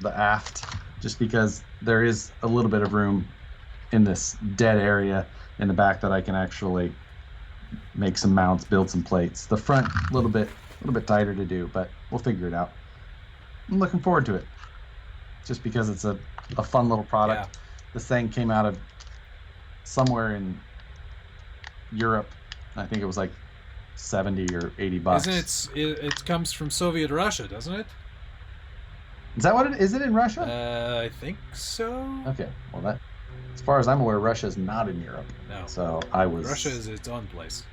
the aft, just because there is a little bit of room in this dead area in the back that I can actually make some mounts, build some plates. The front, a little bit tighter to do, but we'll figure it out. I'm looking forward to it, just because it's a fun little product. Yeah. This thing came out of somewhere in Europe. I think it was like $70 or $80. Isn't it comes from Soviet Russia, doesn't it? Is that what it is? It in Russia? I think so. Okay, well that, as far as I'm aware, Russia is not in Europe. No. So Russia is its own place.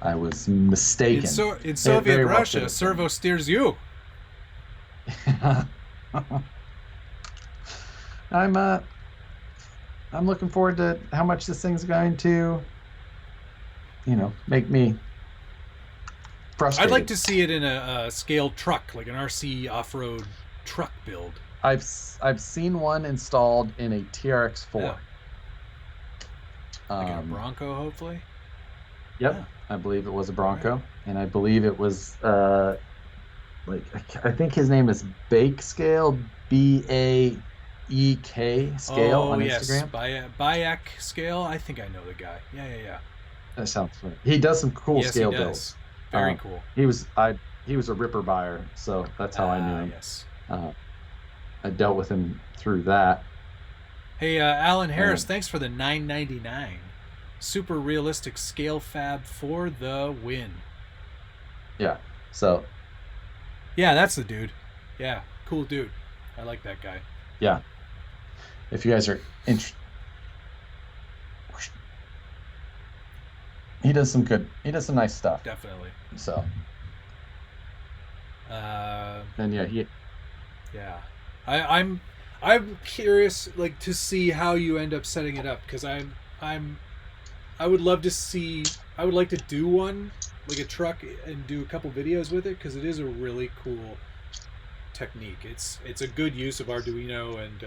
I was mistaken. In Soviet Russia, servo steers you. I'm looking forward to how much this thing's going to, make me frustrated. I'd like to see it in a scaled truck, like an RC off-road truck build. I've seen one installed in a TRX4. Yeah. Like a Bronco, hopefully. Yep, yeah. I believe it was a Bronco, right. And I believe it was I think his name is Bake Scale, BAEK Scale on Instagram. Yes, Bayek Scale. I think I know the guy. Yeah. That sounds funny. He does some cool scale builds. Very cool. He was a Ripper buyer, so that's how I knew him. Yes. I dealt with him through that. Hey, Alan Harris, thanks for the $9.99. Super realistic scale fab for the win. Yeah. So. Yeah, that's the dude. Yeah, cool dude. I like that guy. Yeah. If you guys are interested. He does some nice stuff. Definitely. So. And yeah, I'm curious, like, to see how you end up setting it up, because I would love to see. I would like to do one, like a truck, and do a couple videos with it, because it is a really cool technique. It's a good use of Arduino and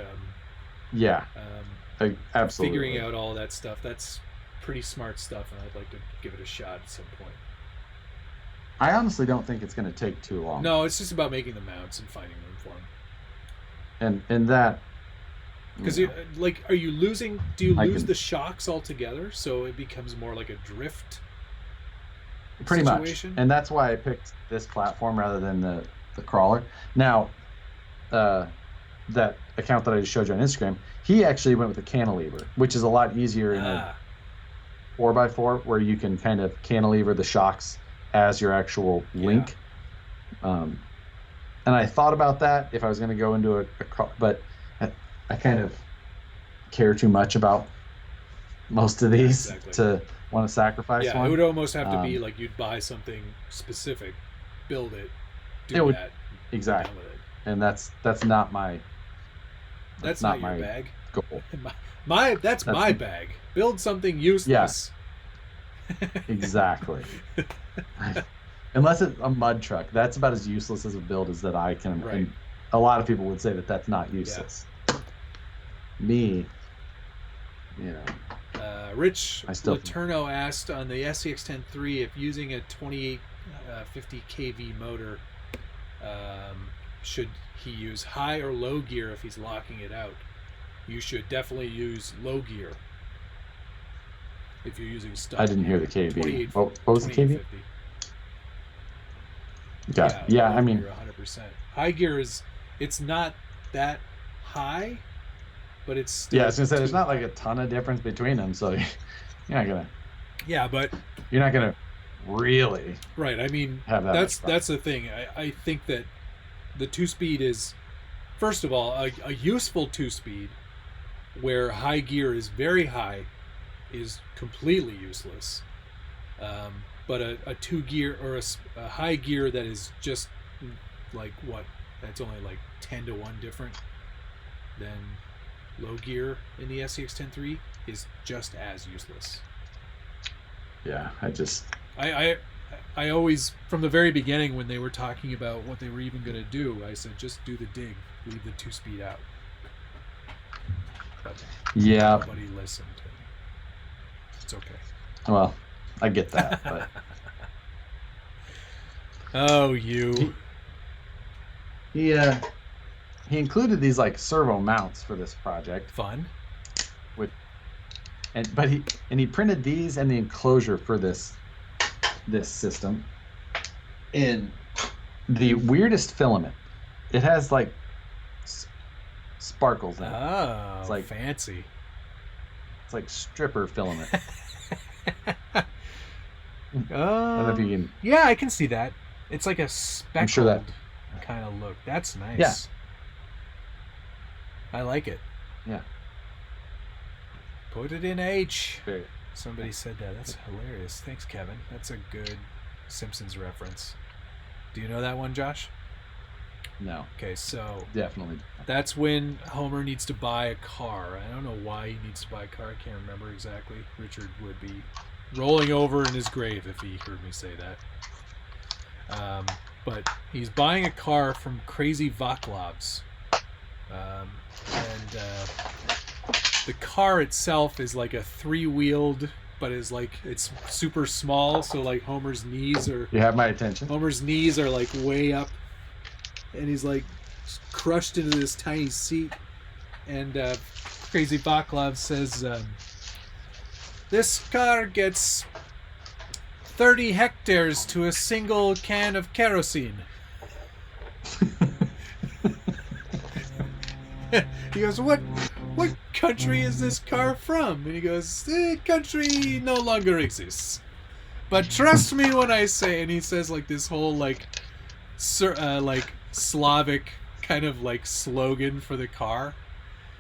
absolutely figuring out all that stuff. That's pretty smart stuff, and I'd like to give it a shot at some point. I honestly don't think it's going to take too long. No, it's just about making the mounts and finding room for them. And that, because are you losing? Do you lose the shocks altogether, so it becomes more like a drift? Pretty situation? Much, and that's why I picked this platform rather than the crawler. Now, that account that I just showed you on Instagram, he actually went with a cantilever, which is a lot easier in a 4x4, where you can kind of cantilever the shocks as your actual link. And I thought about that if I was going to go into but I kind of care too much about most of these to want to sacrifice one. Yeah, it would almost have to be like you'd buy something specific, build it, do that. Exactly. And that's not my... That's not your bag. Goal. That's my bag. Build something useless. Yeah. Exactly. Unless it's a mud truck, that's about as useless as a build as that I can. Right. And a lot of people would say that that's not useless. Yeah. Me, Rich Laterno asked on the SCX-10-3 if using a 2850 kV motor, should he use high or low gear if he's locking it out? You should definitely use low gear if you're using stuff. I didn't hear the kV. What was the kV? Yeah, I mean, 100%. High gear it's not that high, but it's still... Yeah, I was gonna say there's not like a ton of difference between them, so you're not gonna... Yeah, but you're not gonna really... Right, I mean, have that that's the thing. I think that the 2-speed is, first of all, a useful 2-speed, where high gear is very high, is completely useless. But a 2-gear or a high gear that is just like what? That's only like 10 to 1 different. Then low gear in the SCX-10 is just as useless. Yeah, I always, from the very beginning when they were talking about what they were even going to do, I said just do the dig, leave the 2-speed out. But nobody listened. It's okay. Well, I get that, but oh, you. He included these like servo mounts for this project. Fun. He printed these and the enclosure for this system in the weirdest filament. It has like sparkles in it. Oh, it's like fancy. It's like stripper filament. I don't know if you can. Yeah, I can see that. It's like a speckled kind of look. That's nice. Yeah. I like it. Yeah. Put it in H. Very. Somebody said that. That's hilarious. Thanks, Kevin. That's a good Simpsons reference. Do you know that one, Josh? No. Okay, so definitely. That's when Homer needs to buy a car. I don't know why he needs to buy a car. I can't remember exactly. Richard would be rolling over in his grave if he heard me say that. But he's buying a car from Crazy Vaclavs. The car itself is like a 3-wheeled, but is like, it's super small, so like Homer's knees are... You have my attention. Homer's knees are like way up, and he's like crushed into this tiny seat. And Crazy Vaclav says, this car gets 30 hectares to a single can of kerosene. He goes, what country is this car from? And he goes, the country no longer exists. But trust me when I say, and he says like this whole like Slavic kind of like slogan for the car.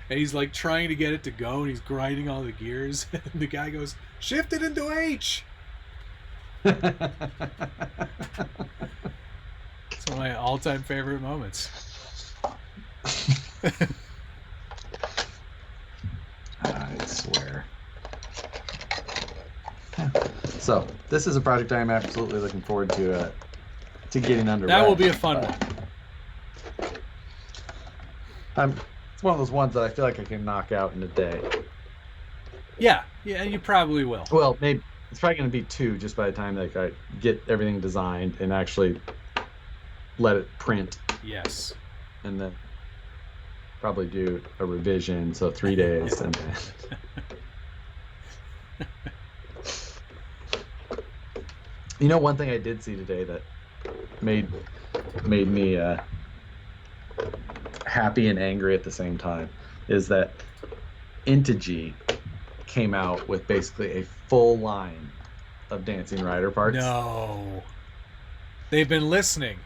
And he's like trying to get it to go, and he's grinding all the gears. And the guy goes, shift it into H. It's one of my all-time favorite moments. I swear. So this is a project I'm absolutely looking forward to getting underway. That will be a fun one. It's one of those ones that I feel like I can knock out in a day. Yeah, you probably will. Well, maybe it's probably going to be 2 just by the time like I get everything designed and actually let it print. Yes. And then probably do a revision, so 3 days, and then... You know, one thing I did see today that made me happy and angry at the same time is that Intigi came out with basically a full line of Dancing Rider parts. No. They've been listening.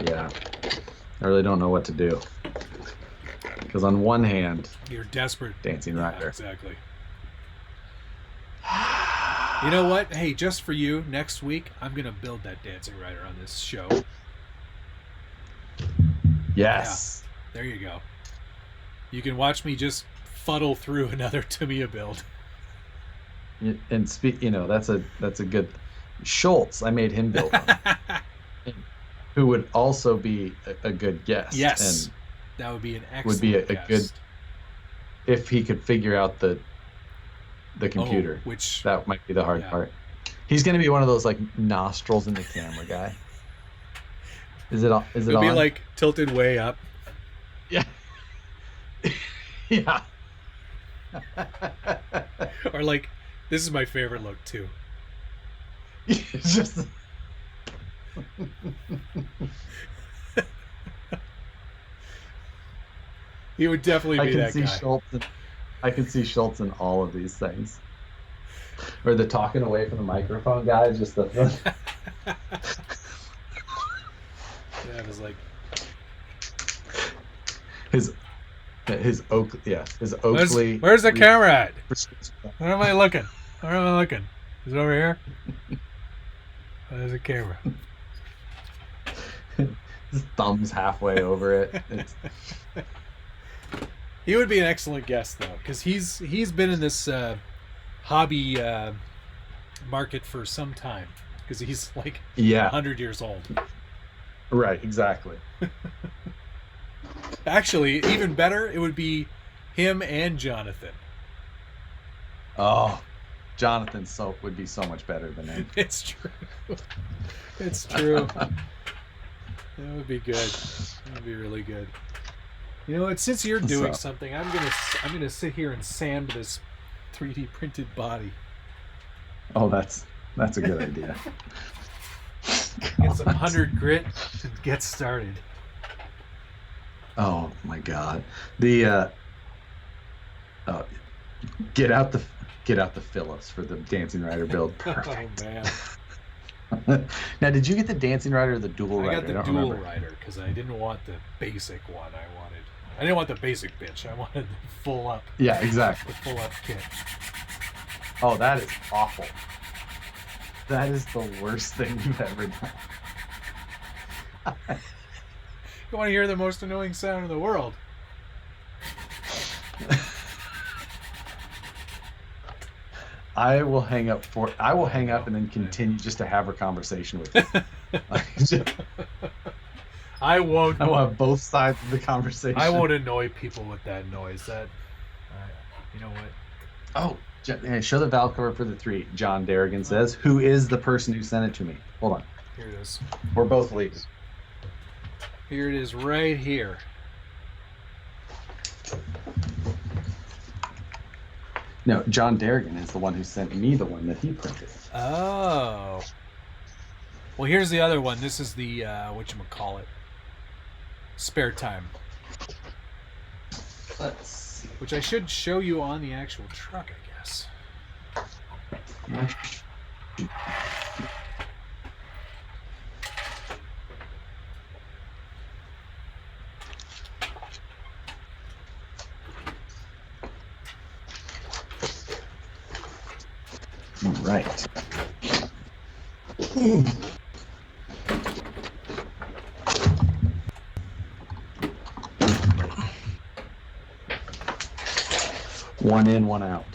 Yeah. I really don't know what to do. Because on one hand... You're desperate. Dancing Rider. Yeah, exactly. You know what? Hey, just for you, next week, I'm going to build that Dancing Rider on this show. Yes. Yeah, there you go. You can watch me just fuddle through another Tamiya build. And that's a good... Schultz, I made him build one. Who would also be a good guest. Yes. And that would be an excellent would be a guest. good... If he could figure out the computer, which that might be the hard part. He's going to be one of those like nostrils in the camera guy. Is it on? It'll be like tilted way up. Yeah. Yeah. Or like, this is my favorite look too. It's just. He would definitely be that guy. I can see Schultz in all of these things. Or the talking away from the microphone guy, just the... Yeah, it was like... His Oakley... Where's the camera at? Where am I looking? Is it over here? There's a camera. His thumb's halfway over it. He would be an excellent guest though, because he's been in this hobby market for some time, because he's like 100 years old. Right, exactly. Actually, even better, it would be him and Jonathan. Oh, Jonathan would be so much better than him. It's true. It's true. That would be good. That would be really good. You know what? Since you're doing something, I'm gonna sit here and sand this 3D printed body. Oh, that's a good idea. Get some 100 grit and get started. Oh my God, the get out the Phillips for the Dancing Rider build. Perfect. Oh man. Now, did you get the Dancing Rider or the Dual Rider? I got the Dual Rider because I didn't want the basic one. I didn't want the basic bitch. I wanted the full up. Yeah, exactly. The full up kit. Oh, that is awful. That is the worst thing you've ever done. You want to hear the most annoying sound in the world? I will hang up and then continue just to have a conversation with you. I won't. I will have both sides of the conversation. I won't annoy people with that noise. You know what? Oh, show the valve cover for the 3. John Darrigan says, "Who is the person who sent it to me?" Hold on. Here it is. We're both leaks. Here it is, right here. No, John Darrigan is the one who sent me the one that he printed. Oh. Well, here's the other one. This is the whatchamacallit. Spare time. Let's see. Which I should show you on the actual truck, I guess. Right. One in, one out.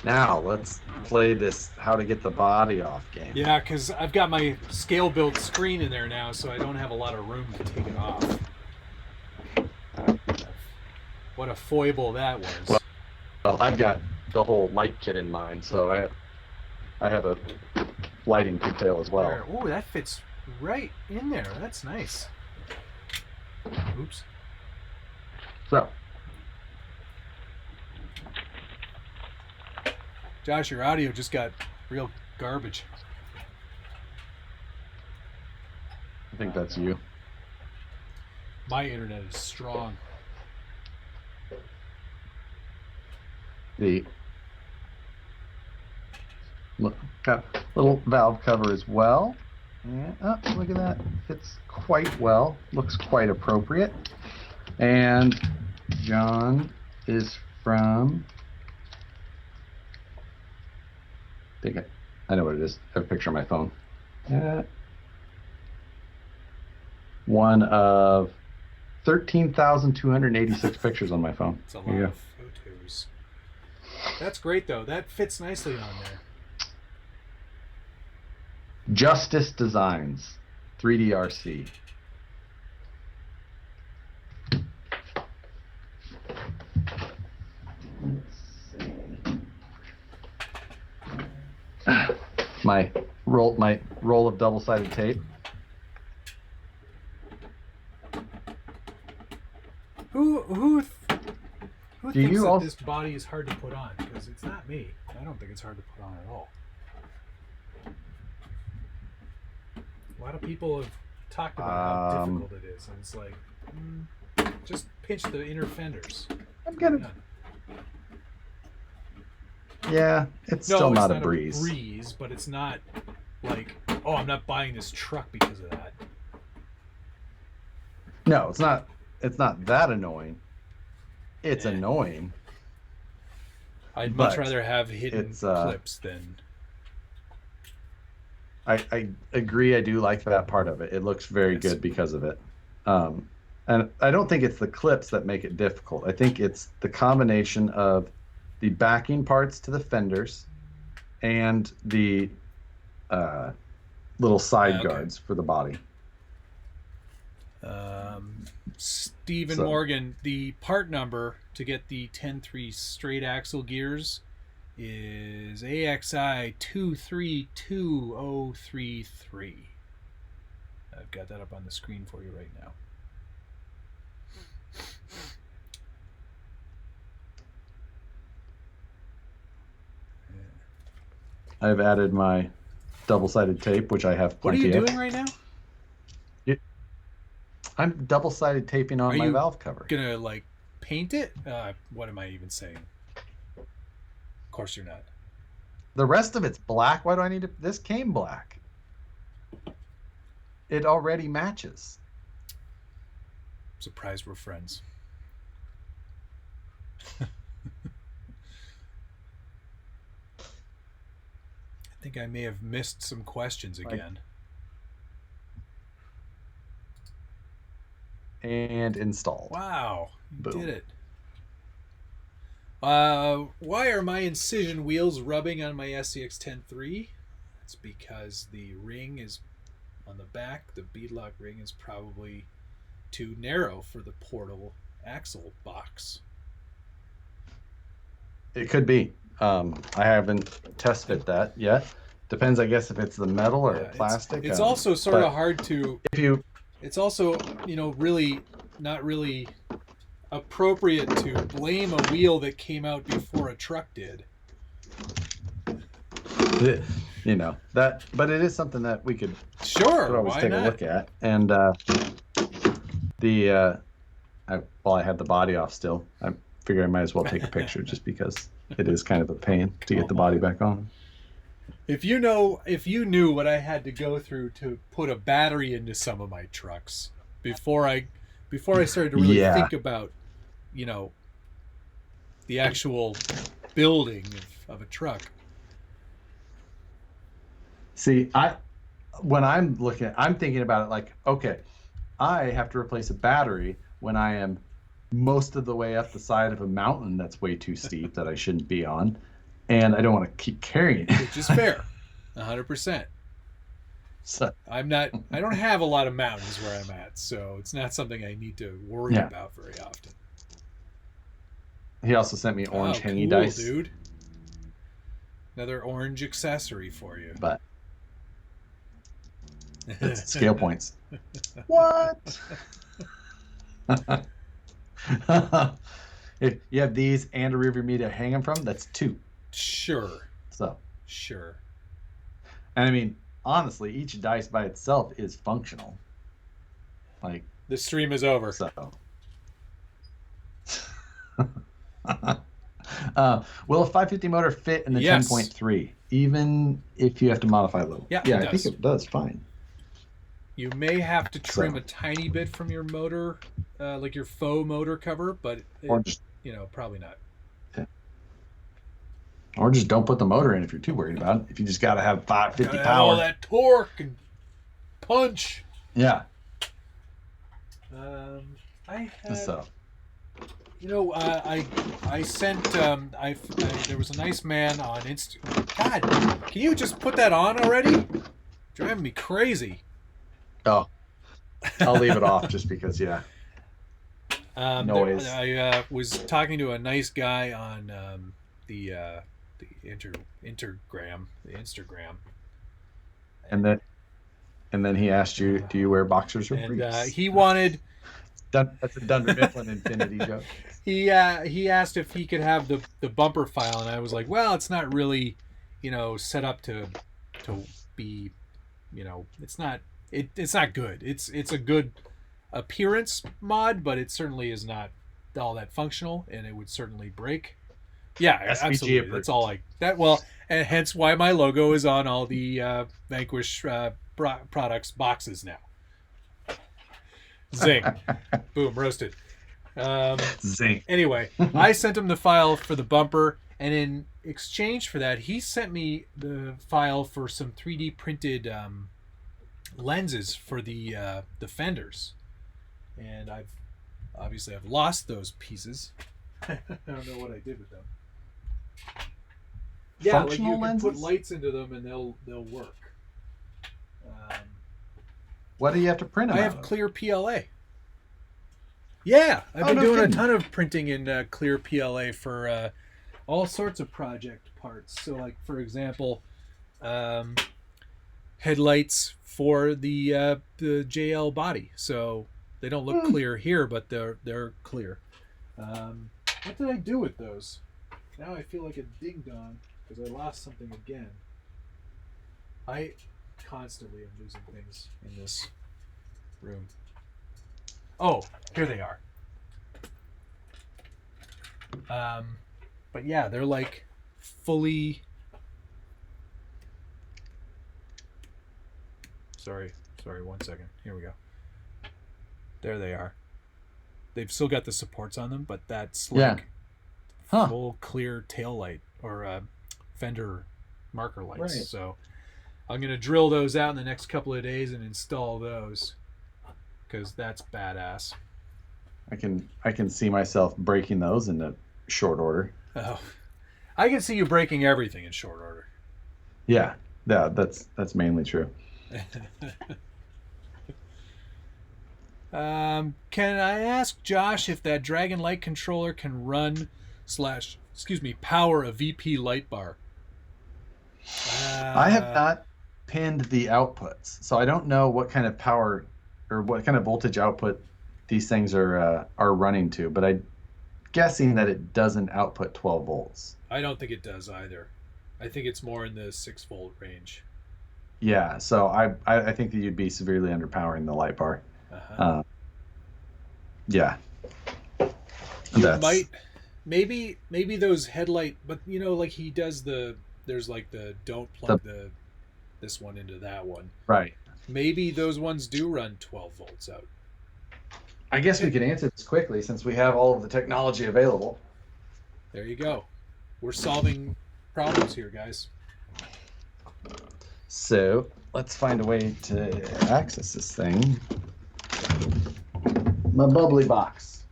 Now let's play this how to get the body off game. Yeah, because I've got my scale build screen in there now, so I don't have a lot of room to take it off. What a foible that was. Well, I've got the whole light kit in mind, so I have a lighting pigtail as well. Oh, that fits right in there. That's nice. Oops. So, Josh, your audio just got real garbage. I think that's you. My internet is strong. Got a little valve cover as well. And, oh, look at that. Fits quite well. Looks quite appropriate. And John is from... I know what it is. I have a picture on my phone. One of 13,286 pictures on my phone. It's a lot of photos. That's great, though. That fits nicely on there. Justice Designs, 3DRC. My roll of double-sided tape. Who thinks that this body is hard to put on? Because it's not me. I don't think it's hard to put on at all. A lot of people have talked about how difficult it is, and it's like, just pinch the inner fenders. Yeah, it's still not a breeze. It's not a breeze, but it's not like, oh, I'm not buying this truck because of that. No, it's not. It's not that annoying. It's annoying. I'd much rather have hidden clips than. I agree. I do like that part of it. It looks very good because of it. And I don't think it's the clips that make it difficult. I think it's the combination of the backing parts to the fenders and the little side guards for the body. Stephen Morgan, the part number to get the 10-3 straight axle gears is AXI 232033. I've got that up on the screen for you right now. I've added my double-sided tape, which I have plenty of. What are you doing right now? I'm double-sided taping on my valve cover. Gonna like paint it? What am I even saying? Of course you're not. The rest of it's black. Why do I need to? This came black. It already matches. Surprised we're friends. I think I may have missed some questions again. And installed. Wow, you did it. Why are my incision wheels rubbing on my SCX 10.3? It's because the ring is on the back. The beadlock ring is probably too narrow for the portal axle box. It could be. I haven't test fit that yet. Depends, I guess, if it's the metal or plastic. It's also sort of hard to. If you. It's also, really not really appropriate to blame a wheel that came out before a truck did. That, but it is something that we could always take a look at. And I had the body off still. I figure I might as well take a picture just because it is kind of a pain to get the body back on. If you knew what I had to go through to put a battery into some of my trucks before I started to really think about, the actual building of a truck. See, when I'm thinking about it like, okay, I have to replace a battery when I am most of the way up the side of a mountain that's way too steep that I shouldn't be on. And I don't want to keep carrying it. Which is fair. 100%. So I don't have a lot of mountains where I'm at, so it's not something I need to worry about very often. He also sent me orange hanging dice. Dude. Another orange accessory for you. But it's scale points. What? If you have these and a rearview mirror to hang them from, that's 2. Sure. Sure. And I mean, honestly, each dice by itself is functional. Like, the stream is over. So. Will a 550 motor fit in the 10.3, even if you have to modify a little? Yeah, I think it does fine. You may have to trim a tiny bit from your motor, like your faux motor cover, but probably not. Or just don't put the motor in if you're too worried about it. If you just got to have 550 power. All that torque and punch. Yeah. I had. So. I sent. There was a nice man on Instagram. God, can you just put that on already? Driving me crazy. Oh, I'll leave it off just because. Yeah. Noise. I was talking to a nice guy on the Instagram. And then he asked you, "Do you wear boxers or briefs?" And he wanted. That's a Dunder Mifflin infinity joke. He asked if he could have the bumper file, and I was like, well, it's not really, set up to be, it's not good. It's a good appearance mod, but it certainly is not all that functional, and it would certainly break. Yeah, SVG absolutely. approved. That's all like that. Well, and hence why my logo is on all the Vanquish products boxes now. Zing. Boom, roasted. Zing. Anyway, I sent him the file for the bumper, and exchange for that, he sent me the file for some 3D printed lenses for the fenders, and I've lost those pieces. I don't know what I did with them. Yeah, Functional like you can lenses? put lights into them and they'll work. What do you have to print them I out have of? clear PLA. Yeah, I've been doing kidding. a ton of printing in clear PLA for all sorts of project parts. So, like for example, headlights for the JL body. So they don't look clear here, but they're clear. What did I do with those? Now I feel like a ding dong because I lost something again. I constantly am losing things in this room. Oh, here they are. But yeah, they're like fully. Sorry, 1 second. Here we go. There they are. They've still got the supports on them, but that's like full clear tail light or fender marker lights. Right. So I'm going to drill those out in the next couple of days and install those because that's badass. I can see myself breaking those into short order. Oh, I can see you breaking everything in short order. Yeah, that's mainly true. Can I ask Josh if that Dragon Light controller can run power a VP light bar? I have not pinned the outputs, so I don't know what kind of power or what kind of voltage output these things are running to, but I'm guessing that it doesn't output 12 volts. I don't think it does either. I think it's more in the 6-volt range. Yeah, so I think that you'd be severely underpowering the light bar. Uh-huh. Yeah. You might maybe those headlight, but you know, like he does there's like the don't plug this one into that one. Right. Maybe those ones do run 12 volts out. I guess we could answer this quickly since we have all of the technology available. There you go. We're solving problems here, guys. So let's find a way to access this thing. My bubbly box.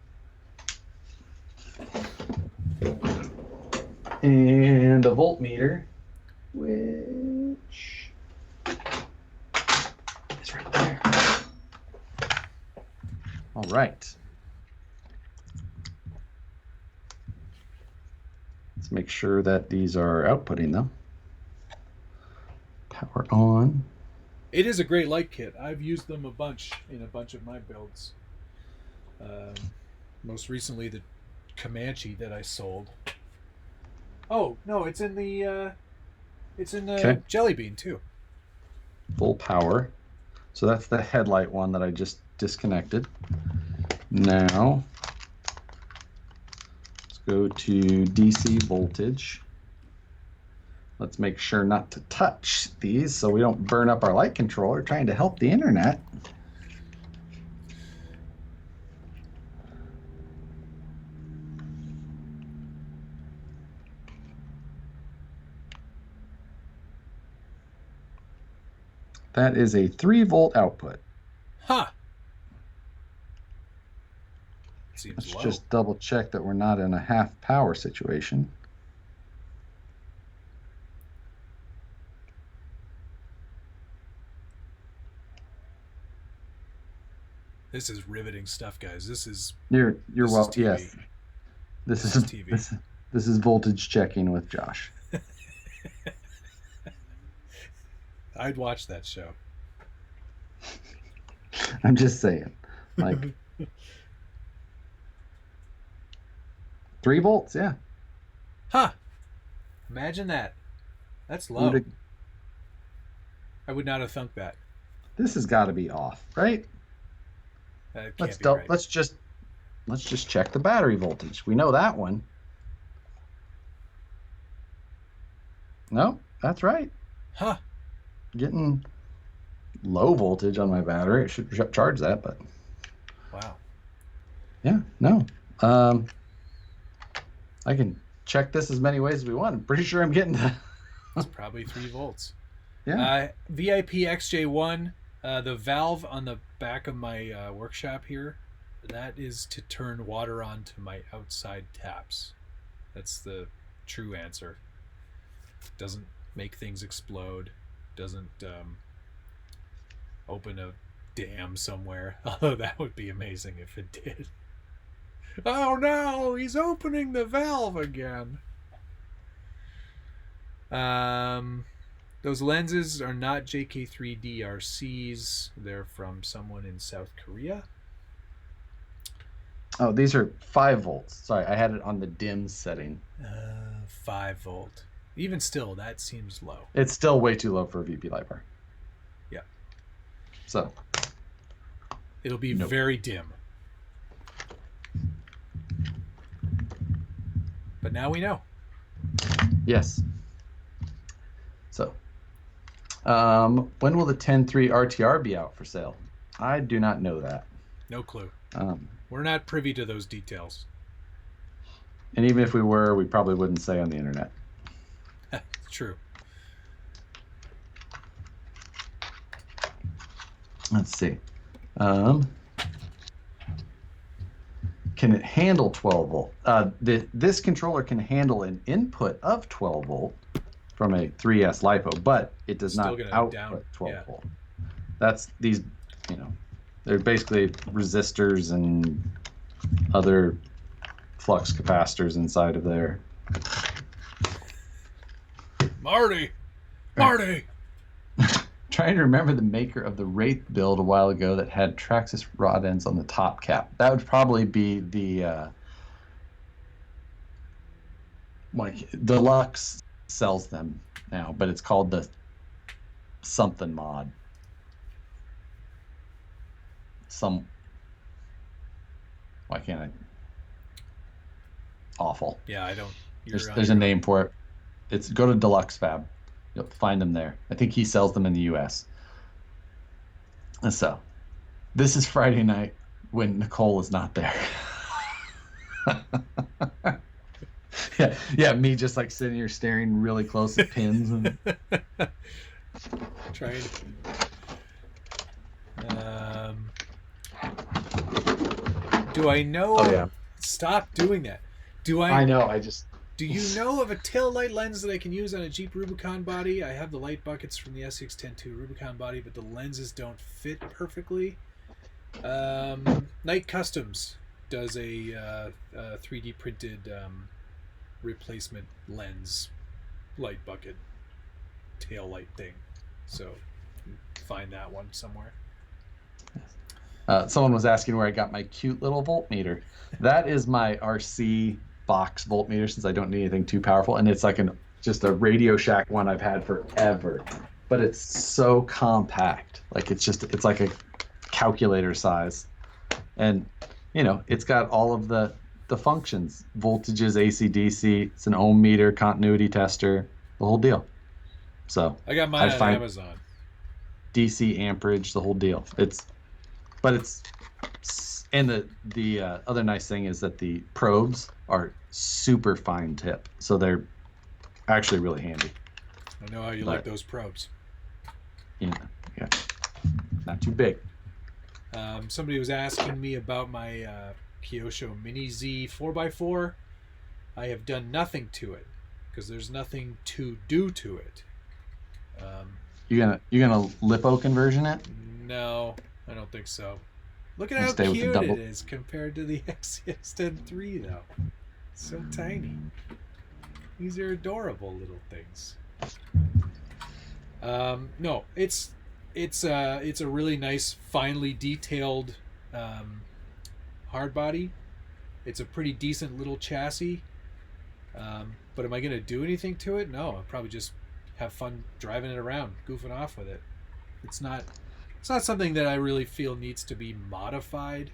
And a voltmeter, which is right there. All right. Let's make sure that these are outputting though. Power on. It is a great light kit. I've used them a bunch in a bunch of my builds. Most recently, the Comanche that I sold. Oh no, it's in the Jelly Bean too. Full power. So that's the headlight one that I just disconnected. Now let's go to DC voltage. Let's make sure not to touch these so we don't burn up our light controller trying to help the internet. That is a 3-volt output. Huh. Seems Let's low. just double check that we're not in a half power situation. This is riveting stuff, guys. This is you're well. TV. Yes, this is TV. This is voltage checking with Josh. I'd watch that show. I'm just saying, like 3 volts, yeah. Huh. Imagine that. That's low. I would not have thunk that. This has got to be off, right? Right. Let's just check the battery voltage. We know that one. No, that's right. Huh. Getting low voltage on my battery. It should charge that, but wow. Yeah, no. I can check this as many ways as we want. I'm pretty sure I'm getting that. It's probably 3 volts. Yeah. VIP XJ1, the valve on the back of my workshop here, that is to turn water on to my outside taps. That's the true answer. Doesn't make things explode. Doesn't open a dam somewhere. Although that would be amazing if it did. Oh no, he's opening the valve again. Those lenses are not JK3 DRCs. They're from someone in South Korea. Oh, these are 5 volts. Sorry, I had it on the dim setting. 5 volt. Even still, that seems low. It's still way too low for a VP light bar. Yeah. So. It'll be very dim. But now we know. Yes. So. When will the 10.3 RTR be out for sale? I do not know that. No clue. We're not privy to those details. And even if we were, we probably wouldn't say on the internet. True. Let's see. Can it handle 12 volt? This controller can handle an input of 12 volt from a 3S LiPo, but it does not output 12 volt. That's these, they're basically resistors and other flux capacitors inside of there. Marty! Trying to remember the maker of the Wraith build a while ago that had Traxxas rod ends on the top cap. That would probably be the Deluxe sells them now, but it's called the something mod. Why can't I? Awful. Yeah, I don't. There's a name for it. Go to Deluxe Fab. You'll find them there. I think he sells them in the U.S. And so, this is Friday night when Nicole is not there. yeah, me just like sitting here staring really close at pins and trying. Do I know? Oh yeah. Stop doing that. I know. Do you know of a tail light lens that I can use on a Jeep Rubicon body? I have the light buckets from the SX-10-2 Rubicon body, but the lenses don't fit perfectly. Night Customs does a 3D printed replacement lens light bucket tail light thing. So find that one somewhere. Someone was asking where I got my cute little voltmeter. That is my RC box voltmeter, since I don't need anything too powerful, and it's like just a RadioShack one I've had forever, but it's so compact. Like it's like a calculator size, and it's got all of the functions: voltages, AC, DC. It's an ohm meter, continuity tester, the whole deal. So I got mine on Amazon. DC amperage, the whole deal. And the other nice thing is that the probes are super fine tip, so they're actually really handy. I know how you like those probes. Yeah, not too big. Somebody was asking me about my Kyosho Mini Z 4x4. I have done nothing to it because there's nothing to do to it. You gonna lipo conversion it? No, I don't think so. Look at how cute it is compared to the XCX-10-3, though. It's so tiny. These are adorable little things. No, it's a really nice, finely detailed hard body. It's a pretty decent little chassis. But am I going to do anything to it? No, I'll probably just have fun driving it around, goofing off with it. It's not something that I really feel needs to be modified.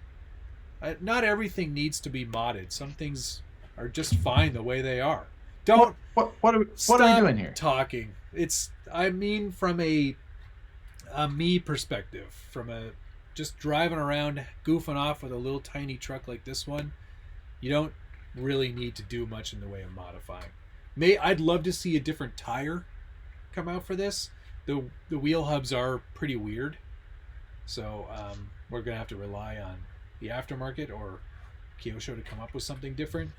Not everything needs to be modded. Some things are just fine the way they are. What are we doing here? Talking. I mean from a me perspective, from just driving around, goofing off with a little tiny truck like this one. You really need to do much in the way of modifying. I'd love to see a different tire come out for this. The wheel hubs are pretty weird, so we're gonna have to rely on the aftermarket or Kyosho to come up with something different.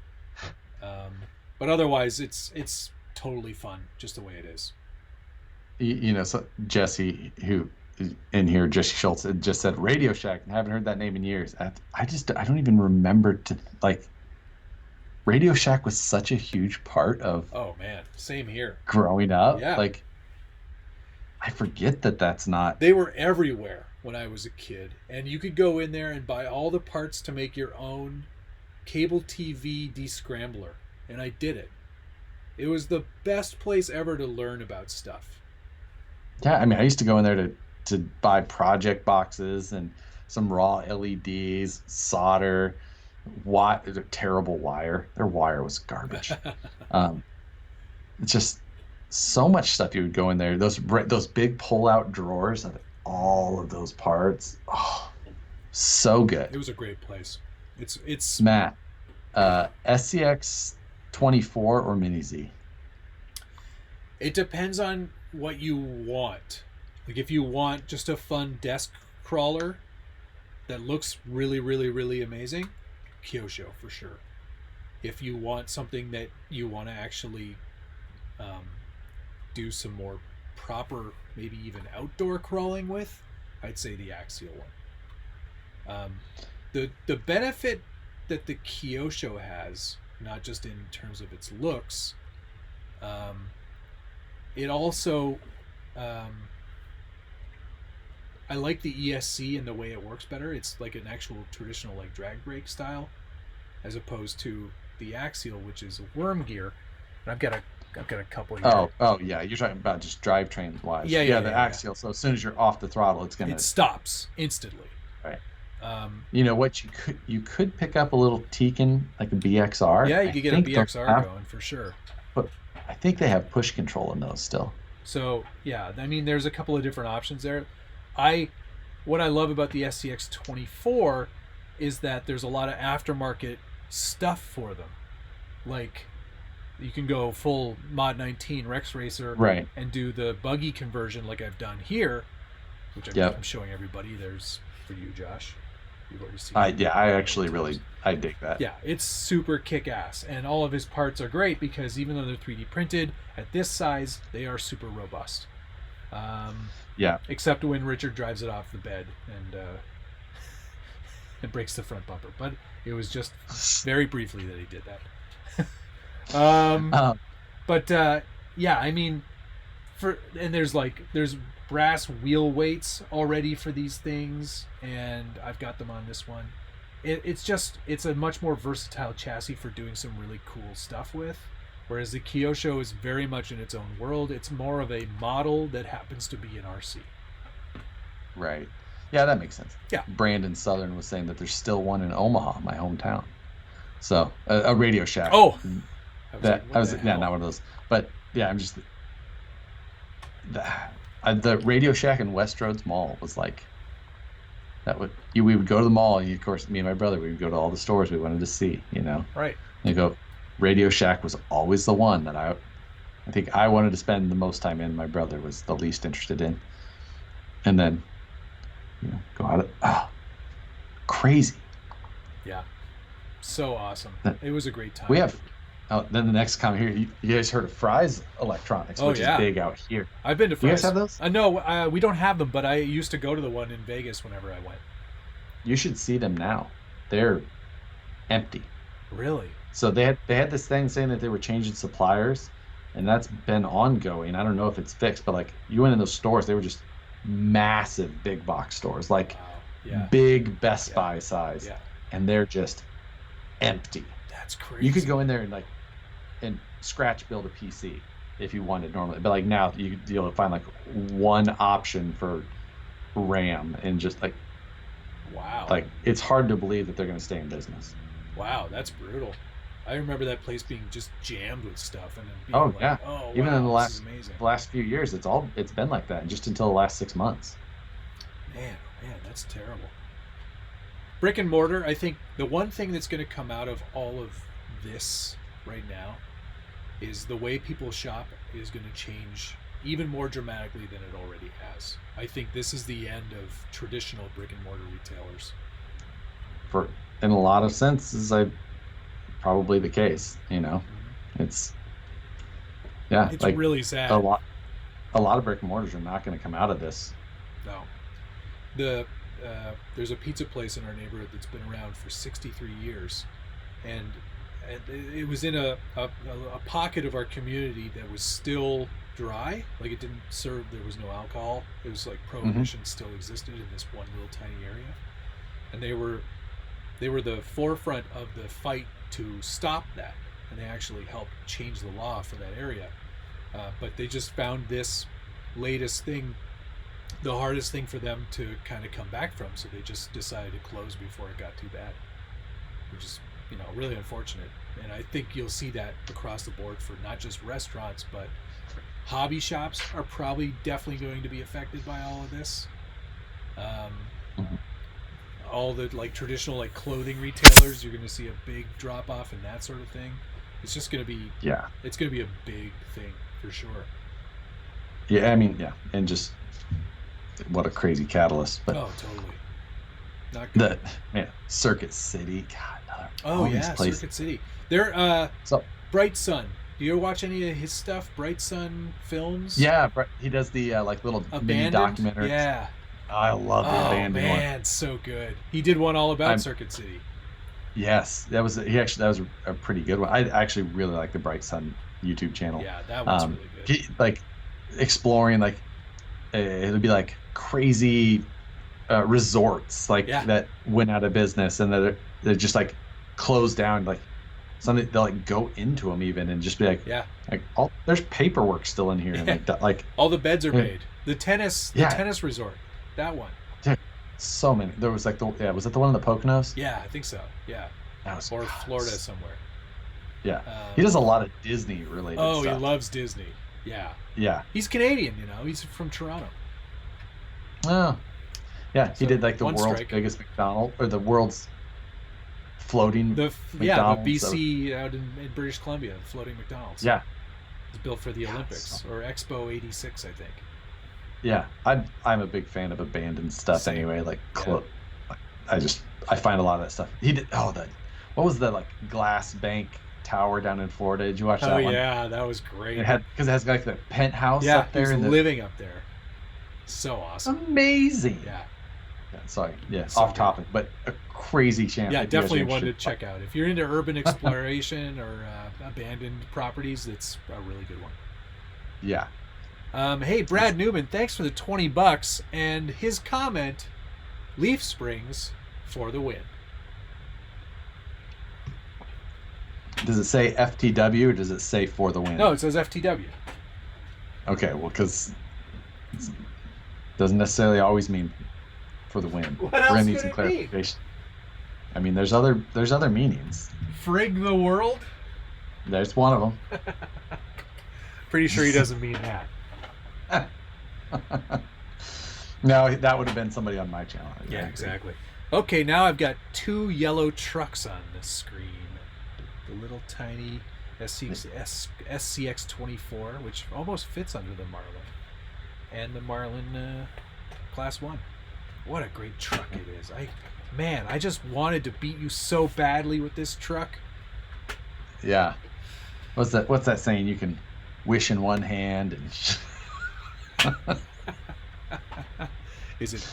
But otherwise, it's totally fun just the way it is. So Jesse, who in here, Jesse Schultz, just said RadioShack. I haven't heard that name in years. I don't even remember RadioShack was such a huge part of. Oh man, same here. Growing up, yeah. I forget that's not. They were everywhere when I was a kid, and you could go in there and buy all the parts to make your own cable TV descrambler, and I did it. It was the best place ever to learn about stuff. Yeah, I mean, I used to go in there to buy project boxes and some raw LEDs, solder, terrible wire. Their wire was garbage. It's just so much stuff. You would go in there. Those big pull-out drawers of all of those parts. Oh, so good. It was a great place. It's Matt, SCX 24 or Mini Z? It depends on what you want. Like if you want just a fun desk crawler that looks really, really, really amazing, Kyosho for sure. If you want something that you want to actually do some more proper, maybe even outdoor crawling with, I'd say the Axial one. The benefit that the Kyosho has, not just in terms of its looks, it also I like the ESC and the way it works better. It's like an actual traditional like drag brake style, as opposed to the Axial, which is a worm gear. And I've got a couple here. Oh yeah, you're talking about just drivetrain wise. Yeah, the Axial. So as soon as you're off the throttle, it stops instantly. Right. You know what, you could pick up a little Tekin, like a BXR. Yeah, you could get a BXR going for sure. But I think they have push control in those still. So yeah, I mean, there's a couple of different options there. What I love about the SCX 24 is that there's a lot of aftermarket stuff for them. Like you can go full Mod 19 Rex Racer, right, and do the buggy conversion like I've done here, which I'm showing everybody. There's for you, Josh. You've already seen I dig that. Yeah, it's super kick-ass, and all of his parts are great because even though they're 3D printed at this size, they are super robust. Except when Richard drives it off the bed and it breaks the front bumper, but it was just very briefly that he did that. I mean, there's brass wheel weights already for these things, and I've got them on this one. It's a much more versatile chassis for doing some really cool stuff with, whereas the Kyosho is very much in its own world. It's more of a model that happens to be an RC. Right. Yeah, that makes sense. Yeah. Brandon Southern was saying that there's still one in Omaha, my hometown. So a RadioShack. Oh, not one of those. But yeah, I'm just the RadioShack in Westroads Mall was like we would go to the mall. And of course, me and my brother, we would go to all the stores we wanted to see. Right. And RadioShack was always the one that I think I wanted to spend the most time in. My brother was the least interested in. And then, go out crazy. Yeah. So awesome. It was a great time. We have, then the next comment here, you guys heard of Fry's Electronics, which is big out here. I've been to Fry's. You guys have those? No, we don't have them, but I used to go to the one in Vegas whenever I went. You should see them now. They're empty. Really? So they had this thing saying that they were changing suppliers, and that's been ongoing. I don't know if it's fixed, but you went in those stores, they were just massive big box stores, big Best Buy size, and they're just empty. That's crazy. You could go in there and scratch build a PC if you wanted normally, but now you'll find one option for RAM, and just wow, it's hard to believe that they're going to stay in business. Wow, that's brutal. I remember that place being just jammed with stuff, and then even in the last few years, it's been like that, just until the last 6 months. Man, that's terrible. Brick and mortar, I think the one thing that's going to come out of all of this right now is the way people shop is going to change even more dramatically than it already has. I think this is the end of traditional brick and mortar retailers. In a lot of senses, probably the case. It's like really sad. A lot of brick and mortars are not going to come out of this. No. There's a pizza place in our neighborhood that's been around for 63 years, and it was in a pocket of our community that was still dry. Like, it didn't serve, there was no alcohol. It was like prohibition still existed in this one little tiny area, and they were the forefront of the fight to stop that, and they actually helped change the law for that area. But they just found this latest thing the hardest thing for them to kind of come back from, so they just decided to close before it got too bad, which is really unfortunate. And I think you'll see that across the board for not just restaurants, but hobby shops are probably definitely going to be affected by all of this. All the traditional clothing retailers, you're going to see a big drop off and that sort of thing. It's just going to be it's going to be a big thing for sure. Yeah, I mean, and just what a crazy catalyst. But totally. Not good. Circuit City, God. Circuit City. They're Bright Sun. Do you ever watch any of his stuff? Bright Sun Films? Yeah, he does the little mini documentaries. Yeah. I love the Abandoned one. Oh man, so good. He did one all about Circuit City. Yes, that was a pretty good one. I actually really like the Bright Sun YouTube channel. Yeah, that one's really good. Exploring it'll be crazy resorts that went out of business, and they're just closed down. Something they'll go into them even and just be there's paperwork still in here, and all the beds are made. The tennis resort, that one. Dude, so many. There was was it the one in the Poconos? Yeah, I think so. Yeah, or Florida somewhere. Yeah, he does a lot of Disney related stuff. He loves Disney. Yeah. He's Canadian, He's from Toronto. Oh, yeah. He did the world's biggest McDonald's, or the world's floating McDonald's. The BC out in British Columbia, floating McDonald's. Yeah. It's built for the Olympics or Expo '86, I think. Yeah, I'm a big fan of abandoned stuff. Same. Anyway. I find a lot of that stuff. He did. What was the glass bank tower down in Florida? Did you watch that one? Oh yeah, that was great. Because it has the penthouse up there. He's living up there. So awesome. Amazing. Yeah. Sorry. Yeah. So off topic, but a crazy channel. Yeah, definitely one to check out if you're into urban exploration or abandoned properties. It's a really good one. Yeah. Hey, Brad Newman, thanks for the $20 and his comment: Leaf Springs for the win. Does it say FTW or does it say for the win? No, it says FTW. Okay, well, because it doesn't necessarily always mean for the win. What else We're gonna need could some it clarification. I mean, there's other meanings. Frig the world? There's one of them. Pretty sure he doesn't mean that. No, that would have been somebody on my channel. Yeah, exactly. Okay, now I've got two yellow trucks on the screen. The little tiny SCX-24, which almost fits under the Marlin, and the Marlin Class 1. What a great truck it is. I just wanted to beat you so badly with this truck. Yeah. What's that saying? You can wish in one hand and Is it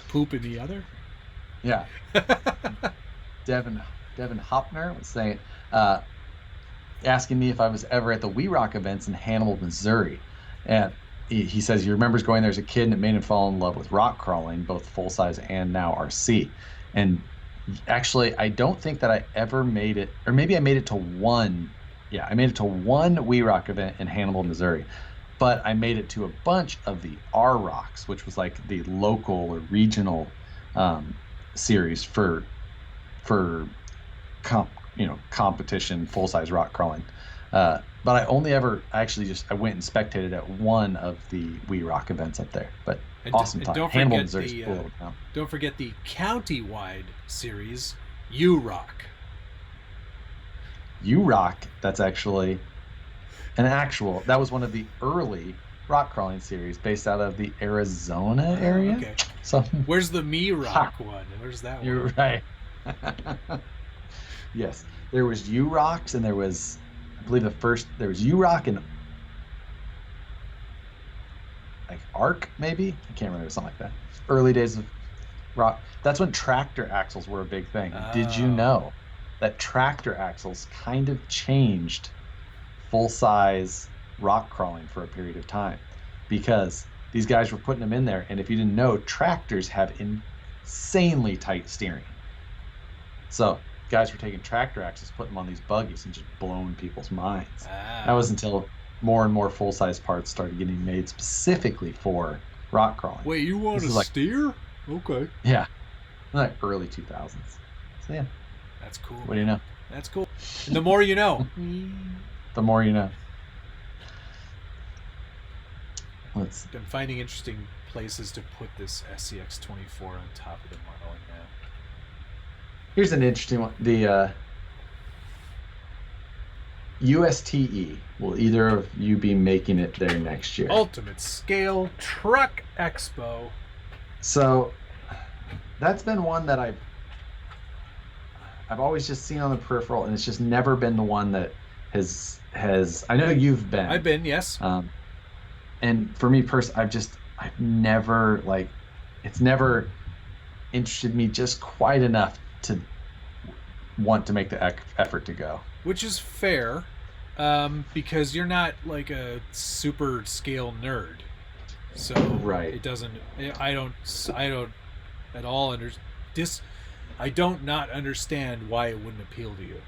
poop in the other? Yeah. Devin Hopner was saying, asking me if I was ever at the We Rock events in Hannibal, Missouri. And he says he remembers going there as a kid and it made him fall in love with rock crawling, both full size and now RC. And actually, I don't think that I ever made it, or maybe I made it to one. Yeah, I made it to one We Rock event in Hannibal, Missouri. But I made it to a bunch of the R Rocks, which was the local or regional series for competition full size rock crawling. But I only ever I went and spectated at one of the We Rock events up there. But awesome time. Hannibal, Missouri's cool little town. Don't forget the county-wide series, U Rock. U-Rock that's actually that was one of the early rock crawling series based out of the Arizona area. Okay. So where's the Me Rock one? Where's that one? You're right. Yes. There was U-Rocks and there was, I believe there was U-Rock and like Arc maybe? I can't remember, something like that. Early days of rock. That's when tractor axles were a big thing. Oh. Did you know that tractor axles kind of changed full-size rock crawling for a period of time? Because these guys were putting them in there, and if you didn't know, tractors have insanely tight steering. So guys were taking tractor axles, putting them on these buggies, and just blowing people's minds. That was until more and more full-size parts started getting made specifically for rock crawling. Wait, you want to steer? Okay. Yeah. Like early 2000s. So yeah. That's cool. What do you know? That's cool. And the more you know. The more you know. I'm finding interesting places to put this SCX-24 on top of the Marlin now. Here's an interesting one. The USTE. Will either of you be making it there next year? Ultimate Scale Truck Expo. So that's been one that I've always just seen on the peripheral, and it's just never been the one that has. I know you've been. I've been, yes. And for me personally, I've never it's never interested me just quite enough to want to make the effort to go. Which is fair, because you're not like a super scale nerd, so right. It doesn't. I don't at all I don't not understand why it wouldn't appeal to you.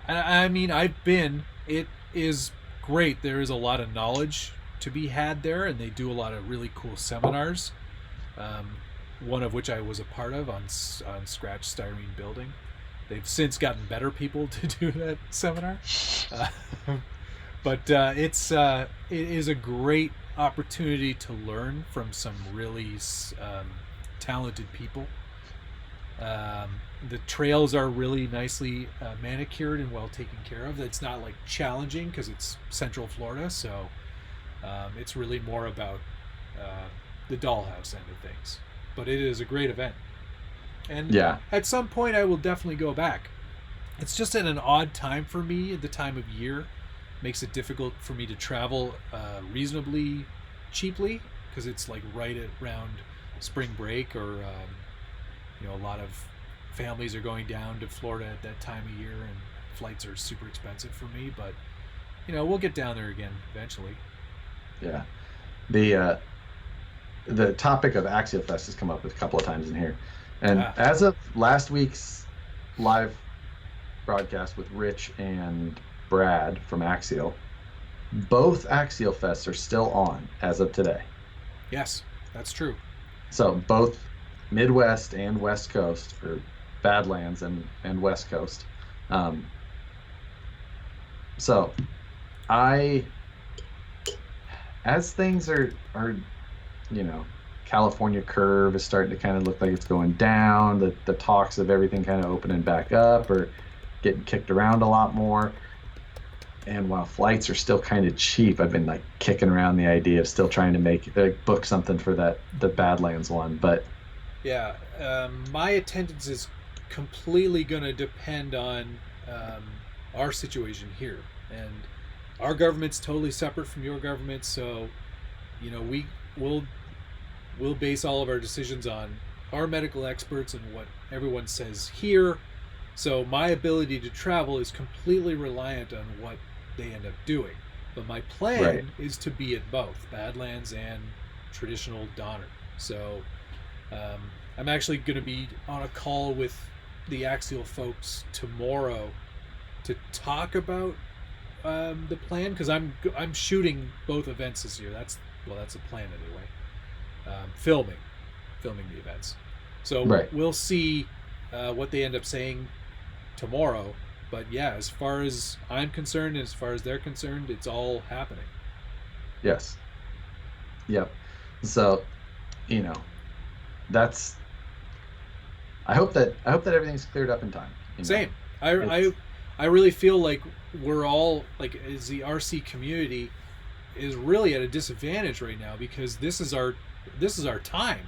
I mean, I've been. It is great. There is a lot of knowledge to be had there, and they do a lot of really cool seminars. One of which I was a part of on Scratch Styrene Building. They've since gotten better people to do that seminar, but it is a great opportunity to learn from some really talented people. The trails are really nicely manicured and well taken care of. It's not like challenging because it's Central Florida, so it's really more about the dollhouse end of things. But it is a great event. And at some point I will definitely go back. It's just at an odd time for me at the time of year. Makes it difficult for me to travel reasonably cheaply because it's like right around spring break, or a lot of families are going down to Florida at that time of year, and flights are super expensive for me. But we'll get down there again eventually. Yeah, the topic of Axial Fest has come up a couple of times in here. And as of last week's live broadcast with Rich and Brad from Axial, both Axial Fests are still on as of today. Yes, that's true. So both Midwest and West Coast, or Badlands and West Coast. So as things are California curve is starting to kind of look like it's going down. The talks of everything kind of opening back up or getting kicked around a lot more. And while flights are still kind of cheap, I've been kicking around the idea of still trying to book something for the Badlands one. But yeah, my attendance is completely going to depend on our situation here, and our government's totally separate from your government. So, we'll base all of our decisions on our medical experts and what everyone says here. So my ability to travel is completely reliant on what they end up doing. But my plan is to be at both Badlands and traditional Donner. So I'm actually going to be on a call with the Axial folks tomorrow to talk about the plan, because I'm shooting both events this year. That's the plan anyway. Filming the events. So we'll see what they end up saying tomorrow. But yeah, as far as I'm concerned, and as far as they're concerned, it's all happening. Yes. Yep. So, I hope that everything's cleared up in time. Same. I really feel like we're all like, as the RC community is really at a disadvantage right now, because this is our time,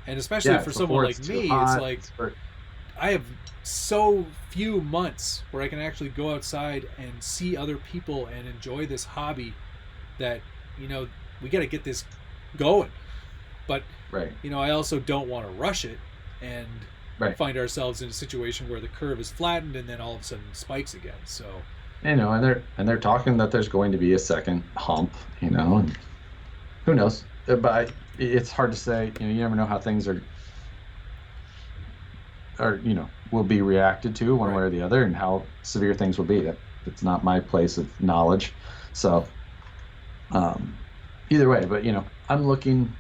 and especially for someone like me, it's like I have so few months where I can actually go outside and see other people and enjoy this hobby that, you know, we got to get this going. But, you know, I also don't want to rush it and find ourselves in a situation where the curve is flattened and then all of a sudden spikes again. So, you know, and they're talking that there's going to be a second hump, you know, and who knows? But it's hard to say. You know, you never know how things are, you know, will be reacted to one way or the other, and how severe things will be. It's not my place of knowledge. So, either way, but you know, I'm looking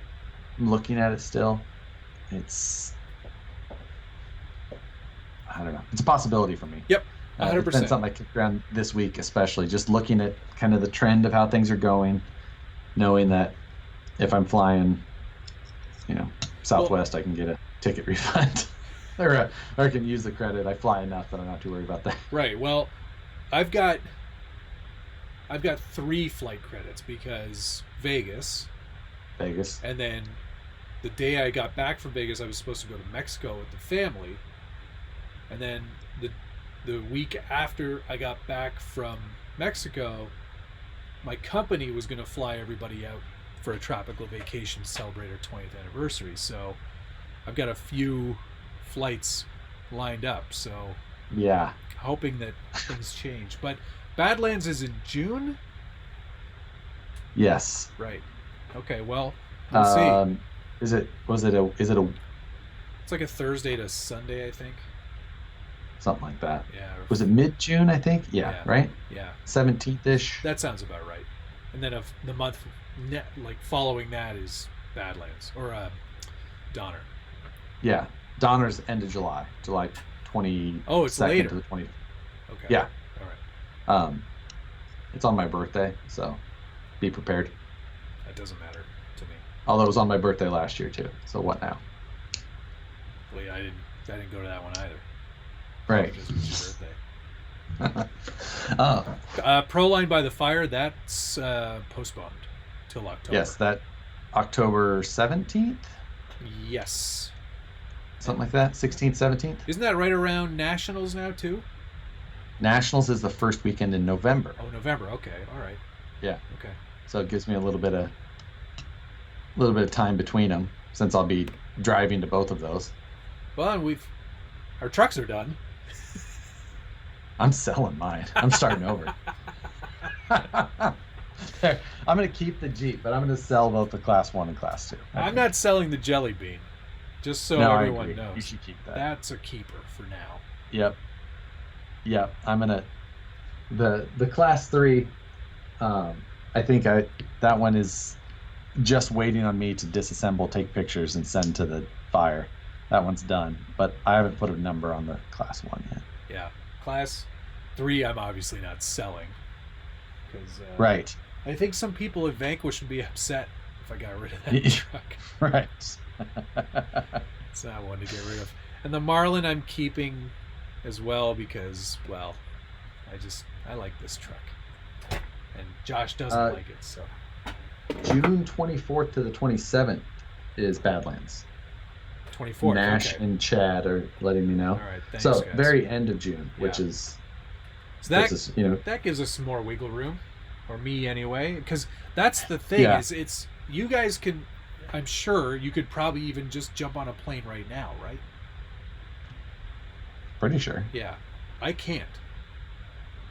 at it still. I don't know. It's a possibility for me. Yep, 100%. It's been something I kicked around this week, especially just looking at kind of the trend of how things are going, knowing that if I'm flying, you know, Southwest, I can get a ticket refund, or I can use the credit. I fly enough that I'm not too worried about that. Right. Well, I've got 3 flight credits because Vegas, and then the day I got back from Vegas, I was supposed to go to Mexico with the family. And then the week after I got back from Mexico, my company was going to fly everybody out for a tropical vacation to celebrate our 20th anniversary. So I've got a few flights lined up. So yeah, hoping that things change. But Badlands is in June? Yes. Right. Okay, well, we'll see. Is it a It's like a Thursday to Sunday, I think. Something like that. Yeah. Was it mid-June, I think? Yeah, right? Yeah. 17th-ish. That sounds about right. And then the month like following that is Badlands or Donner. Yeah. Donner's end of July. July 20. Oh, it's later. To the 20th. Okay. Yeah. All right. It's on my birthday, so be prepared. That doesn't matter to me. Although it was on my birthday last year too. So what now? Well, I didn't go to that one either. Right. Because it was your birthday. Oh. Proline by the Fire, that's postponed till October. Yes, that October 17th? Yes. Something like that? 16th, 17th? Isn't that right around Nationals now too? Nationals is the first weekend in November. Oh, November. Okay. All right. Yeah. Okay. So it gives me a little bit of time between them, since I'll be driving to both of those. Well, our trucks are done. I'm selling mine. I'm starting over. I'm going to keep the Jeep, but I'm going to sell both the Class 1 and Class 2. I'm not selling the Jelly Bean, just so everyone knows. You should keep that. That's a keeper for now. Yep. I'm going to... The Class 3, I think that one is just waiting on me to disassemble, take pictures, and send to the fire. That one's done, but I haven't put a number on the Class 1 yet. Yeah. Class 3, I'm obviously not selling. Right. I think some people at Vanquish would be upset if I got rid of that truck. Right. It's not one to get rid of. And the Marlin I'm keeping as well because, well, I like this truck. And Josh doesn't like it, so. June 24th to the 27th is Badlands. 24th. Nash and Chad are letting me know. All right, thanks, so guys. Very end of June, which is so that gives us some more wiggle room, or me anyway, because that's the thing is you guys can. I'm sure you could probably even just jump on a plane right now, right? Pretty sure. Yeah, I can't.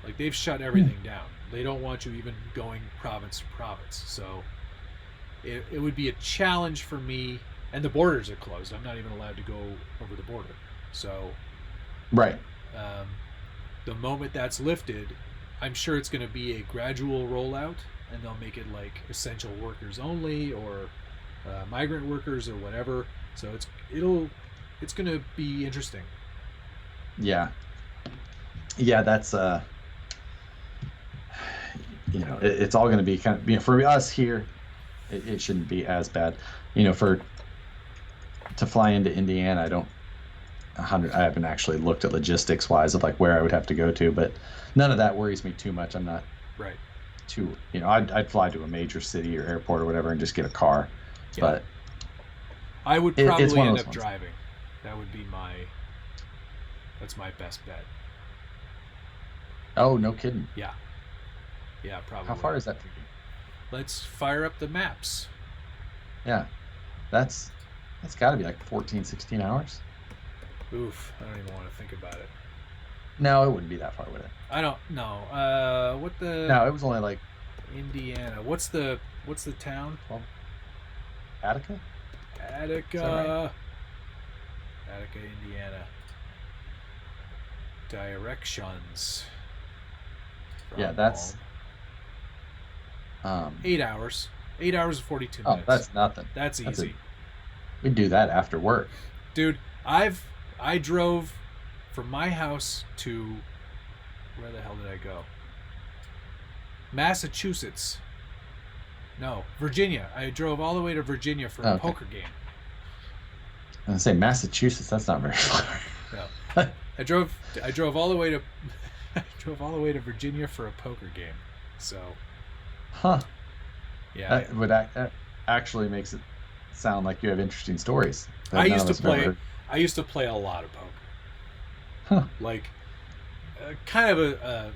Like they've shut everything down. They don't want you even going province to province. So it would be a challenge for me. And the borders are closed. I'm not even allowed to go over the border. So, right. The moment that's lifted, I'm sure it's going to be a gradual rollout, and they'll make it like essential workers only, or migrant workers, or whatever. So it's going to be interesting. Yeah. That's it's all going to be kind of, for us here, it shouldn't be as bad. To fly into Indiana, 100. I haven't actually looked at logistics wise of like where I would have to go to, but none of that worries me too much. I'm not right. too, I'd fly to a major city or airport or whatever and just get a car. Yeah. But I would probably end up driving. That would be that's my best bet. Oh, no kidding. Yeah. Yeah, probably. How far is that for you? Let's fire up the maps. Yeah. That's got to be like 14, 16 hours. Oof, I don't even want to think about it. No, it wouldn't be that far, would it? I don't know. No, it was only like Indiana. What's the town? Well, Attica? Attica. Right? Attica, Indiana. Directions. Yeah, that's 8 hours. 8 hours and 42 minutes. Oh, that's nothing. That's easy. We'd do that after work. Dude, I drove from my house to, where the hell did I go? Massachusetts. No, Virginia. I drove all the way to Virginia for a poker game. I was gonna say Massachusetts. That's not very far. No, I drove all the way to Virginia for a poker game. So. Huh. Yeah. That actually makes it sound like you have interesting stories. I used to play a lot of poker. Huh. Like, kind of a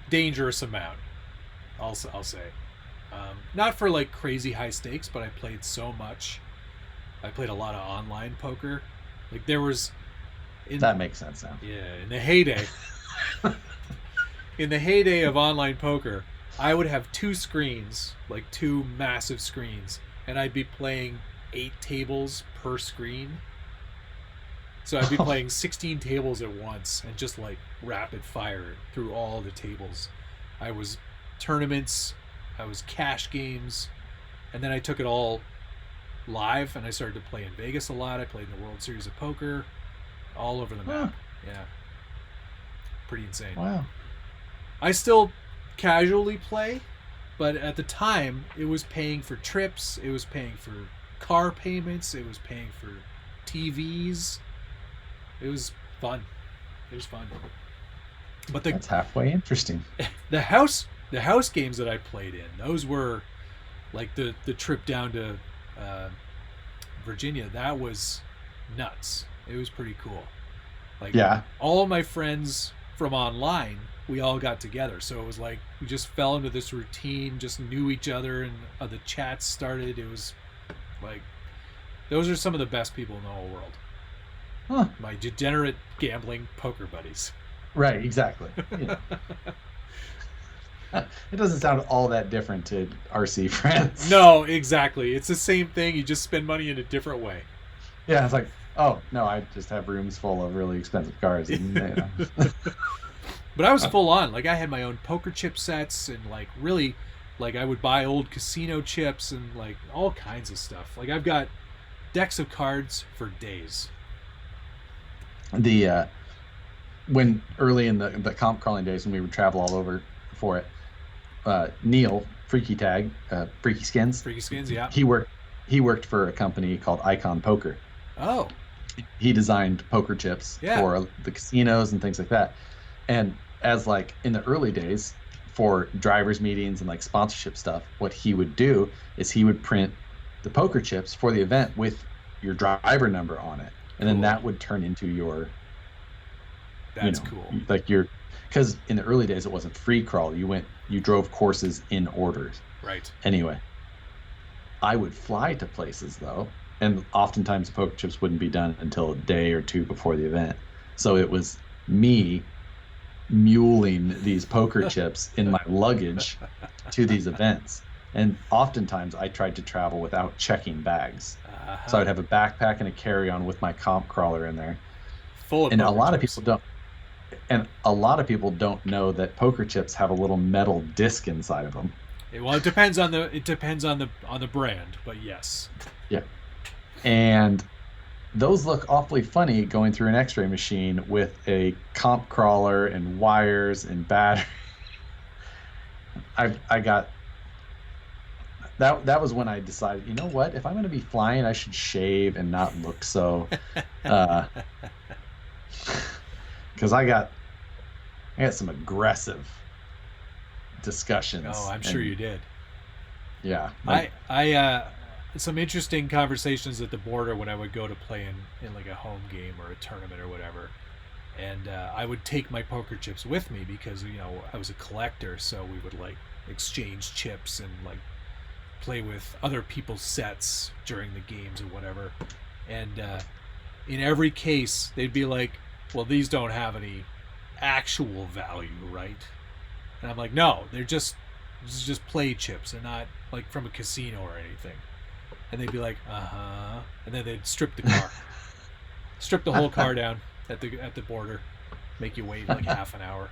dangerous amount. I'll say, not for like crazy high stakes, but I played so much. I played a lot of online poker. Like there was. That makes sense now. Yeah, in the heyday. In the heyday of online poker, I would have two screens, like two massive screens, and I'd be playing 8 tables per screen. So I'd be playing 16 tables at once and just like rapid fire through all the tables. I was tournaments, I was cash games, and then I took it all live and I started to play in Vegas a lot. I played in the World Series of Poker all over the map. Yeah. Pretty insane. Wow. I still casually play, but at the time it was paying for trips, it was paying for car payments, it was paying for TVs. It was fun. But that's halfway interesting. The house games that I played in, those were like the trip down to Virginia. That was nuts. It was pretty cool. Like, yeah, all of my friends from online, we all got together. So it was like we just fell into this routine, just knew each other, and the chats started. It was like, those are some of the best people in the whole world. Huh. My degenerate gambling poker buddies. Right, exactly. Yeah. It doesn't sound all that different to RC friends. No, exactly. It's the same thing. You just spend money in a different way. Yeah, it's like, oh, no, I just have rooms full of really expensive cars. And, But I was full on. Like, I had my own poker chip sets and, like, really, like, I would buy old casino chips and, like, all kinds of stuff. Like, I've got decks of cards for days. When early in the comp crawling days when we would travel all over for it, Neil Freaky Skins, yeah, he worked for a company called Icon Poker. Oh, he designed poker chips for the casinos and things like that. And as like in the early days for drivers meetings and like sponsorship stuff, what he would do is he would print the poker chips for the event with your driver number on it, and then that would turn into your. That's cool. Like because in the early days it wasn't free crawl. You drove courses in orders. Right. Anyway, I would fly to places though, and oftentimes the poker chips wouldn't be done until a day or two before the event. So it was me muling these poker chips in my luggage to these events. And oftentimes I tried to travel without checking bags. So I'd have a backpack and a carry-on with my comp crawler in there. Full of and a lot of people don't know that poker chips have a little metal disc inside of them. Well, it depends on the brand, but yes. Yeah. And those look awfully funny going through an X-ray machine with a comp crawler and wires and battery. that was when I decided, you know what? If I'm going to be flying, I should shave and not look so. Because I got some aggressive discussions. Oh, I'm sure you did. Yeah. I some interesting conversations at the border when I would go to play in like a home game or a tournament or whatever. And I would take my poker chips with me because, I was a collector, so we would like exchange chips and like play with other people's sets during the games or whatever. And in every case, they'd be like, well, these don't have any actual value, right? And I'm like, no, this is just play chips. They're not like from a casino or anything. And they'd be like, uh-huh. And then they'd strip the car. Strip the whole car down at the border. Make you wait like half an hour.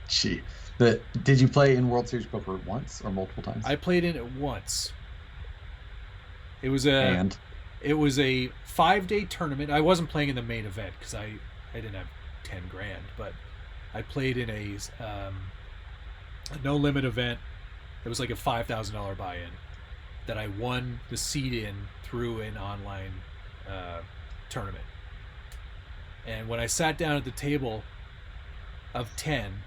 Gee. Did you play in World Series Poker once or multiple times? I played in it once. It was a 5-day tournament. I wasn't playing in the main event because I didn't have $10,000, but I played in a no limit event. It was like a $5,000 buy-in that I won the seed in through an online tournament. And when I sat down at the table of 10,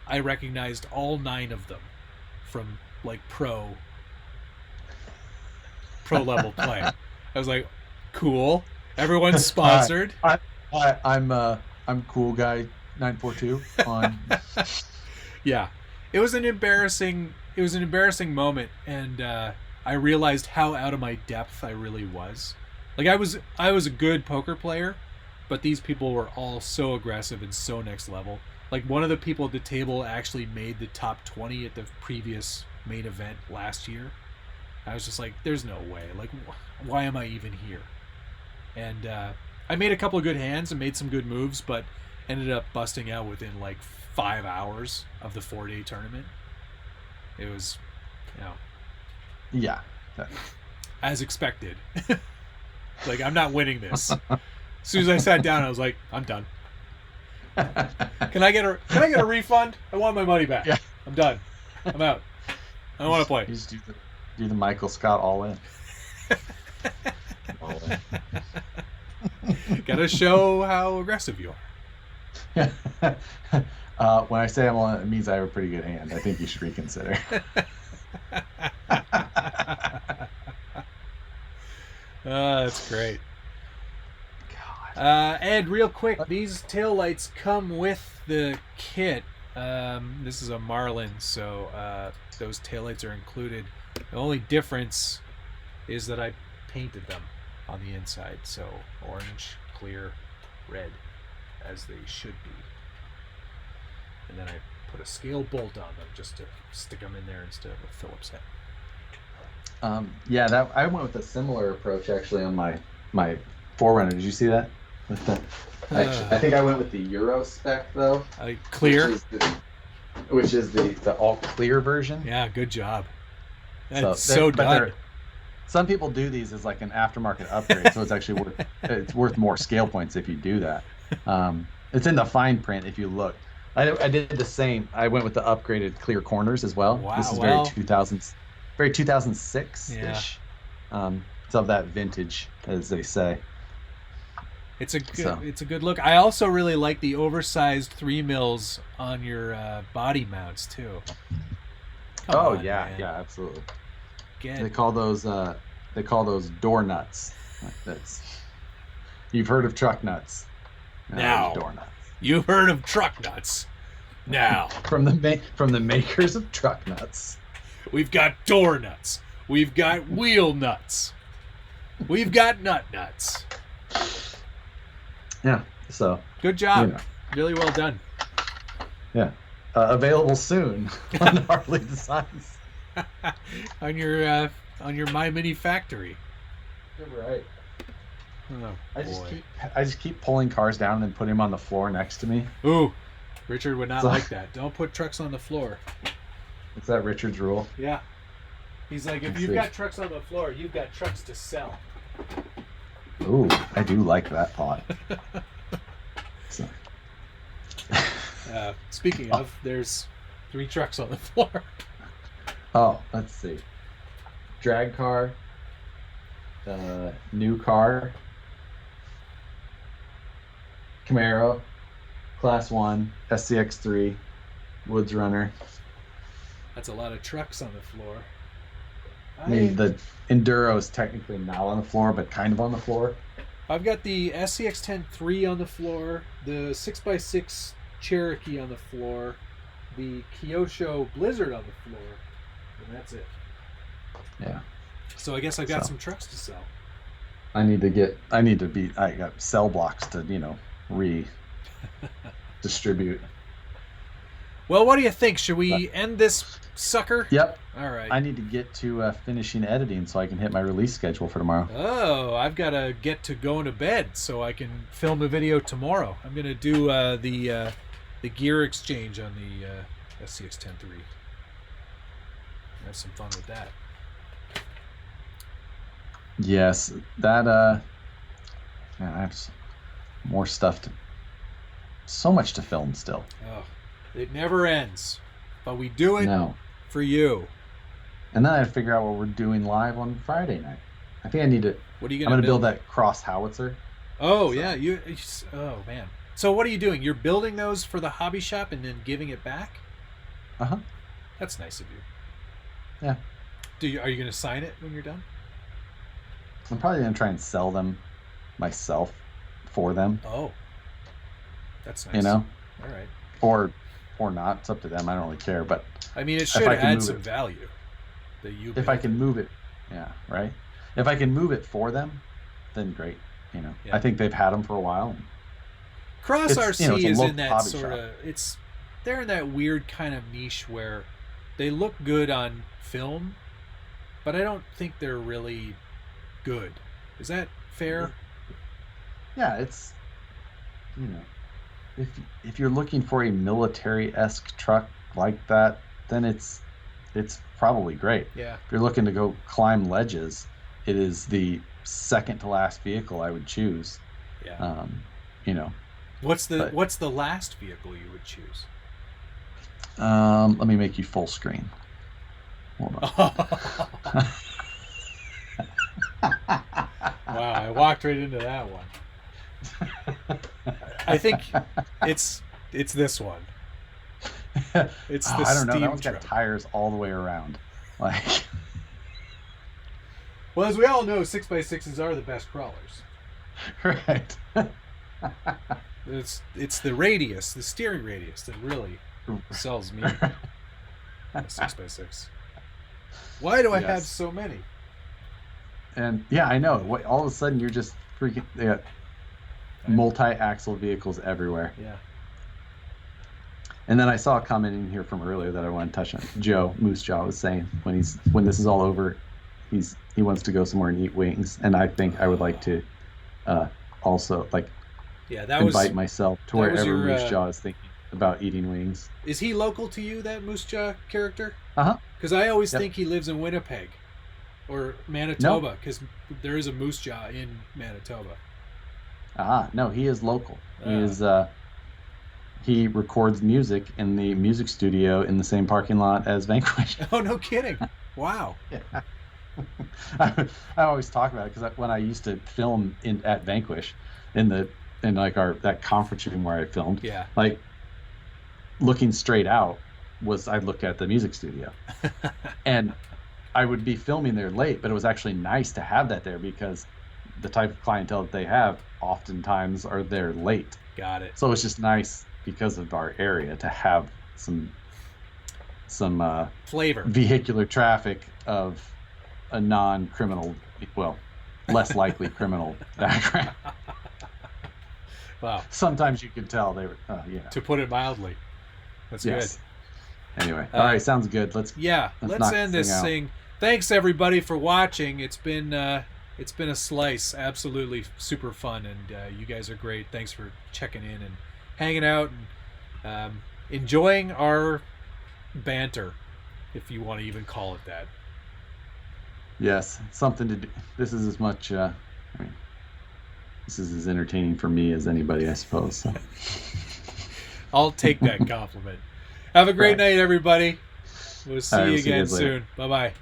I recognized all 9 of them from like pro level play. I was like, cool. Everyone's sponsored. I'm cool guy 942 on. Yeah, it was an embarrassing moment, and I realized how out of my depth I really was. Like I was a good poker player, but these people were all so aggressive and so next level. Like one of the people at the table actually made the top 20 at the previous main event last year. I was just like, there's no way. Like, why am I even here? And I made a couple of good hands and made some good moves, but ended up busting out within like 5 hours of the 4-day tournament. It was, Yeah. as expected. Like, I'm not winning this. As soon as I sat down, I was like, I'm done. Can I get a refund? I want my money back. Yeah. I'm done. I'm out. I don't want to play. You just do the Michael Scott all in. All in. Gotta show how aggressive you are. When I say I'm all in, it means I have a pretty good hand. I think you should reconsider. That's great. Ed, real quick, these taillights come with the kit. This is a Marlin, so those taillights are included. The only difference is that I painted them on the inside, so orange, clear, red, as they should be. And then I put a scale bolt on them just to stick them in there instead of a Phillips head. I went with a similar approach actually on my Forerunner. Did you see that? I think I went with the Euro spec though. Clear, which is the all clear version. Yeah, good job. That's so done. Some people do these as like an aftermarket upgrade, so it's actually worth more scale points if you do that. It's in the fine print if you look. I did the same. I went with the upgraded clear corners as well. Wow, this is very 2006-ish. Yeah. It's of that vintage, as they say. It's a good look. I also really like the oversized 3 mils on your body mounts too. Come on, yeah, man. yeah, absolutely. They call those door nuts. You've heard of truck nuts. Now door nuts. You've heard of truck nuts. Now from the makers of truck nuts. We've got door nuts. We've got wheel nuts. We've got nuts. Yeah. So good job. Really well done. Yeah. Available soon on Harleydesigns. on your My Mini Factory. You're right. Oh, I just keep pulling cars down and then putting them on the floor next to me. Ooh, Richard would not like that. Don't put trucks on the floor. Is that Richard's rule? Yeah. He's like, if you've got trucks on the floor, you've got trucks to sell. Ooh, I do like that thought. So. Speaking of, there's 3 trucks on the floor. Oh, let's see. Drag car, new car, Camaro, Class 1, SCX3, Woods Runner. That's a lot of trucks on the floor. I mean, the Enduro is technically not on the floor, but kind of on the floor. I've got the SCX-10-3 on the floor, the 6x6 Cherokee on the floor, the Kyosho Blizzard on the floor, and that's it. Yeah. So I guess I've got some trucks to sell. I got cell blocks to, redistribute. Well, what do you think? Should we end this sucker? Yep. All right. I need to get to finishing editing so I can hit my release schedule for tomorrow. Oh, I've got to get to going to bed so I can film a video tomorrow. I'm going to do the gear exchange on the SCX-10-3. Have some fun with that. Yes, that man, I have more stuff so much to film still. Oh, it never ends, but we do it for you. And then I have to figure out what we're doing live on Friday night. I think I need to. What are you I'm going to build that cross howitzer. Oh yeah, oh man. So what are you doing? You're building those for the hobby shop and then giving it back? That's nice of you. Yeah. Are you going to sign it when you're done? I'm probably going to try and sell them myself for them. Oh. That's nice. All right. Or not. It's up to them. I don't really care. But I mean, it should add some value. If I can move it, yeah, right. If I can move it for them, then great. Yeah. I think they've had them for a while. Cross RC is in that sort of. They're in that weird kind of niche where they look good on film, but I don't think they're really good. Is that fair? Yeah, it's if you're looking for a military-esque truck like that, then it's probably great. Yeah. If you're looking to go climb ledges, it is the second to last vehicle I would choose. Yeah. What's the last vehicle you would choose? Let me make you full screen. Hold on. Wow, I walked right into that one. I think it's this one. It's the I don't know. steam That one's truck. got tires all the way around. Like. Well, as we all know, 6x6s are the best crawlers. Right. It's the radius, the steering radius, that really sells me a 6x6. Why do I have so many? And yeah, I know. All of a sudden, you're just freaking multi-axle vehicles everywhere. Yeah. And then I saw a comment in here from earlier that I want to touch on. Joe Moose Jaw was saying when this is all over, he wants to go somewhere and eat wings, and I think I would like to also invite myself to wherever Moose Jaw is thinking about eating wings. Is he local to you, that Moose Jaw character? Because I always think he lives in Winnipeg or Manitoba, because there is a Moose Jaw in Manitoba. No, he is local. He is. He records music in the music studio in the same parking lot as Vanquish. Oh, no kidding! Wow. Yeah. I always talk about it because when I used to film at Vanquish in that conference room where I filmed, like looking straight out I'd look at the music studio, and I would be filming there late, but it was actually nice to have that there because the type of clientele that they have oftentimes are there late. Got it. So it's just nice because of our area to have some flavor, vehicular traffic of a non-criminal, less likely criminal background. Wow. Sometimes you could tell they were, to put it mildly. That's good. Anyway, all right, sounds good. Let's end this thing. Thanks everybody for watching. It's been a slice, absolutely super fun, and you guys are great. Thanks for checking in and hanging out and enjoying our banter, if you want to even call it that. Yes, something to do. This is as much. This is as entertaining for me as anybody, I suppose. So. I'll take that compliment. Have a great night, everybody. We'll see All right, you we'll see you again guys later. soon. Bye-bye.